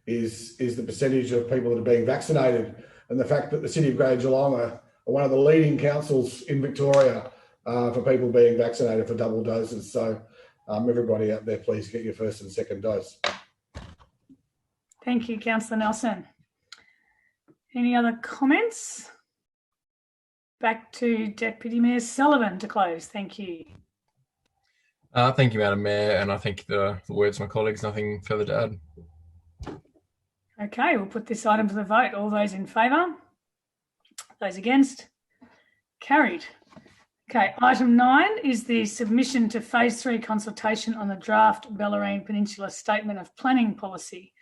Speaker 12: is the percentage of people that are being vaccinated, and the fact that the City of Greater Geelong are one of the leading councils in Victoria for people being vaccinated for double doses. So everybody out there, please get your first and second dose.
Speaker 1: Thank you, Councillor Nelson. Any other comments? Back to Deputy Mayor Sullivan to close. Thank you.
Speaker 6: Thank you, Madam Mayor, and I think the words of my colleagues, nothing further to add.
Speaker 1: Okay, we'll put this item to the vote. All those in favour? Those against? Carried. Okay, item 9 is the submission to Phase 3 consultation on the draft Bellarine Peninsula Statement of Planning Policy.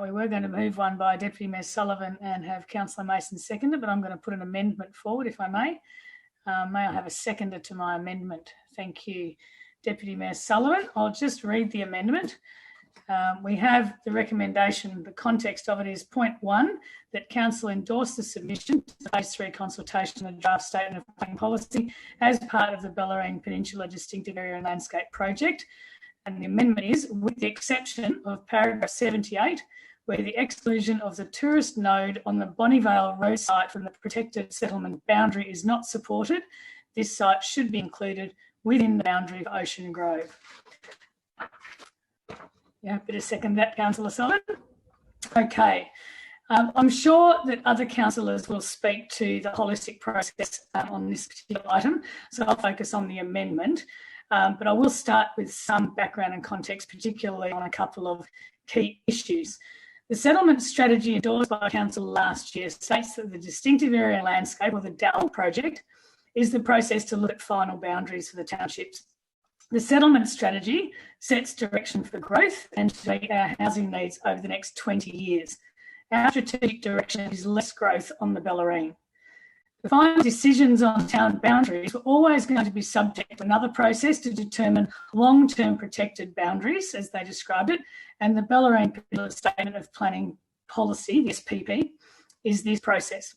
Speaker 1: We were going to move one by Deputy Mayor Sullivan and have Councillor Mason second it, but I'm going to put an amendment forward if I may. May I have a seconder to my amendment? Thank you, Deputy Mayor Sullivan. I'll just read the amendment. We have the recommendation, the context of it is point 1, that Council endorse the submission to the Phase 3 consultation and draft statement of planning policy as part of the Bellarine Peninsula Distinctive Area and Landscape Project. And the amendment is, with the exception of paragraph 78, where the exclusion of the tourist node on the Bonnievale Road site from the protected settlement boundary is not supported, this site should be included within the boundary of Ocean Grove. You happy to second that, Councillor Sullivan? Okay. I'm sure that other councillors will speak to the holistic process on this particular item, so I'll focus on the amendment. But I will start with some background and context, particularly on a couple of key issues. The settlement strategy endorsed by Council last year states that the distinctive area landscape, or the DAL project, is the process to look at final boundaries for the townships. The settlement strategy sets direction for growth and to meet our housing needs over the next 20 years. Our strategic direction is less growth on the Bellarine. The final decisions on town boundaries were always going to be subject to another process to determine long-term protected boundaries, as they described it, and the Bellarine Particular Statement of Planning Policy, the SPP, is this process.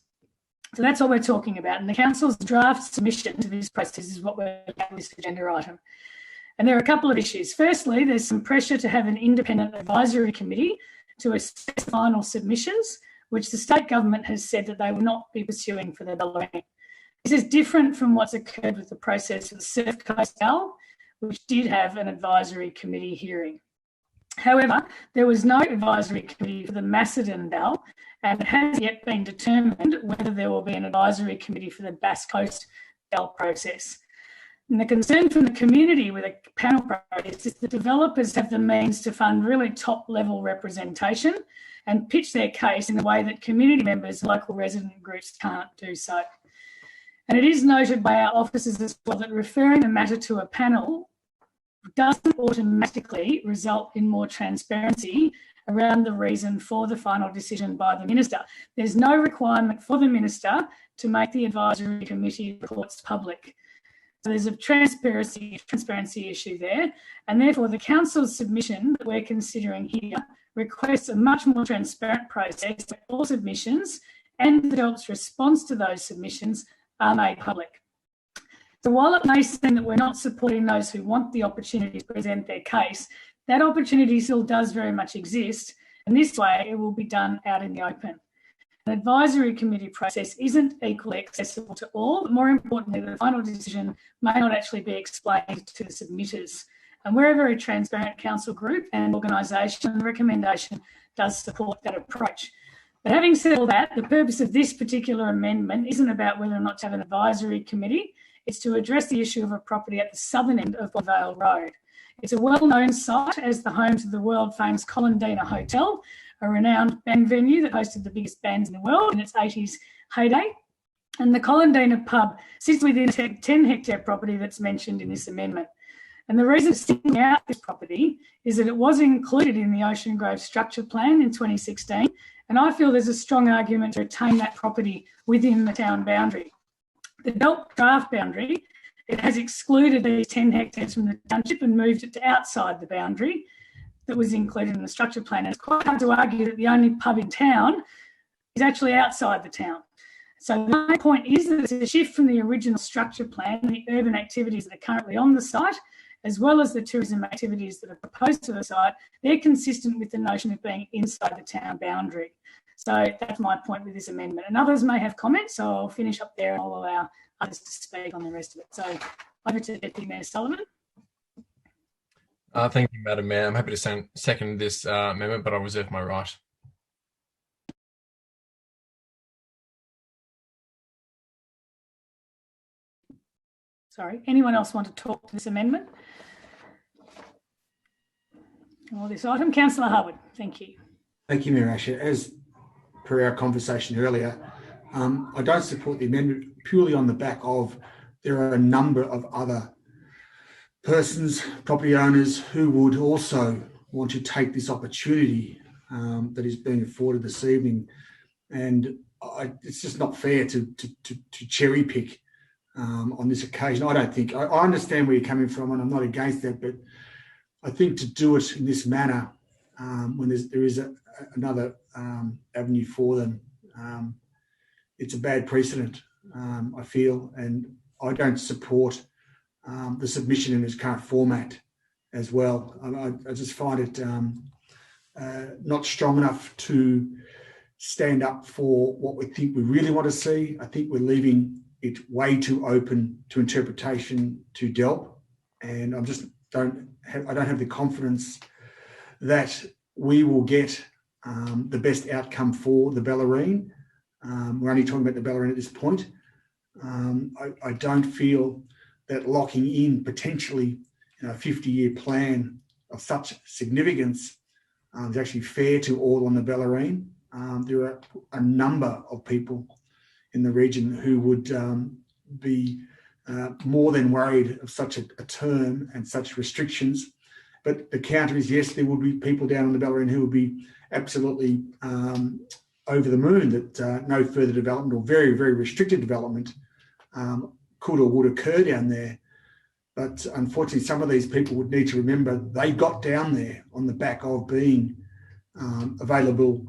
Speaker 1: So that's what we're talking about, and the Council's draft submission to this process is what we're looking at with this agenda item. And there are a couple of issues. Firstly, there's some pressure to have an independent advisory committee to assess final submissions, which the state government has said that they will not be pursuing for the Bellarine. This is different from what's occurred with the process of the Surf Coast DAL, which did have an advisory committee hearing. However, there was no advisory committee for the Macedon DAL, and it hasn't yet been determined whether there will be an advisory committee for the Bass Coast DAL process. And the concern from the community with a panel process is that developers have the means to fund really top-level representation and pitch their case in a way that community members and local resident groups can't do so. And it is noted by our officers as well that referring the matter to a panel doesn't automatically result in more transparency around the reason for the final decision by the Minister. There's no requirement for the Minister to make the advisory committee reports public. So there's a transparency issue there, and therefore the Council's submission that we're considering here requests a much more transparent process where all submissions and the DELP's response to those submissions are made public. So while it may seem that we're not supporting those who want the opportunity to present their case, that opportunity still does very much exist, and this way it will be done out in the open. An advisory committee process isn't equally accessible to all, but more importantly, the final decision may not actually be explained to the submitters. And we're a very transparent council group and organisation, and the recommendation does support that approach. But having said all that, the purpose of this particular amendment isn't about whether or not to have an advisory committee. It's to address the issue of a property at the southern end of Bonnievale Road. It's a well-known site as the home to the world-famous Colindina Hotel, a renowned band venue that hosted the biggest bands in the world in its 80s heyday. And the Colindina pub sits within a 10-hectare property that's mentioned in this amendment. And the reason it's sticking out this property is that it was included in the Ocean Grove Structure Plan in 2016, and I feel there's a strong argument to retain that property within the town boundary. The DELP draft boundary, it has excluded these 10 hectares from the township and moved it to outside the boundary that was included in the structure plan. And it's quite hard to argue that the only pub in town is actually outside the town. So the main point is that it's a shift from the original structure plan and the urban activities that are currently on the site, as well as the tourism activities that are proposed to the site. They're consistent with the notion of being inside the town boundary. So that's my point with this amendment. And others may have comments, so I'll finish up there and I'll allow others to speak on the rest of it. So over to Deputy Mayor Sullivan.
Speaker 6: Thank you, Madam Mayor. I'm happy to second this amendment, but I'll reserve my right.
Speaker 1: Sorry, anyone else want to talk to this amendment? Or this item? Councillor Harwood, thank you.
Speaker 13: Thank you, Mayor Asher. As per our conversation earlier, I don't support the amendment purely on the back of there are a number of other persons, property owners, who would also want to take this opportunity that is being afforded this evening, and it's just not fair to cherry pick on this occasion. I don't think. I understand where you're coming from, and I'm not against that, but I think to do it in this manner when there is another avenue for them, it's a bad precedent, I feel, and I don't support the submission in its current format as well. I just find it not strong enough to stand up for what we think we really want to see. I think we're leaving it way too open to interpretation to DELP, and I don't have the confidence that we will get the best outcome for the Bellarine. We're only talking about the Bellarine at this point. I don't feel that locking in potentially a 50-year plan of such significance is actually fair to all on the Bellarine. There are a number of people in the region who would be more than worried of such a term and such restrictions. But the counter is, yes, there will be people down on the Bellarine who will be absolutely over the moon that no further development or very, very restricted development could or would occur down there. But unfortunately, some of these people would need to remember they got down there on the back of being available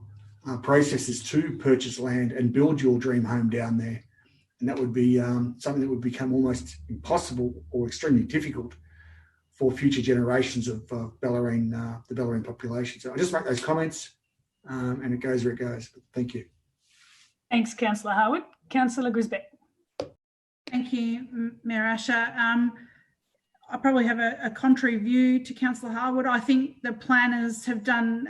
Speaker 13: processes to purchase land and build your dream home down there. And that would be something that would become almost impossible or extremely difficult for future generations of the Bellarine population. So I just make those comments and it goes where it goes. But thank you.
Speaker 1: Thanks, Councillor Harwood. Councillor Grisbeck.
Speaker 2: Thank you, Mayor Asher. I probably have a contrary view to Councillor Harwood. I think the planners have done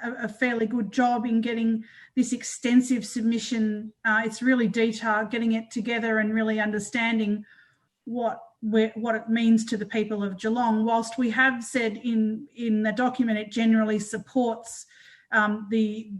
Speaker 2: a fairly good job in getting this extensive submission. It's really detailed, getting it together and really understanding what it means to the people of Geelong. Whilst we have said in the document it generally supports the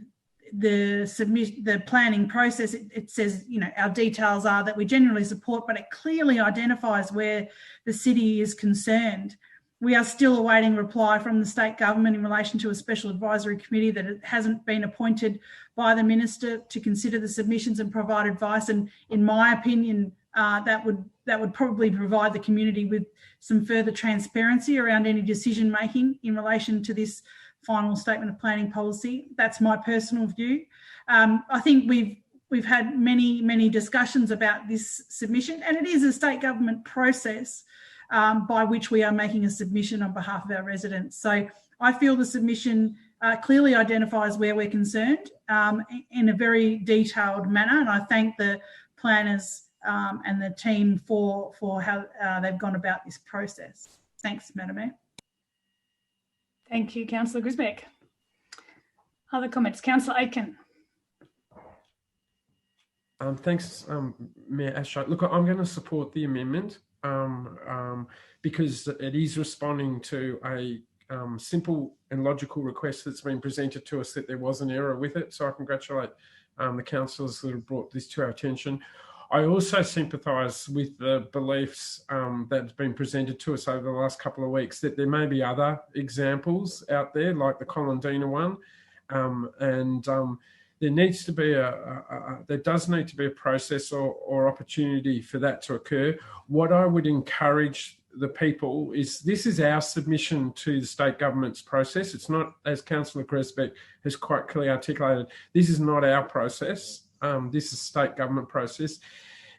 Speaker 2: planning process, it says, our details are that we generally support, but it clearly identifies where the city is concerned. We are still awaiting reply from the state government in relation to a special advisory committee that it hasn't been appointed by the minister to consider the submissions and provide advice. And in my opinion, that would probably provide the community with some further transparency around any decision making in relation to this final statement of planning policy. That's my personal view. I think we've had many discussions about this submission, and it is a state government process by which we are making a submission on behalf of our residents. So I feel the submission clearly identifies where we're concerned in a very detailed manner, and I thank the planners and the team for how they've gone about this process. Thanks, Madam Mayor.
Speaker 1: Thank you, Councillor Grisbeck. Other comments? Councillor Aitken.
Speaker 9: Thanks, Mayor Asher. Look, I'm going to support the amendment because it is responding to a simple and logical request that's been presented to us that there was an error with it. So I congratulate the councillors that have brought this to our attention. I also sympathise with the beliefs that have been presented to us over the last couple of weeks that there may be other examples out there, like the Cardini one, there needs to be there does need to be a process or opportunity for that to occur. What I would encourage the people is this is our submission to the state government's process. It's not, as Councillor Grisbeck has quite clearly articulated, this is not our process. This is state government process.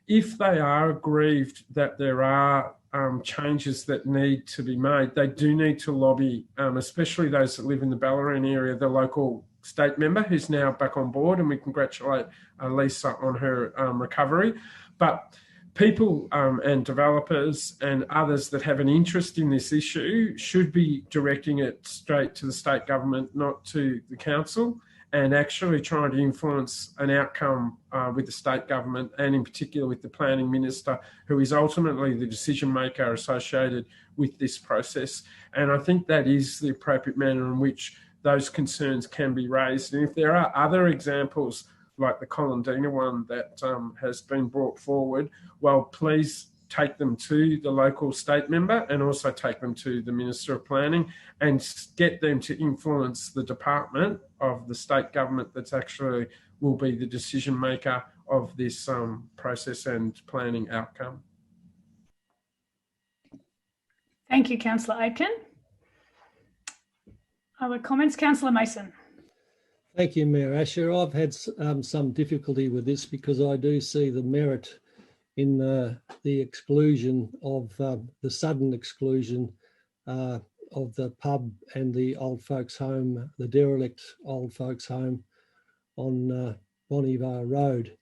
Speaker 9: If they are aggrieved that there are changes that need to be made, they do need to lobby, especially those that live in the Bellarine area, the local state member who's now back on board, and we congratulate Lisa on her recovery. But people and developers and others that have an interest in this issue should be directing it straight to the state government, not to the council, and actually trying to influence an outcome with the state government and in particular with the planning minister, who is ultimately the decision maker associated with this process. And I think that is the appropriate manner in which those concerns can be raised. And if there are other examples like the Cardini one that has been brought forward, well, please take them to the local state member and also take them to the Minister of Planning and get them to influence the department of the state government that's actually will be the decision maker of this process and planning outcome.
Speaker 1: Thank you, Councillor Aitken. Other comments? Councillor Mason.
Speaker 3: Thank you, Mayor Asher. I've had some difficulty with this because I do see the merit in the exclusion of the sudden exclusion the pub and the old folks' home, the derelict old folks' home on Bonneville Road.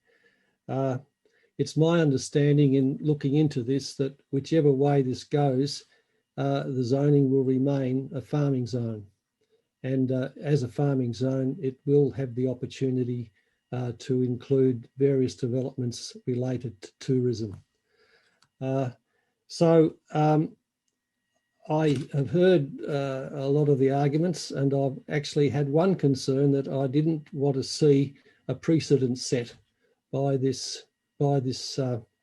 Speaker 3: It's my understanding in looking into this that whichever way this goes, the zoning will remain a farming zone. And as a farming zone, it will have the opportunity to include various developments related to tourism. So I have heard a lot of the arguments, and I've actually had one concern that I didn't want to see a precedent set by this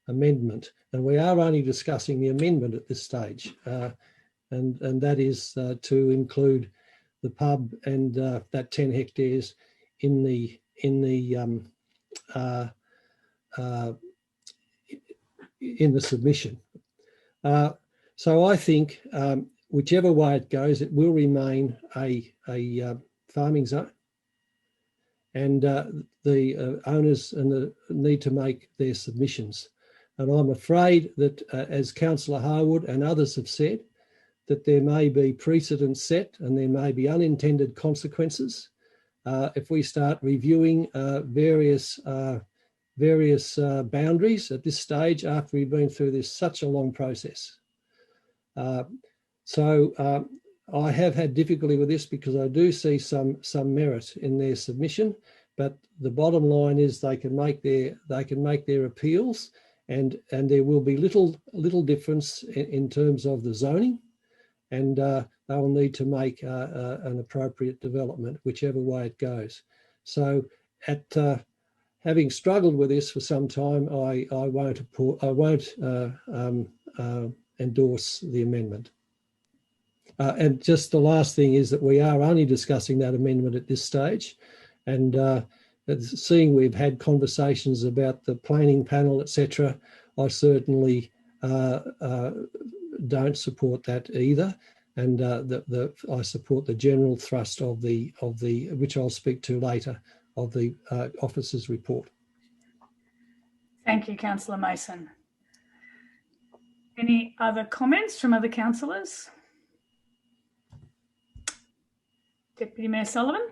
Speaker 3: amendment. And we are only discussing the amendment at this stage, and that is to include the pub and that 10 hectares in the submission. So I think whichever way it goes, it will remain a farming zone, and the owners need to make their submissions. And I'm afraid that, as Councillor Harwood and others have said, that there may be precedent set and there may be unintended consequences if we start reviewing various boundaries at this stage after we've been through this such a long process. So I have had difficulty with this because I do see some merit in their submission, but the bottom line is they can make their appeals, and there will be little difference in terms of the zoning, and they will need to make an appropriate development whichever way it goes. So having struggled with this for some time, I won't endorse the amendment. And just the last thing is that we are only discussing that amendment at this stage, and seeing we've had conversations about the planning panel, etc., I certainly don't support that either, and I support the general thrust of the which I'll speak to later, of the officer's report.
Speaker 1: Thank you, Councillor Mason. Any other comments from other councillors? Deputy Mayor Sullivan.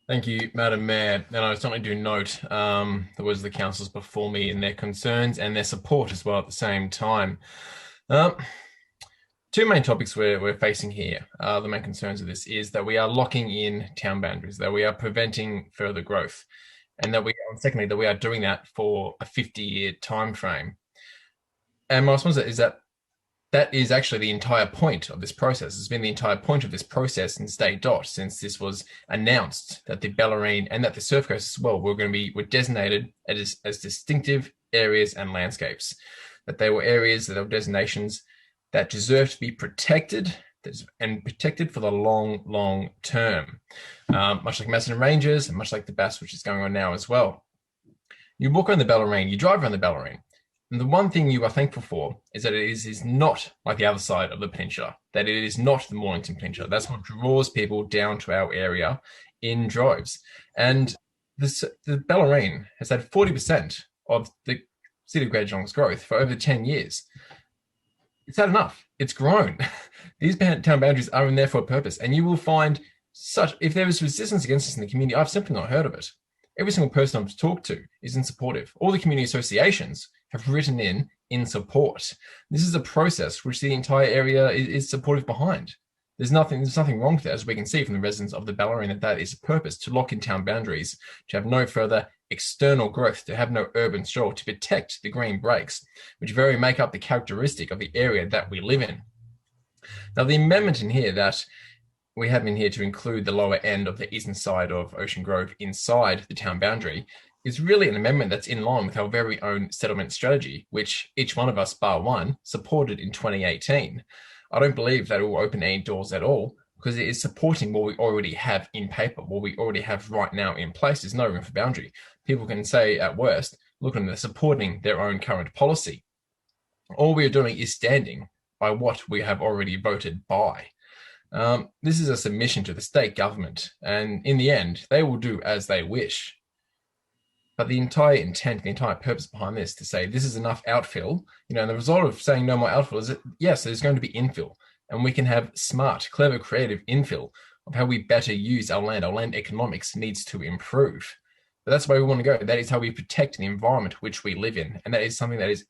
Speaker 6: Thank you, Madam Mayor. And I certainly do note the words of the councillors before me and their concerns and their support as well at the same time. Two main topics we're facing here. The main concerns of this is that we are locking in town boundaries, that we are preventing further growth, and that secondly, that we are doing that for a 50-year time frame. And my response is that is actually the entire point of this process. It's been the entire point of this process since day dot, since this was announced that the Bellarine and that the Surf Coast as well were designated as distinctive areas and landscapes, that they were areas that are designations that deserve to be protected and protected for the long term, much like Macedon Ranges and much like the Bass, which is going on now as well. You walk around the Bellarine, you drive around the Bellarine, and the one thing you are thankful for is that it is not like the other side of the peninsula, that it is not the Mornington Peninsula. That's what draws people down to our area in droves. And the Bellarine has had 40% of the City of Greater Geelong's growth for over 10 years. It's had enough. It's grown. These town boundaries are in there for a purpose. And you will find if there is resistance against this in the community, I've simply not heard of it. Every single person I've talked to is in supportive. All the community associations have written in support. This is a process which the entire area is supportive behind. There's nothing wrong with it, as we can see from the residents of the Bellarine, that is a purpose, to lock in town boundaries, to have no further external growth, to have no urban sprawl, to protect the green breaks, which very make up the characteristic of the area that we live in. Now, the amendment in here that we have in here to include the lower end of the eastern side of Ocean Grove inside the town boundary is really an amendment that's in line with our very own settlement strategy, which each one of us, bar one, supported in 2018. I don't believe that it will open any doors at all, because it is supporting what we already have in paper, what we already have right now in place. There's no room for boundary. People can say at worst, look at them, they're supporting their own current policy. All we are doing is standing by what we have already voted by. This is a submission to the state government, and in the end, they will do as they wish. But the entire intent, the entire purpose behind this to say this is enough outfill, and the result of saying no more outfill is that, yes, there's going to be infill, and we can have smart, clever, creative infill of how we better use our land. Our land economics needs to improve. But that's where we want to go. That is how we protect the environment which we live in. And that is something that is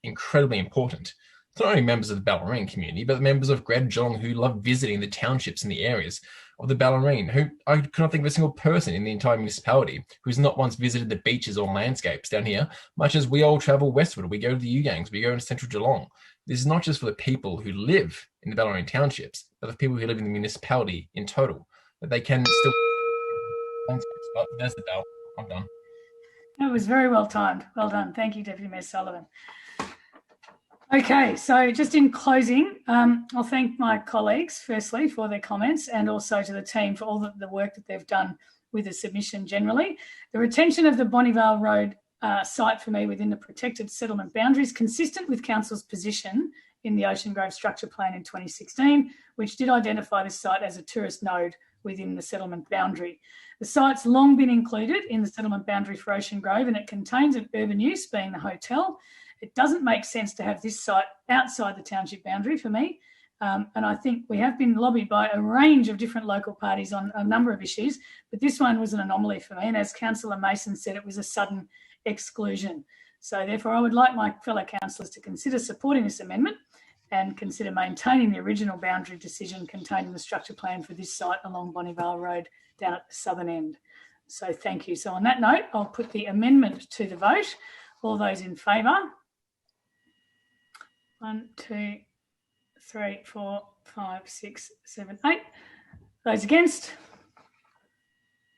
Speaker 6: incredibly important. It's not only members of the Ballerine community, but the members of Greater Geelong who love visiting the townships and the areas of the Ballerine, who I cannot think of a single person in the entire municipality who's not once visited the beaches or landscapes down here, much as we all travel westward. We go to the Ugangs, we go into central Geelong. This is not just for the people who live in the Ballerine townships, but the people who live in the municipality in total, that they can still landscapes. But there's the bell. I'm done.
Speaker 1: That was very well timed. Well done. Thank you, Deputy Mayor Sullivan. Okay, so just in closing, I'll thank my colleagues, firstly, for their comments, and also to the team for all the work that they've done with the submission generally. The retention of the Bonnievale Road site for me within the protected settlement boundaries, consistent with Council's position in the Ocean Grove Structure Plan in 2016, which did identify this site as a tourist node within the settlement boundary. The site's long been included in the settlement boundary for Ocean Grove, and it contains an urban use, being the hotel. It doesn't make sense to have this site outside the township boundary for me. And I think we have been lobbied by a range of different local parties on a number of issues, but this one was an anomaly for me. And as Councillor Mason said, it was a sudden exclusion. So therefore, I would like my fellow councillors to consider supporting this amendment and consider maintaining the original boundary decision contained in the structure plan for this site along Bonnievale Road down at the southern end. So thank you. So on that note, I'll put the amendment to the vote. All those in favour? 1, 2, 3, 4, 5, 6, 7, 8. Those against?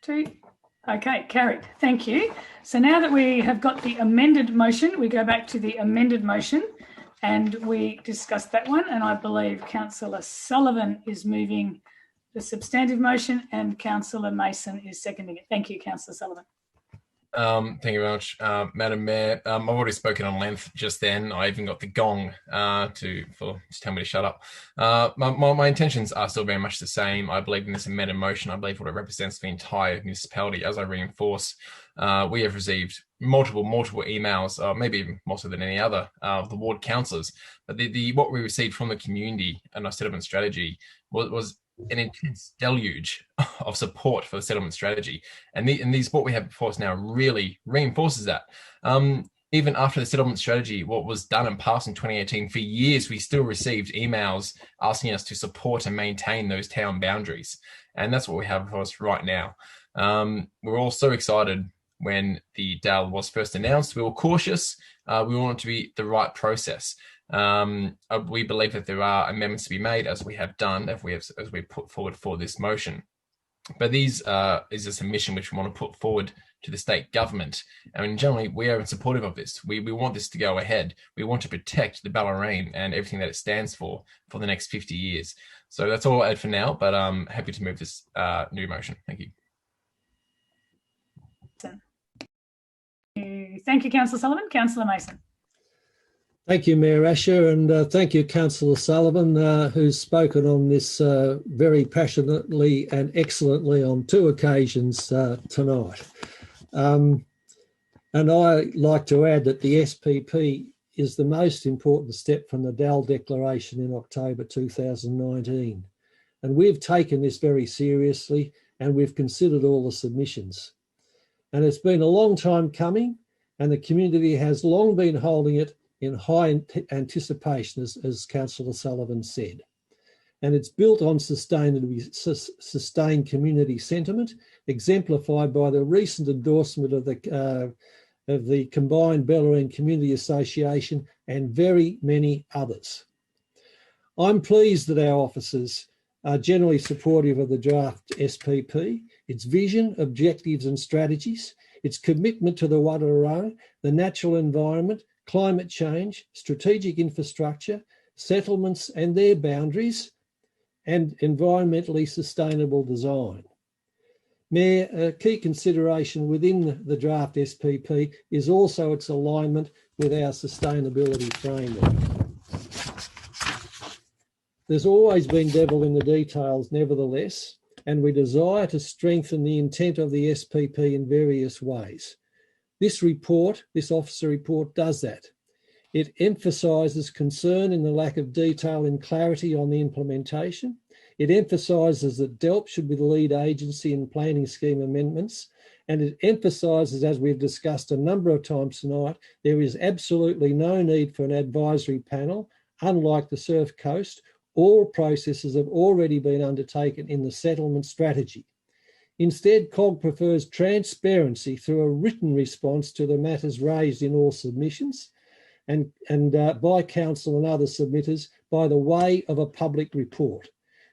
Speaker 1: 2. Okay, carried. Thank you. So now that we have got the amended motion, we go back to the amended motion and we discuss that one. And I believe Councillor Sullivan is moving the substantive motion and Councillor Mason is seconding it. Thank you, Councillor Sullivan.
Speaker 6: Thank you very much, Madam Mayor. I've already spoken on length just then. I even got the gong to tell me to shut up. My intentions are still very much the same. I believe in this amended motion. I believe what it represents for the entire municipality. As I reinforce, we have received multiple emails, maybe even more so than any other of the ward councillors. But what we received from the community and our settlement strategy was an intense deluge of support for the settlement strategy. And what we have before us now really reinforces that. Even after the settlement strategy, what was done and passed in 2018, for years, we still received emails asking us to support and maintain those town boundaries. And that's what we have for us right now. We're all so excited when the DAL was first announced. We were cautious. We wanted it to be the right process. We believe that there are amendments to be made, as we have done, as we put forward for this motion. But these is a submission which we want to put forward to the state government. And generally, we are supportive of this. We want this to go ahead. We want to protect the Ballerine and everything that it stands for the next 50 years. So that's all I'll add for now, but I'm happy to move this new motion. Thank you.
Speaker 1: Thank you, Councillor Sullivan. Councillor Mason.
Speaker 3: Thank you, Mayor Asher, and thank you, Councillor Sullivan, who's spoken on this very passionately and excellently on 2 occasions tonight. And I like to add that the SPP is the most important step from the DAL Declaration in October 2019. And we've taken this very seriously and we've considered all the submissions. And it's been a long time coming, and the community has long been holding it in high anticipation, as Councillor Sullivan said. And it's built on sustained community sentiment, exemplified by the recent endorsement of the combined Ballerine Community Association and very many others. I'm pleased that our officers are generally supportive of the draft SPP, its vision, objectives and strategies, its commitment to the Wadawurrung, the natural environment, climate change, strategic infrastructure, settlements and their boundaries, and environmentally sustainable design. Mayor, a key consideration within the draft SPP is also its alignment with our sustainability framework. There's always been devil in the details, nevertheless, and we desire to strengthen the intent of the SPP in various ways. This report, this officer report, does that. It emphasises concern in the lack of detail and clarity on the implementation. It emphasises that DELP should be the lead agency in planning scheme amendments. And it emphasises, as we've discussed a number of times tonight, there is absolutely no need for an advisory panel. Unlike the Surf Coast, all processes have already been undertaken in the settlement strategy. Instead, COG prefers transparency through a written response to the matters raised in all submissions and by council and other submitters by the way of a public report.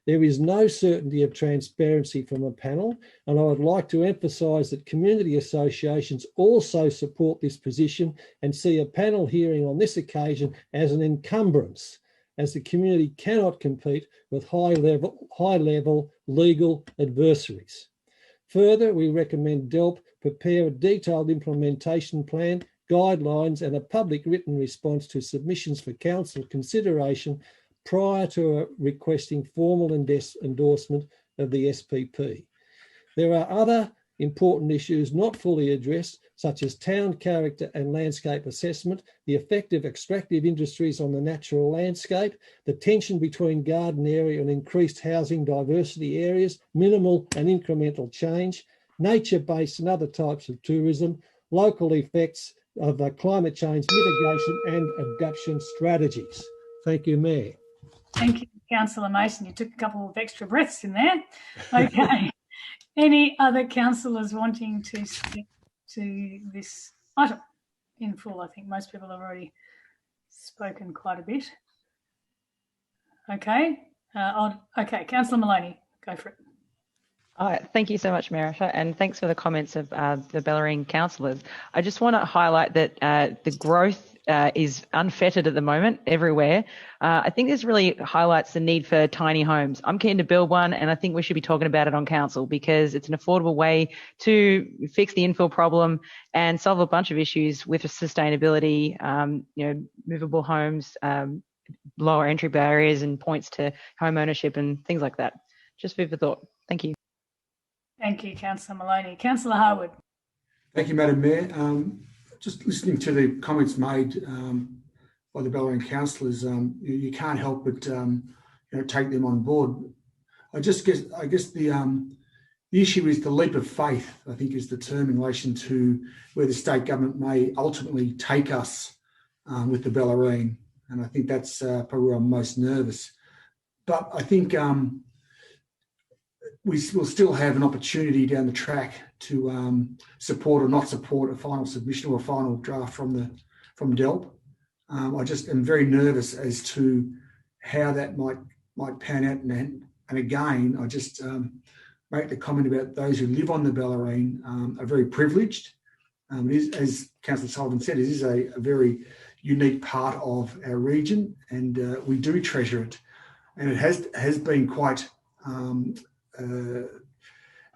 Speaker 3: There is no certainty of transparency from a panel, and I would like to emphasise that community associations also support this position and see a panel hearing on this occasion as an encumbrance, as the community cannot compete with high-level legal adversaries. Further, we recommend DELP prepare a detailed implementation plan, guidelines and a public written response to submissions for council consideration prior to requesting formal endorsement of the SPP. There are other important issues not fully addressed, such as town character and landscape assessment, the effect of extractive industries on the natural landscape, the tension between garden area and increased housing diversity areas, minimal and incremental change, nature-based and other types of tourism, local effects of climate change mitigation and adaptation strategies. Thank you, Mayor.
Speaker 1: Thank you, Councillor Mason. You took a couple of extra breaths in there. Okay. Any other councillors wanting to speak to this item in full? I think most people have already spoken quite a bit. Okay. Okay, Councillor Maloney, go for it.
Speaker 8: Thank you so much, Mayor Asher, and thanks for the comments of the Bellarine councillors. I just want to highlight that the growth is unfettered at the moment everywhere. I think this really highlights the need for tiny homes. I'm keen to build one, and I think we should be talking about it on council because it's an affordable way to fix the infill problem and solve a bunch of issues with sustainability, movable homes, lower entry barriers and points to home ownership and things like that. Just food for thought. Thank you.
Speaker 1: Thank you, Councillor Maloney. Councillor Harwood.
Speaker 13: Thank you, Madam Mayor. Just listening to the comments made by the Bellarine councillors, you can't help but take them on board. I guess the issue is the leap of faith, I think is the term in relation to where the state government may ultimately take us with the Bellarine. And I think that's probably where I'm most nervous. But I think we will still have an opportunity down the track to support or not support a final submission or a final draft from DELP. I just am very nervous as to how that might pan out. And again, I just make the comment about those who live on the Bellarine are very privileged. It is, as Councillor Sullivan said, it is a very unique part of our region, and we do treasure it. And it has been quite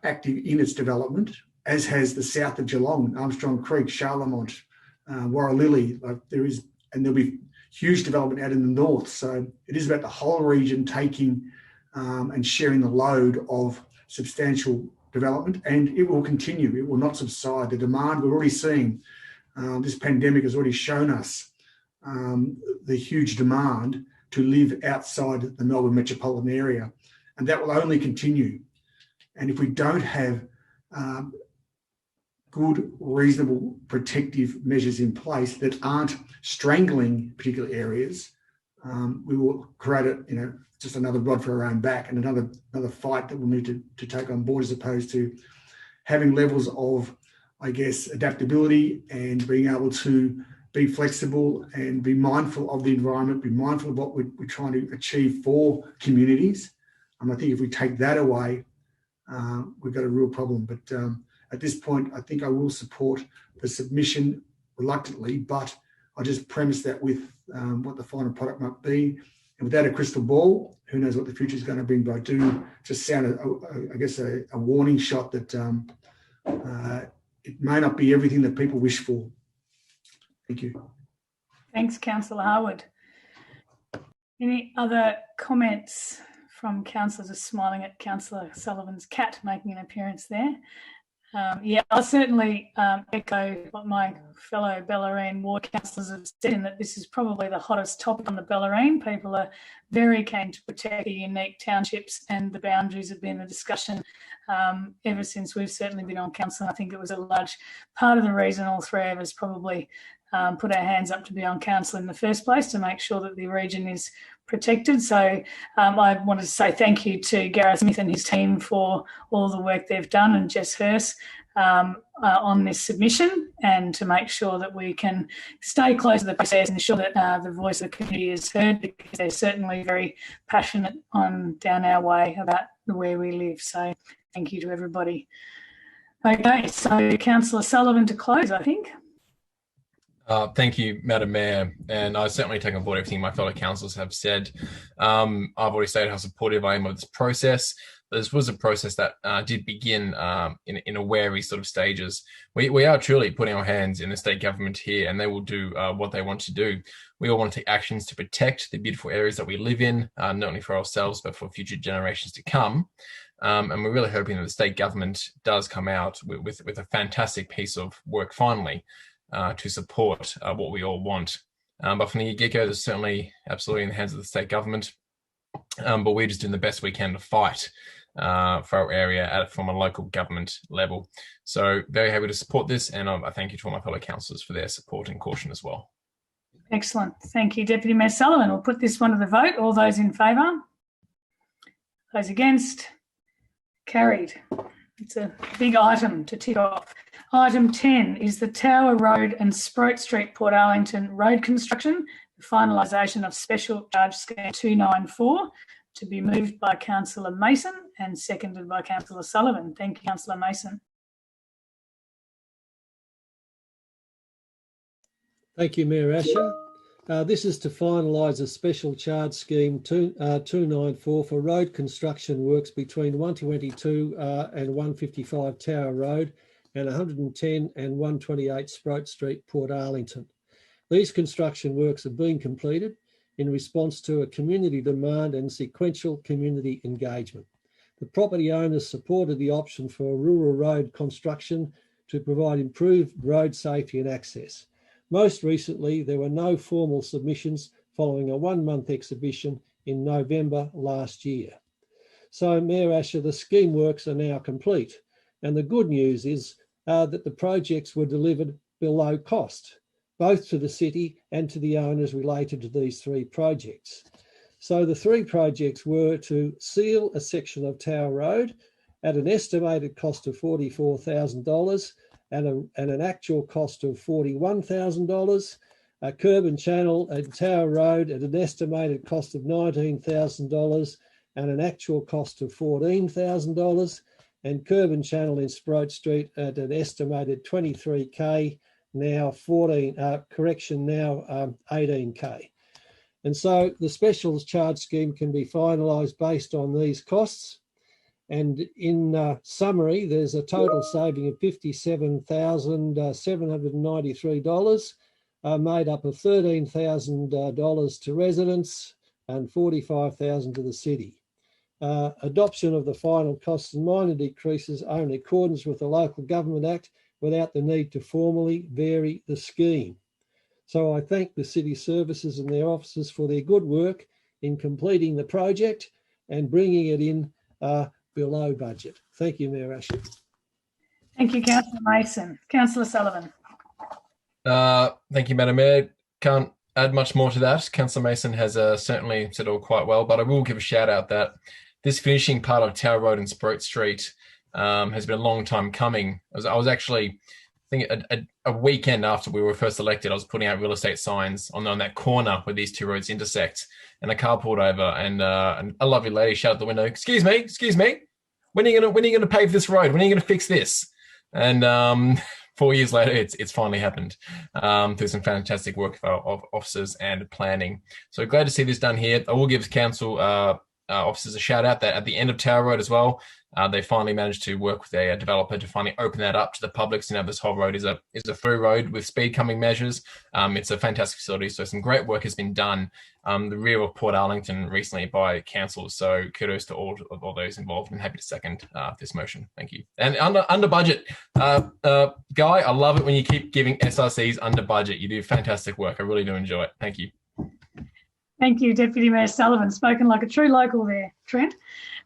Speaker 13: active in its development, as has the south of Geelong, Armstrong Creek, Charlemont, Warralilly. There'll be huge development out in the north. So it is about the whole region taking and sharing the load of substantial development, and it will continue. It will not subside. The demand we're already seeing, this pandemic has already shown us the huge demand to live outside the Melbourne metropolitan area, and that will only continue. And if we don't have good, reasonable, protective measures in place that aren't strangling particular areas, we will create just another rod for our own back and another fight that we'll need to take on board, as opposed to having levels of, I guess, adaptability and being able to be flexible and be mindful of the environment, be mindful of what we're trying to achieve for communities. I think if we take that away, we've got a real problem. But at this point, I think I will support the submission reluctantly, but I just premise that with what the final product might be. And without a crystal ball, who knows what the future is going to bring, but I do just sound, a warning shot that it may not be everything that people wish for. Thank you.
Speaker 1: Thanks, Councillor Harwood. Any other comments from councillors? Just smiling at Councillor Sullivan's cat making an appearance there. Yeah, I'll certainly echo what my fellow Bellarine ward councillors have said, in that this is probably the hottest topic on the Bellarine. People are very keen to protect the unique townships, and the boundaries have been a discussion ever since we've certainly been on council. I think it was a large part of the reason all three of us probably put our hands up to be on council in the first place, to make sure that the region is protected. So I wanted to say thank you to Gareth Smith and his team for all the work they've done, and Jess Hurst on this submission, and to make sure that we can stay close to the process and ensure that the voice of the community is heard, because they're certainly very passionate on down our way about where we live. So thank you to everybody. Okay, so Councillor Sullivan to close, I think.
Speaker 6: Thank you, Madam Mayor, and I certainly take on board everything my fellow councillors have said. I've already stated how supportive I am of this process. This was a process that did begin in a wary sort of stages. We are truly putting our hands in the state government here, and they will do what they want to do. We all want to take actions to protect the beautiful areas that we live in, not only for ourselves, but for future generations to come. And we're really hoping that the state government does come out with a fantastic piece of work finally, to support what we all want. But from the get-go, there's certainly absolutely in the hands of the state government. But we're just doing the best we can to fight for our area from a local government level. So very happy to support this, and I thank you to all my fellow councillors for their support and caution as well.
Speaker 1: Excellent. Thank you, Deputy Mayor Sullivan. We'll put this one to the vote. All those in favour? Those against? Carried. It's a big item to tick off. Item 10 is the Tower Road and Sproat Street, Port Arlington road construction, the finalisation of Special Charge Scheme 294, to be moved by Councillor Mason and seconded by Councillor Sullivan. Thank you, Councillor Mason.
Speaker 3: Thank you, Mayor Asher. This is to finalise a special charge scheme 294 for road construction works between 122 and 155 Tower Road and 110 and 128 Sproat Street, Port Arlington. These construction works have been completed in response to a community demand and sequential community engagement. The property owners supported the option for a rural road construction to provide improved road safety and access. Most recently, there were no formal submissions following a one-month exhibition in November last year. So, Mayor Asher, the scheme works are now complete, and the good news is that the projects were delivered below cost, both to the city and to the owners related to these three projects. So the three projects were to seal a section of Tower Road at an estimated cost of $44,000 and an actual cost of $41,000, a curb and channel at Tower Road at an estimated cost of $19,000 and an actual cost of $14,000, and curb and channel in Sproat Street at an estimated $23K, now 18K. And so the special charge scheme can be finalised based on these costs. And in summary, there's a total saving of $57,793, made up of $13,000 to residents and $45,000 to the city. Adoption of the final costs and minor decreases are in accordance with the Local Government Act without the need to formally vary the scheme. So I thank the city services and their officers for their good work in completing the project and bringing it in below budget. Thank you, Mayor Asher.
Speaker 1: Thank you, Councillor Mason. Councillor Sullivan.
Speaker 6: Thank you, Madam Mayor. Can't add much more to that. Councillor Mason has certainly said all quite well, but I will give a shout out that this finishing part of Tower Road and Sproat Street has been a long time coming. I was actually, I think a weekend after we were first elected, I was putting out real estate signs on that corner where these two roads intersect, and a car pulled over, and a lovely lady shouted out the window, excuse me, when are you gonna pave this road? When are you gonna fix this? And 4 years later, it's finally happened through some fantastic work of officers and planning. So glad to see this done here. I will give council officers a shout out that at the end of Tower Road as well, they finally managed to work with a developer to finally open that up to the public. So now this whole road is a through road with speed coming measures. It's a fantastic facility. So some great work has been done. The rear of Port Arlington recently by council. So kudos to all those involved. I'm happy to second this motion. Thank you. And under budget, Guy, I love it when you keep giving SRCs under budget. You do fantastic work. I really do enjoy it. Thank you.
Speaker 1: Thank you, Deputy Mayor Sullivan. Spoken like a true local there, Trent.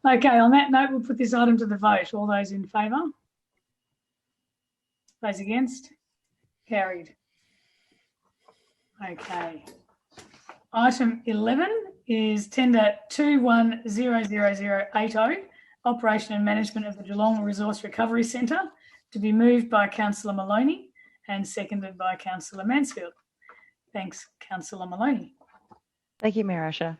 Speaker 1: Okay, on that note, we'll put this item to the vote. All those in favour? Those against? Carried. Okay. Item 11 is tender 210080, operation and management of the Geelong Resource Recovery Centre, to be moved by Councillor Maloney and seconded by Councillor Mansfield. Thanks, Councillor Maloney.
Speaker 8: Thank you, Mayor Asher.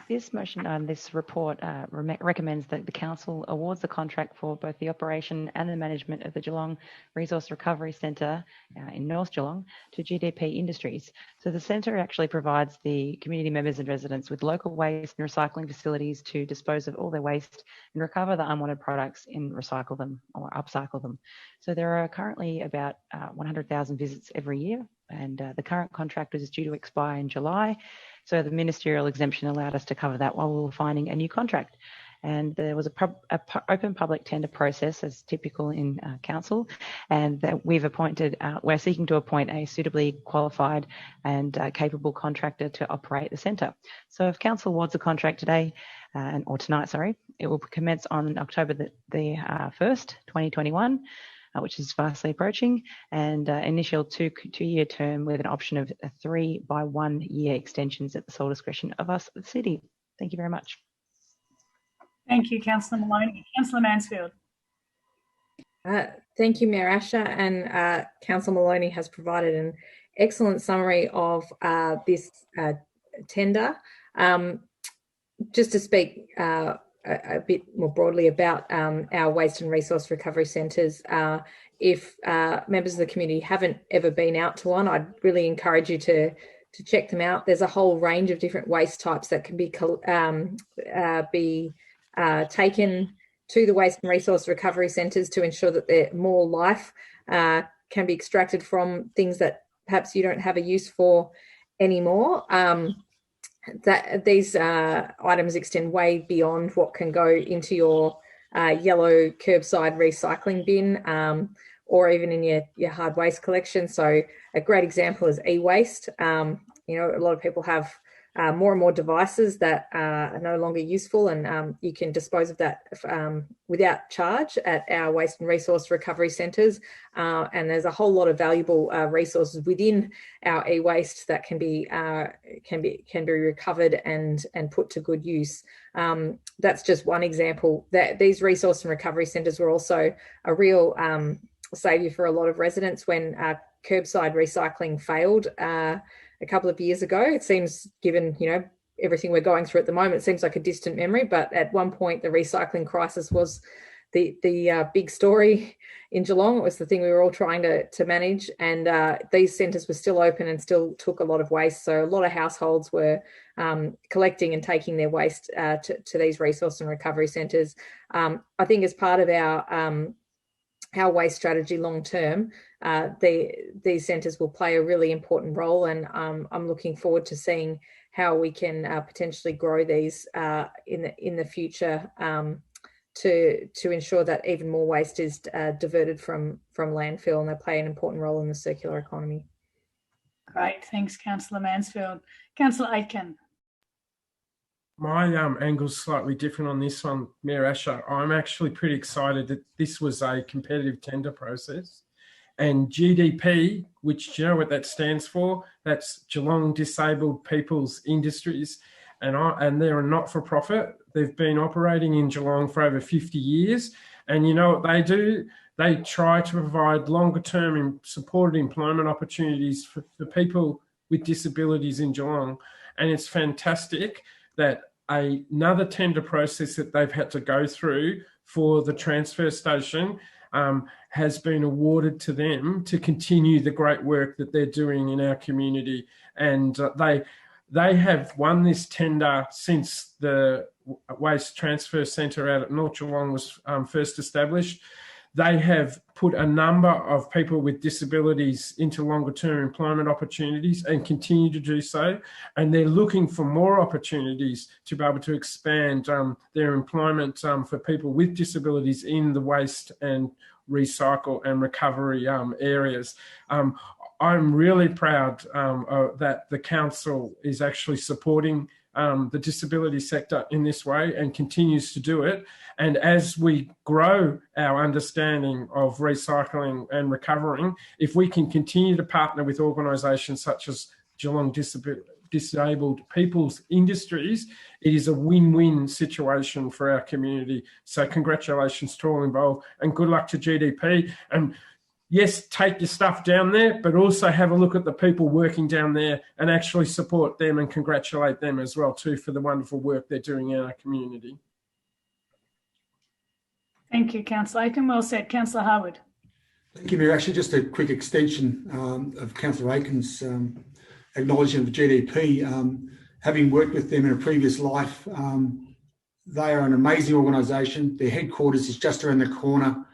Speaker 8: This motion and this report recommends that the Council awards the contract for both the operation and the management of the Geelong Resource Recovery Centre in North Geelong to GDP Industries. So the centre actually provides the community members and residents with local waste and recycling facilities to dispose of all their waste and recover the unwanted products and recycle them or upcycle them. So there are currently about 100,000 visits every year, and the current contract is due to expire in July. So the ministerial exemption allowed us to cover that while we were finding a new contract. And there was a open public tender process, as typical in council, and that we're seeking to appoint a suitably qualified and capable contractor to operate the centre. So if council awards the contract today, or tonight, sorry, it will commence on October the 1st, 2021. Which is fastly approaching, and initial two-year term with an option of 3 by 1 year extensions at the sole discretion of us, the city. Thank you very much.
Speaker 1: Thank you, Councillor Maloney. Councillor Mansfield.
Speaker 10: Thank you, Mayor Asher, and Councillor Maloney has provided an excellent summary of this tender. Just to speak a bit more broadly about our waste and resource recovery centres. If members of the community haven't ever been out to one, I'd really encourage you to check them out. There's a whole range of different waste types that can be taken to the waste and resource recovery centres to ensure that more life can be extracted from things that perhaps you don't have a use for anymore. That these items extend way beyond what can go into your yellow curbside recycling bin or even in your hard waste collection. So a great example is e-waste. A lot of people have more and more devices that are no longer useful, and you can dispose of that without charge at our waste and resource recovery centres. And there's a whole lot of valuable resources within our e-waste that can be recovered and put to good use. That's just one example. That these resource and recovery centres were also a real saviour for a lot of residents when curbside recycling failed a couple of years ago. It seems, given everything we're going through at the moment, it seems like a distant memory, but at one point the recycling crisis was the big story in Geelong. It was the thing we were all trying to manage, and these centres were still open and still took a lot of waste. So a lot of households were collecting and taking their waste to these resource and recovery centres. I think as part of our waste strategy long term, these centres will play a really important role, and I'm looking forward to seeing how we can potentially grow these in the future to ensure that even more waste is diverted from landfill, and they play an important role in the circular economy.
Speaker 1: Great, thanks, Councillor Mansfield. Councillor Aitken.
Speaker 9: My angle's slightly different on this one, Mayor Asher. I'm actually pretty excited that this was a competitive tender process, and GDP, which, do you know what that stands for? That's Geelong Disabled People's Industries, and they're a not-for-profit. They've been operating in Geelong for over 50 years, and you know what they do? They try to provide longer-term supported employment opportunities for people with disabilities in Geelong, and it's fantastic that another tender process that they've had to go through for the transfer station has been awarded to them to continue the great work that they're doing in our community. And they have won this tender since the Waste Transfer Centre out at North Geelong was first established. They have put a number of people with disabilities into longer term employment opportunities and continue to do so. And they're looking for more opportunities to be able to expand their employment for people with disabilities in the waste and recycle and recovery areas. I'm really proud that the council is actually supporting the disability sector in this way and continues to do it. And as we grow our understanding of recycling and recovering, if we can continue to partner with organisations such as Geelong Disabled People's Industries, it is a win-win situation for our community. So congratulations to all involved and good luck to GDP. And yes, take your stuff down there, but also have a look at the people working down there and actually support them and congratulate them as well too for the wonderful work they're doing in our community.
Speaker 1: Thank you, Councillor Aiken. Well said. Councillor Harwood.
Speaker 13: Thank you, Mayor. Actually, just a quick extension of Councillor Aiken's acknowledgement of GDP. Having worked with them in a previous life, they are an amazing organisation. Their headquarters is just around the corner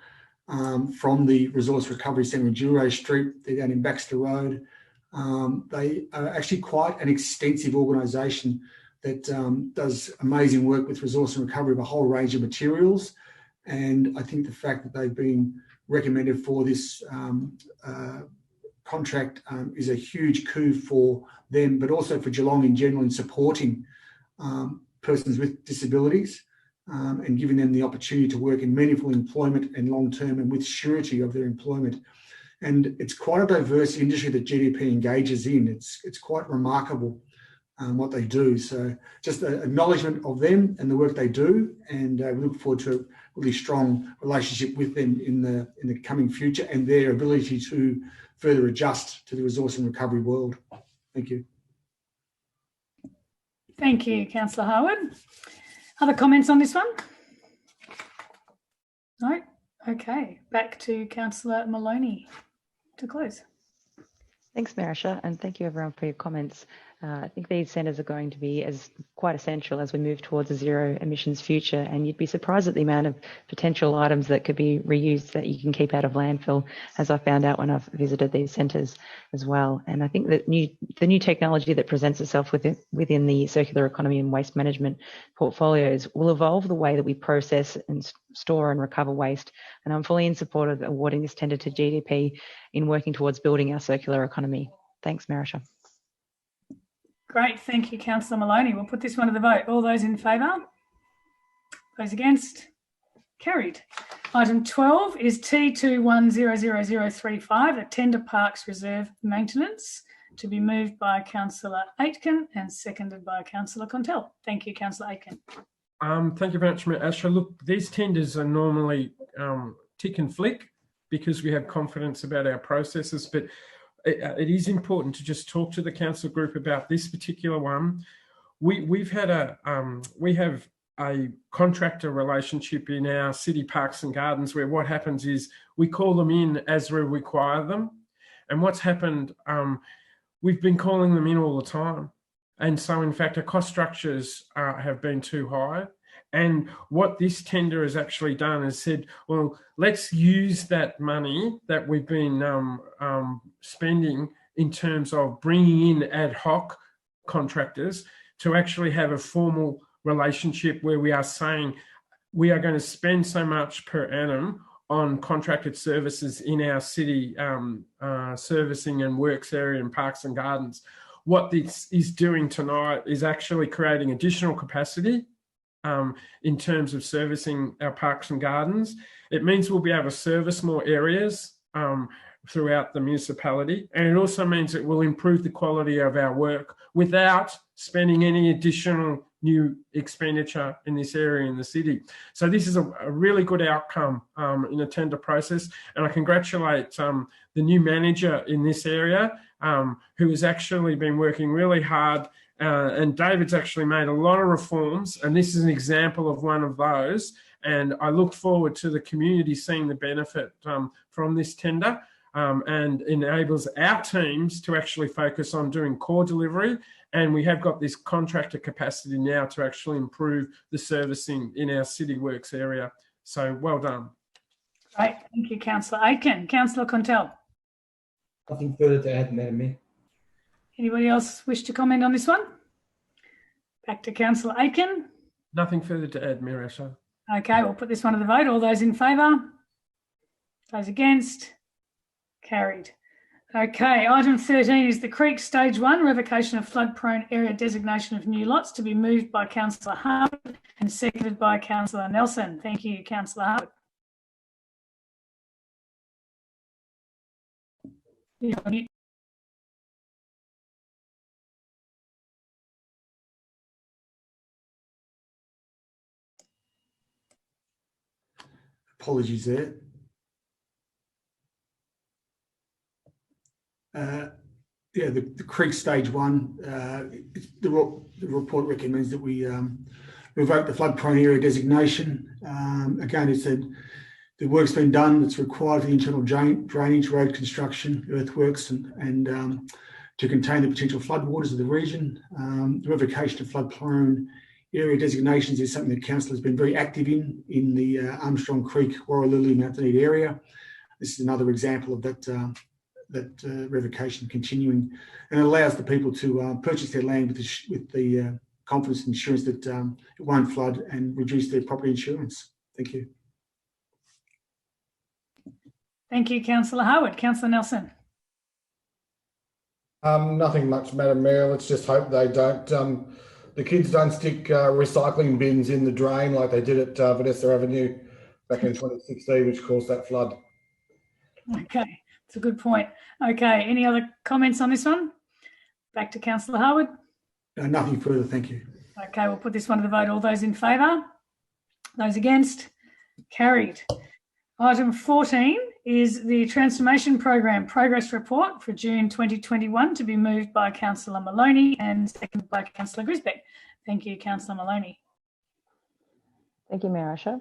Speaker 13: from the Resource Recovery Centre in Murahi Street. They're down in Baxter Road. They are actually quite an extensive organisation that does amazing work with resource and recovery of a whole range of materials. And I think the fact that they've been recommended for this contract is a huge coup for them, but also for Geelong in general in supporting persons with disabilities and giving them the opportunity to work in meaningful employment and long-term and with surety of their employment. And it's quite a diverse industry that GDP engages in. It's quite remarkable what they do. So just an acknowledgement of them and the work they do, and we look forward to a really strong relationship with them in the coming future and their ability to further adjust to the resource and recovery world. Thank you.
Speaker 1: Thank you, Councillor Harwood. Other comments on this one? No? Okay, back to Councillor Maloney to close.
Speaker 8: Thanks, Mayor Asher, and thank you everyone for your comments. I think these centres are going to be quite essential as we move towards a zero emissions future, and you'd be surprised at the amount of potential items that could be reused that you can keep out of landfill, as I found out when I've visited these centres as well. And I think that the new technology that presents itself within the circular economy and waste management portfolios will evolve the way that we process and store and recover waste. And I'm fully in support of awarding this tender to GDP in working towards building our circular economy. Thanks, Mayor Asher.
Speaker 1: Great, thank you, Councillor Maloney. We'll put this one to the vote. All those in favour? Those against? Carried. Item 12 is T21000035, a tender parks reserve maintenance, to be moved by Councillor Aitken and seconded by Councillor Contell. Thank you, Councillor Aitken.
Speaker 9: Thank you very much, Mayor Asher. Look, these tenders are normally tick and flick because we have confidence about our processes, but it is important to just talk to the council group about this particular one. We have a contractor relationship in our city parks and gardens where what happens is we call them in as we require them. And what's happened, we've been calling them in all the time. And so, in fact, our cost structures have been too high. And what this tender has actually done is said, well, let's use that money that we've been spending in terms of bringing in ad hoc contractors to actually have a formal relationship where we are saying we are going to spend so much per annum on contracted services in our city servicing and works area and parks and gardens. What this is doing tonight is actually creating additional capacity in terms of servicing our parks and gardens. It means we'll be able to service more areas throughout the municipality, and it also means it will improve the quality of our work without spending any additional new expenditure in this area in the city. So this is a really good outcome in a tender process, and I congratulate the new manager in this area who has actually been working really hard. And David's actually made a lot of reforms, and this is an example of one of those. And I look forward to the community seeing the benefit from this tender. and enables our teams to actually focus on doing core delivery. And we have got this contractor capacity now to actually improve the servicing in our City Works area. So well done.
Speaker 1: Great. Thank you, Councillor Aitken. Councillor Contell.
Speaker 4: Nothing further to add, Madam Mayor.
Speaker 1: Anybody else wish to comment on this one? Back to Councillor Aitken.
Speaker 9: Nothing further to add, Mayor Asher.
Speaker 1: Okay, we'll put this one to the vote. All those in favour? Those against? Carried. Okay, item 13 is the Creek Stage 1, revocation of flood-prone area designation of new lots, to be moved by Councillor Howard and seconded by Councillor Nelson. Thank you, Councillor Howard. You're on mute.
Speaker 13: Apologies there. The Creek Stage 1, the report recommends that we revoke the flood-prone area designation. Again, it said the work's been done that's required for the internal drainage, road construction, earthworks, and to contain the potential floodwaters of the region. The revocation of flood-prone area designations is something that Council has been very active in the Armstrong Creek, Warralilly, Mount Dunedin area. This is another example of that revocation continuing, and it allows the people to purchase their land with the confidence and assurance that it won't flood and reduce their property insurance. Thank you.
Speaker 1: Thank you, Councillor Howard. Councillor Nelson.
Speaker 12: Nothing much, Madam Mayor. Let's just hope they don't, the kids don't stick recycling bins in the drain like they did at Vanessa Avenue back in 2016, which caused that flood.
Speaker 1: Okay, that's a good point. Okay, any other comments on this one? Back to Councillor Howard.
Speaker 13: Nothing further, thank you.
Speaker 1: Okay, we'll put this one to the vote. All those in favour? Those against? Carried. Item 14 is the Transformation Program Progress Report for June 2021, to be moved by Councillor Maloney and seconded by Councillor Grisbeck. Thank you, Councillor Maloney.
Speaker 8: Thank you, Mayor Asher.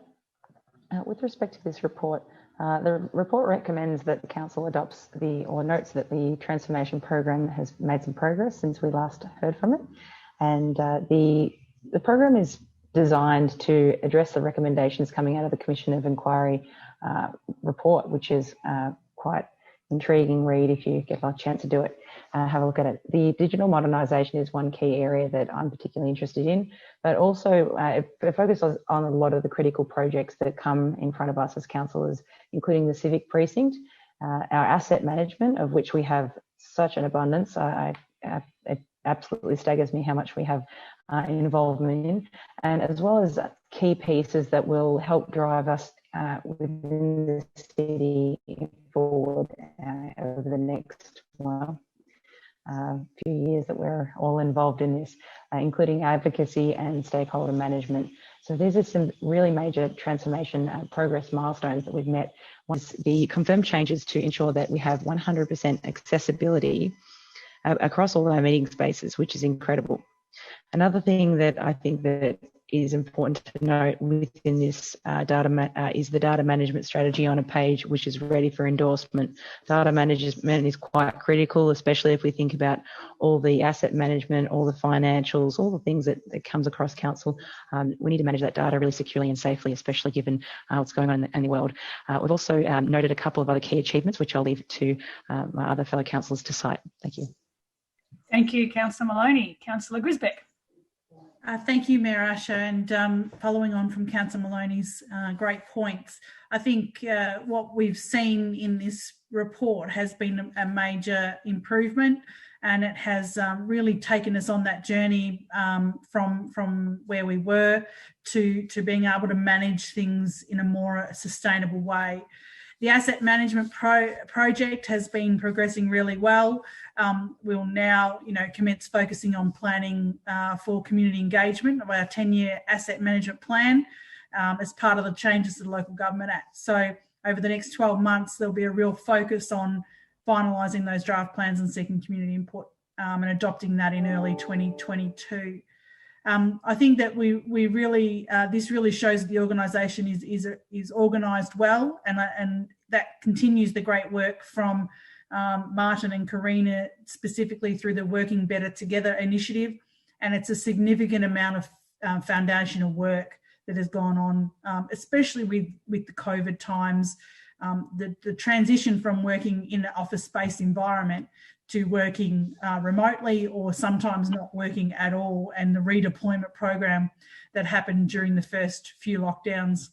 Speaker 8: With respect to this report, the report recommends that the Council adopts notes that the Transformation Program has made some progress since we last heard from it. And the program is designed to address the recommendations coming out of the Commission of Inquiry report, which is quite intriguing read if you get a chance to do it. Have a look at it. The digital modernisation is one key area that I'm particularly interested in, but also it focuses on a lot of the critical projects that come in front of us as councillors, including the civic precinct, our asset management, of which we have such an abundance. It absolutely staggers me how much we have involvement in, and as well as key pieces that will help drive us within the city forward over the next few years that we're all involved in this, including advocacy and stakeholder management. So these are some really major transformation progress milestones that we've met. Once the confirmed changes to ensure that we have 100% accessibility across all of our meeting spaces, which is incredible. Another thing that I think that is important to note within this is the data management strategy on a page which is ready for endorsement. Data management is quite critical, especially if we think about all the asset management, all the financials, all the things that comes across council. We need to manage that data really securely and safely, especially given what's going on in the world. We've also noted a couple of other key achievements, which I'll leave to my other fellow councillors to cite. Thank you.
Speaker 1: Thank you, Councillor Maloney. Councillor Grisbeck.
Speaker 2: Thank you, Mayor Asher, and following on from Councillor Maloney's great points, I think what we've seen in this report has been a major improvement, and it has really taken us on that journey from where we were to being able to manage things in a more sustainable way. The asset management project has been progressing really well. We'll now, commence focusing on planning for community engagement of our 10-year asset management plan as part of the changes to the Local Government Act. So over the next 12 months, there'll be a real focus on finalising those draft plans and seeking community input and adopting that in early 2022. I think that we really this really shows that the organisation is organised well, and that continues the great work from Martin and Karina, specifically through the Working Better Together initiative, and it's a significant amount of foundational work that has gone on, especially with the COVID times, the transition from working in an office-based environment to working remotely or sometimes not working at all, and the redeployment program that happened during the first few lockdowns,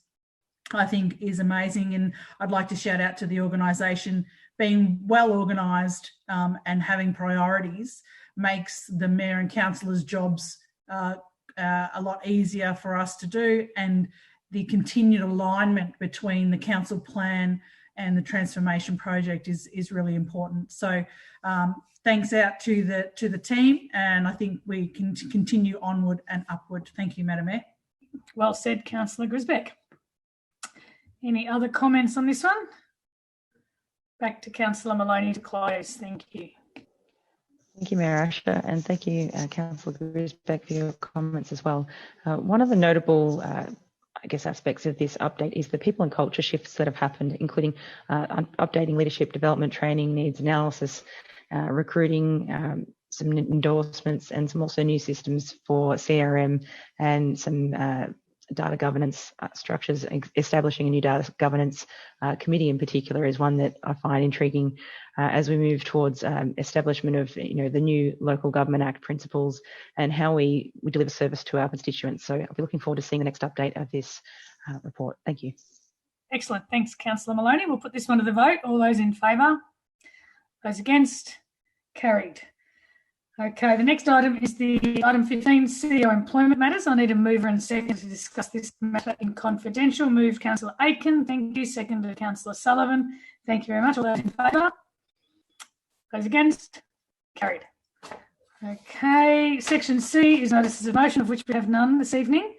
Speaker 2: I think is amazing. And I'd like to shout out to the organisation. Being well organised and having priorities makes the mayor and councillors' jobs a lot easier for us to do, and the continued alignment between the council plan and the transformation project is really important. So thanks out to the team, and I think we can continue onward and upward. Thank you, Madam Mayor.
Speaker 1: Well said, Councillor Grisbeck. Any other comments on this one? Back to Councillor Maloney to close. Thank you.
Speaker 8: Thank you, Mayor Asher, and thank you, Councillor Grisbeck, for your comments as well. One of the notable aspects of this update is the people and culture shifts that have happened, including updating leadership development, training, needs analysis, recruiting, some endorsements, and some also new systems for CRM and some data governance structures. Establishing a new data governance committee in particular is one that I find intriguing as we move towards establishment of the new Local Government Act principles and how we deliver service to our constituents. So I'll be looking forward to seeing the next update of this report. Thank you.
Speaker 1: Excellent. Thanks, Councillor Maloney. We'll put this one to the vote. All those in favour? Those against? Carried. Okay, the next item is the item 15, CEO employment matters. I need a mover and second to discuss this matter in confidential. Moved Councillor Aitken. Thank you. Seconded Councillor Sullivan. Thank you very much. All those in favour? Those against? Carried. Okay, Section C is notices of motion, of which we have none this evening.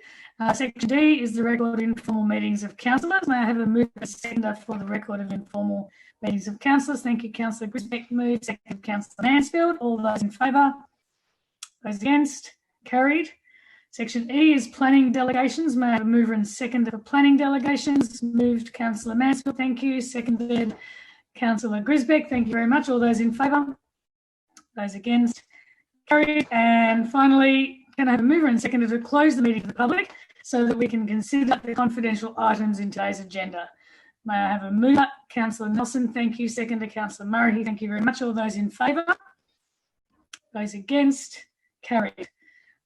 Speaker 1: Section D is the record of informal meetings of councillors. May I have a mover and seconder for the record of informal meetings of councillors? Thank you, Councillor Grisbeck. Moved. Second, Councillor Mansfield. All those in favour? Those against? Carried. Section E is planning delegations. May I have a mover and seconder for planning delegations? Moved, Councillor Mansfield. Thank you. Seconded, Councillor Grisbeck. Thank you very much. All those in favour? Those against? Carried. And finally, can I have a mover and seconder to close the meeting to the public so that we can consider the confidential items in today's agenda? May I have a mover? Councillor Nelson. Thank you. Seconder, Councillor Murahi. Thank you very much. All those in favour? Those against? Carried.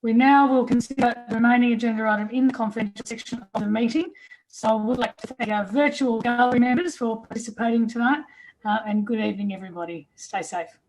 Speaker 1: We now will consider the remaining agenda item in the confidential section of the meeting. So I would like to thank our virtual gallery members for participating tonight, and good evening, everybody. Stay safe.